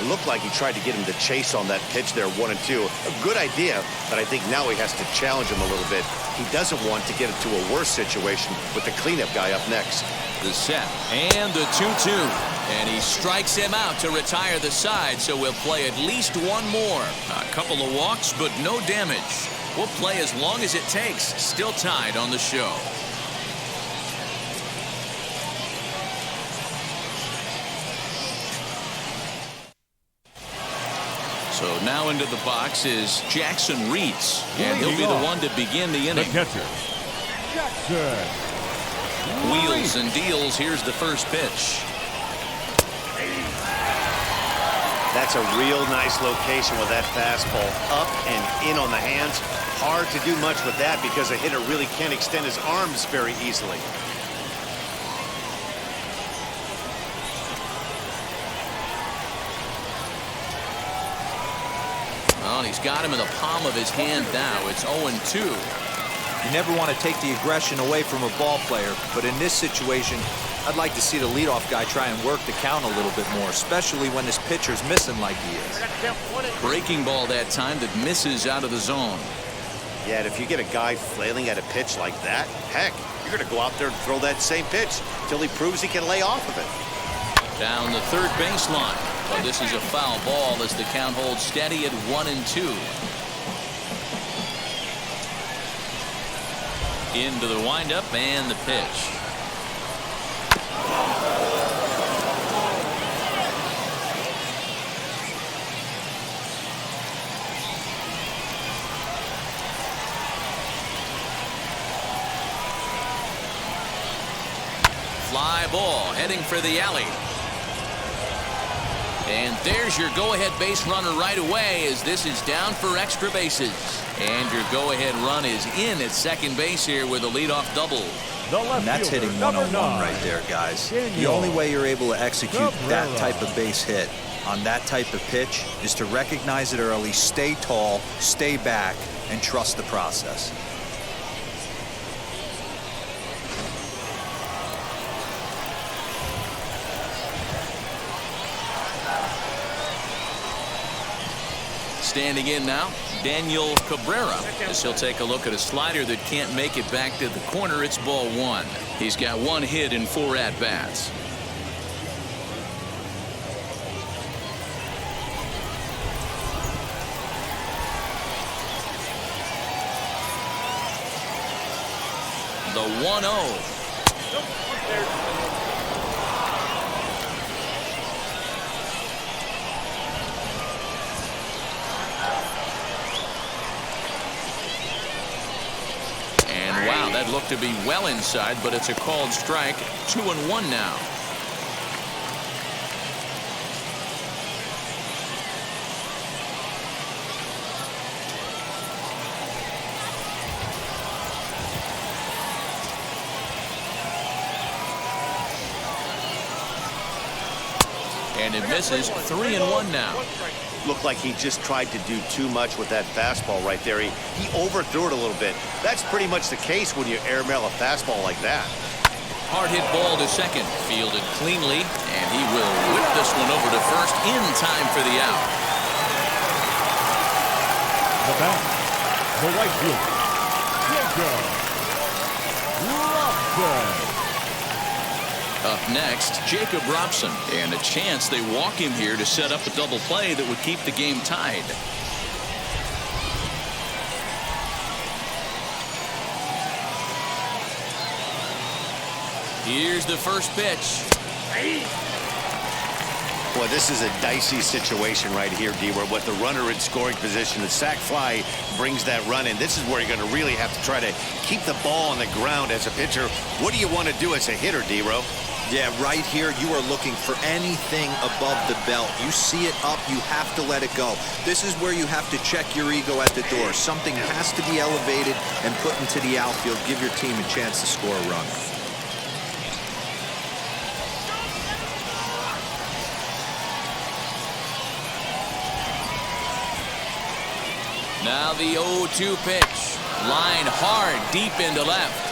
It looked like he tried to get him to chase on that pitch there, 1-2. A good idea, but I think now he has to challenge him a little bit. He doesn't want to get into a worse situation with the cleanup guy up next.
The set and the 2-2. And he strikes him out to retire the side, so we'll play at least one more. A couple of walks, but no damage. We'll play as long as it takes. Still tied on the show. So now into the box is Jackson Reeds, and he'll be the one to begin the inning.
The catcher, Jackson.
Wheels and deals. Here's the first pitch.
That's a real nice location with that fastball. Up and in on the hands. Hard to do much with that because a hitter really can't extend his arms very easily.
Well, he's got him in the palm of his hand now. It's 0-2.
You never want to take the aggression away from a ball player, but in this situation, I'd like to see the leadoff guy try and work the count a little bit more, especially when this pitcher's missing like he is.
Breaking ball that time that misses out of the zone.
Yeah, and if you get a guy flailing at a pitch like that, heck, you're going to go out there and throw that same pitch till he proves he can lay off of it.
Down the third baseline. But this is a foul ball as the count holds steady at 1-2. Into the windup and the pitch. Fly ball heading for the alley. And there's your go-ahead base runner right away as this is down for extra bases. And your go-ahead run is in at second base here with a leadoff double.
And that's hitting one-on-one right there, guys. The only way you're able to execute that type of base hit on that type of pitch is to recognize it early, stay tall, stay back, and trust the process.
Standing in now, Daniel Cabrera, as he'll take a look at a slider that can't make it back to the corner. It's ball one. He's got one hit in 4 at-bats. The 1-0. Wow, that looked to be well inside, but it's a called strike. 2-1 now. And it misses. 3-1 now.
Looked like he just tried to do too much with that fastball right there. He overthrew it a little bit. That's pretty much the case when you airmail a fastball like that.
Hard hit ball to second. Fielded cleanly, and he will whip this one over to first in time for the out.
The bat, the right fielder, Jacob Robson.
Up next, Jacob Robson, and a chance they walk him here to set up a double play that would keep the game tied. Here's the first pitch.
Boy, this is a dicey situation right here, D, where with the runner in scoring position, the sac fly brings that run in. This is where you're going to really have to try to keep the ball on the ground as a pitcher. What do you want to do as a hitter, D-Ro?
Yeah, right here, you are looking for anything above the belt. You see it up, you have to let it go. This is where you have to check your ego at the door. Something has to be elevated and put into the outfield. Give your team a chance to score a run.
Now the 0-2 pitch. Line hard deep into left.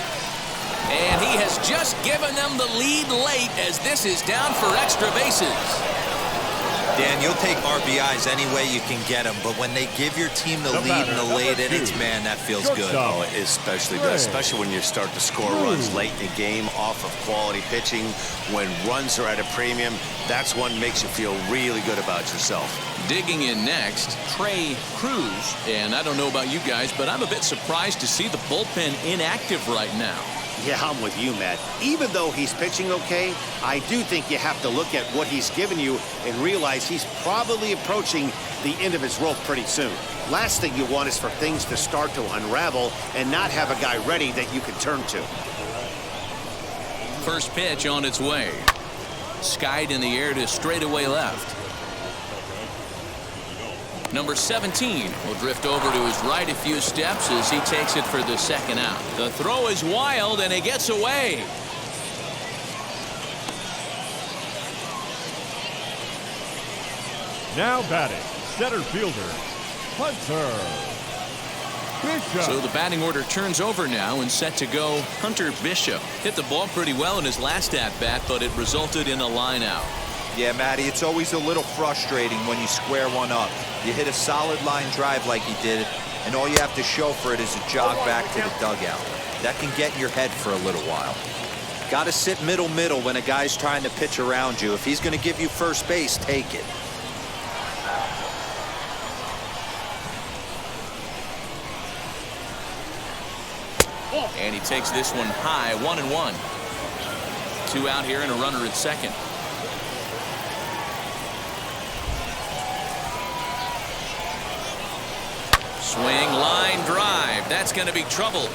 And he has just given them the lead late as this is down for extra bases.
Dan, you'll take RBIs any way you can get them, but when they give your team the lead in the late innings, man, that feels good.
Oh, it especially does, especially when you start to score runs late in the game off of quality pitching. When runs are at a premium, that's what makes you feel really good about yourself.
Digging in next, Trey Cruz. And I don't know about you guys, but I'm a bit surprised to see the bullpen inactive right now.
Yeah, I'm with you, Matt. Even though he's pitching okay, I do think you have to look at what he's given you and realize he's probably approaching the end of his rope pretty soon. Last thing you want is for things to start to unravel and not have a guy ready that you can turn to.
First pitch on its way. Skied in the air to straightaway left. Number 17 will drift over to his right a few steps as he takes it for the second out. The throw is wild and it gets away.
Now batting, center fielder, Hunter Bishop.
So the batting order turns over now and set to go. Hunter Bishop hit the ball pretty well in his last at-bat, but it resulted in a line out.
Yeah, Matty, it's always a little frustrating when you square one up. You hit a solid line drive like he did, and all you have to show for it is a jog back to the dugout. That can get in your head for a little while. Got to sit middle when a guy's trying to pitch around you. If he's going to give you first base, take it.
And he takes this one high, 1-1. 2 out here and a runner at second. Swing, line drive. That's going to be trouble.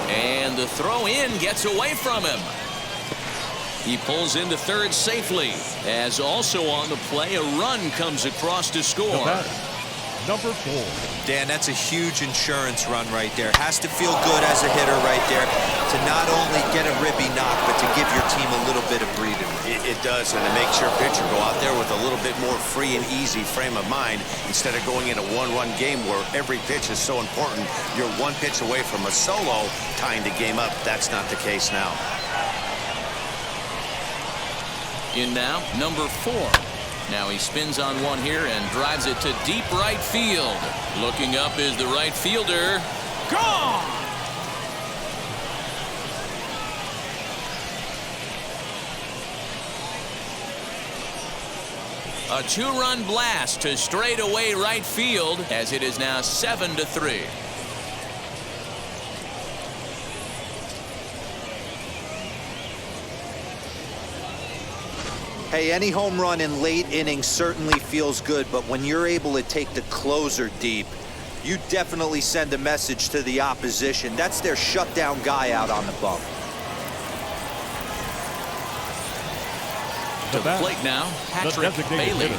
And the throw in gets away from him. He pulls into third safely, as also on the play a run comes across to score.
Number 4.
Dan, that's a huge insurance run right there. Has to feel good as a hitter right there to not only get a ribby knock, but to give your team a little bit of breathing room.
It does, and it makes your pitcher go out there with a little bit more free and easy frame of mind instead of going in a one-run game where every pitch is so important. You're one pitch away from a solo tying the game up. That's not the case now.
In now, number 4. Now he spins on one here and drives it to deep right field. Looking up is the right fielder. Gone! A 2-run blast to straightaway right field, as it is now 7-3.
Hey, any home run in late innings certainly feels good, but when you're able to take the closer deep, you definitely send a message to the opposition. That's their shutdown guy out on the bump.
To the plate now, Patrick Bailey.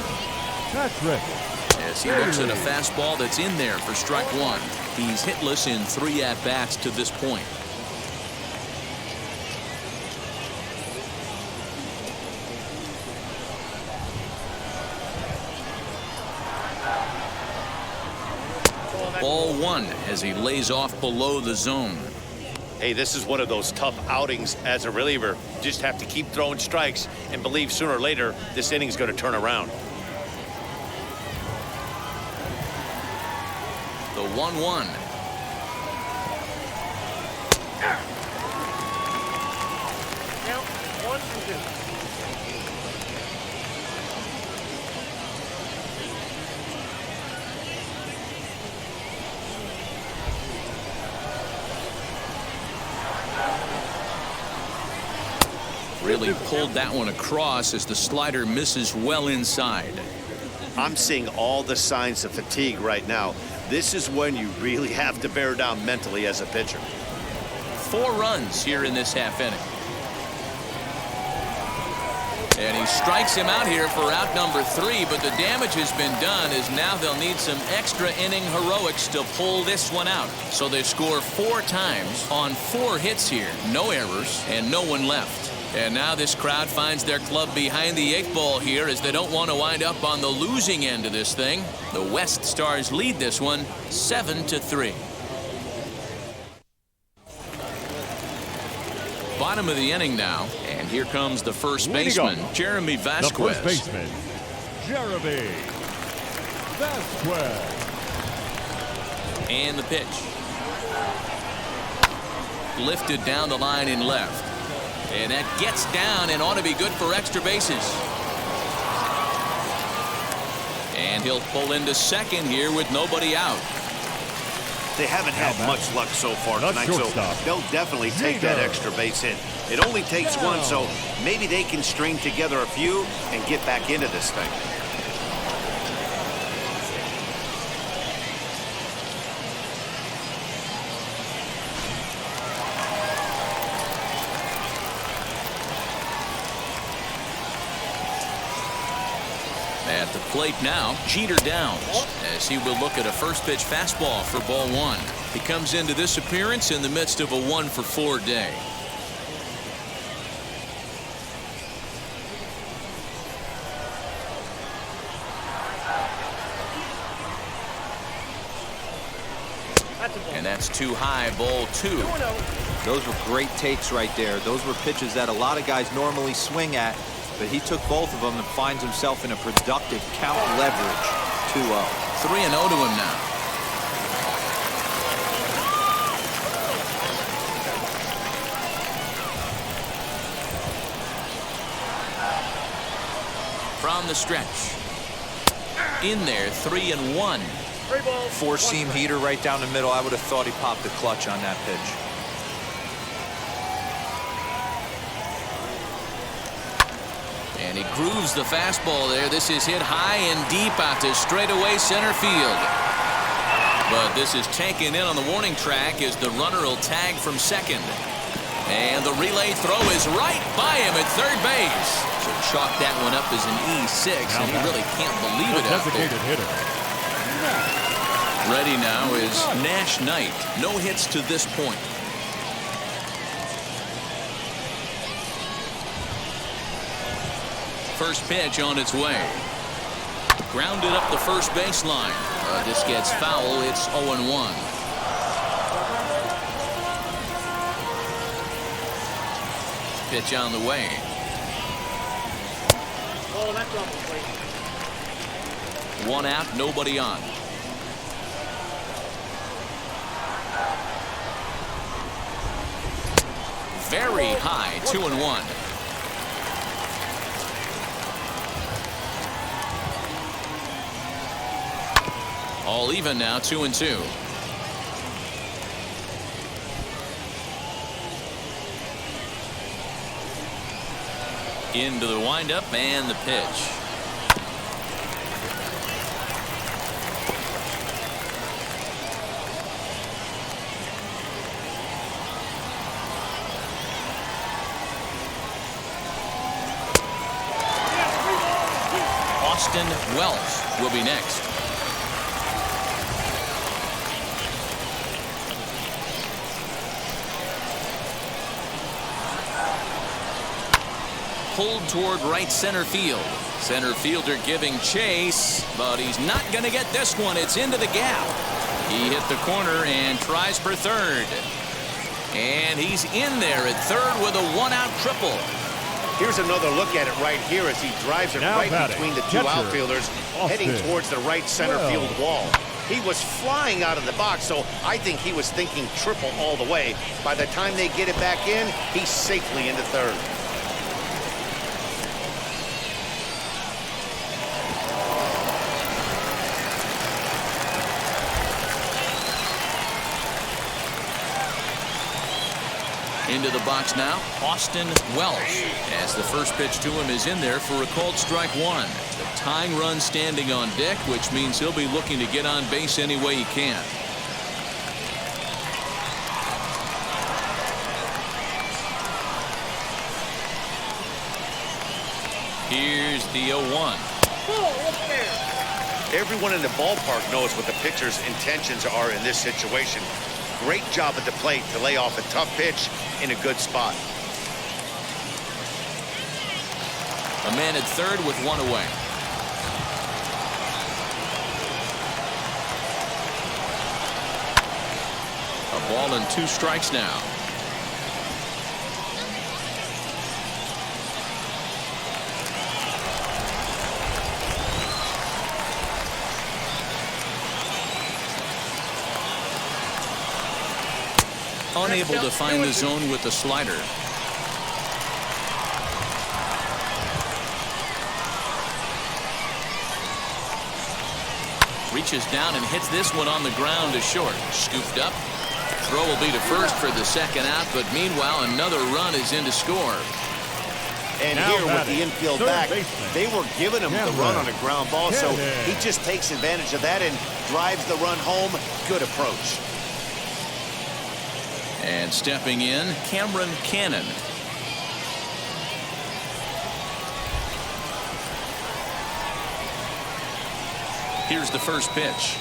Patrick.
As he looks at a fastball that's in there for strike 1. He's hitless in 3 at-bats to this point. Ball 1 as he lays off below the zone.
Hey, this is one of those tough outings as a reliever. You just have to keep throwing strikes and believe sooner or later this inning's going to turn around.
The 1-1.
Count 1-2.
Really pulled that one across as the slider misses well inside.
I'm seeing all the signs of fatigue right now. This is when you really have to bear down mentally as a pitcher.
4 runs here in this half inning. And he strikes him out here for out number 3, but the damage has been done as now they'll need some extra inning heroics to pull this one out. So they score 4 times on 4 hits here. No errors and no one left. And now this crowd finds their club behind the 8 ball here as they don't want to wind up on the losing end of this thing. The West Stars lead this one 7-3. Bottom of the inning now, and here comes the first baseman, Jeremy Vasquez.
The first baseman, Jeremy Vasquez.
And the pitch. Lifted down the line in left. And that gets down and ought to be good for extra bases. And he'll pull into second here with nobody out.
They haven't had much luck so far tonight, so they'll definitely take that extra base hit. It only takes one, so maybe they can string together a few and get back into this thing.
At the plate now, Jeter Downs, as he will look at a first pitch fastball for ball 1. He comes into this appearance in the midst of a 1-for-4 day. And that's too high, ball 2.
Those were great takes right there. Those were pitches that a lot of guys normally swing at. but he took both of them and finds himself in a productive count leverage. 2-0.
3-0 to him now. From the stretch. In there, 3-1.
Four-seam heater right down the middle. I would have thought he popped the clutch on that pitch.
And he grooves the fastball there. This is hit high and deep out to straightaway center field. But this is taken in on the warning track as the runner will tag from second. And the relay throw is right by him at third base. So chalk that one up as an E6, and he really can't believe it out there. Ready now is Nash Knight. No hits to this point. First pitch on its way. Grounded up the first baseline. This gets foul. It's 0-1. Pitch on the way.
Oh, that's on the plate.
One out, nobody on. Very high, 2-1. All even now, 2-2. Into the windup and the pitch. Welch will be next. Pulled toward right center field. Center fielder giving chase, but he's not going to get this one. It's into the gap. He hit the corner and tries for third. And he's in there at third with a one-out triple.
Here's another look at it right here as he drives it right between the two outfielders, heading towards the right center field wall. He was flying out of the box, so I think he was thinking triple all the way. By the time they get it back in, he's safely into third.
Into the box now, Austin Welch, as the first pitch to him is in there for a called strike one. The tying run standing on deck, which means he'll be looking to get on base any way he can. Here's the 0-1.
Everyone in the ballpark knows what the pitcher's intentions are in this situation. Great job at the plate to lay off a tough pitch in a good spot.
A man at third with one away. A ball and 2 strikes now. Unable to find the zone with the slider. Reaches down and hits this one on the ground to short. Scooped up. Throw will be to first for the second out, but meanwhile another run is in to score.
And here with the infield back, they were giving him the run on a ground ball, so he just takes advantage of that and drives the run home. Good approach.
And stepping in, Cameron Cannon. Here's the first pitch.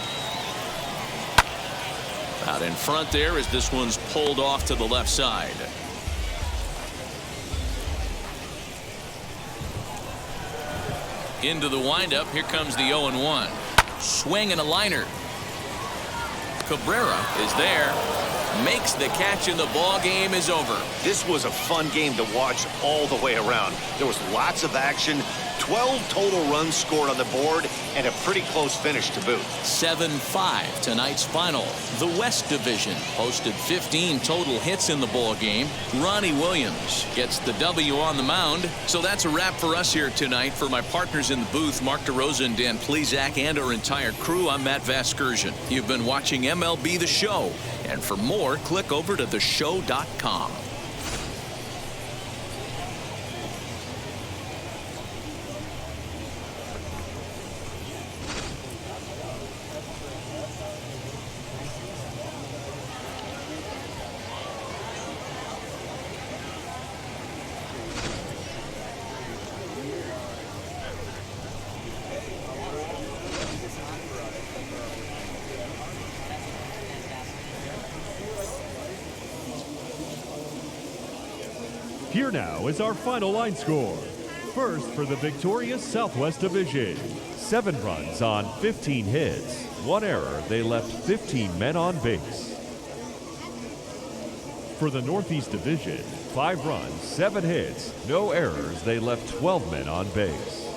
Out in front there as this one's pulled off to the left side. Into the windup. Here comes the 0-1. Swing and a liner. Cabrera is there.
makes the catch, and the ball game is over.
This was a fun game to watch all the way around. There was lots of action, 12 total runs scored on the board, and a pretty close finish to boot.
7-5 tonight's final. The West Division posted 15 total hits in the ball game. Ronnie Williams gets the W on the mound. So that's a wrap for us here tonight. For my partners in the booth, Mark DeRosa and Dan Plezak, and our entire crew, I'm Matt Vasgersian. You've been watching MLB The Show. And for more, click over to theshow.com.
Here now is our final line score. First for the victorious Southwest Division. 7 runs on 15 hits. 1 error, they left 15 men on base. For the Northeast Division, 5 runs, 7 hits, no errors, they left 12 men on base.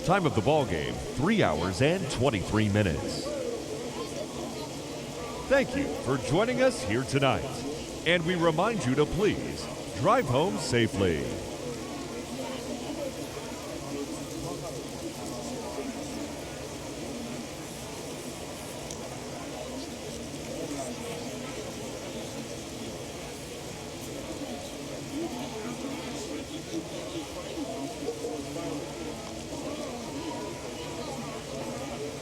Time of the ball game, 3 hours and 23 minutes. Thank you for joining us here tonight. And we remind you to please drive home safely.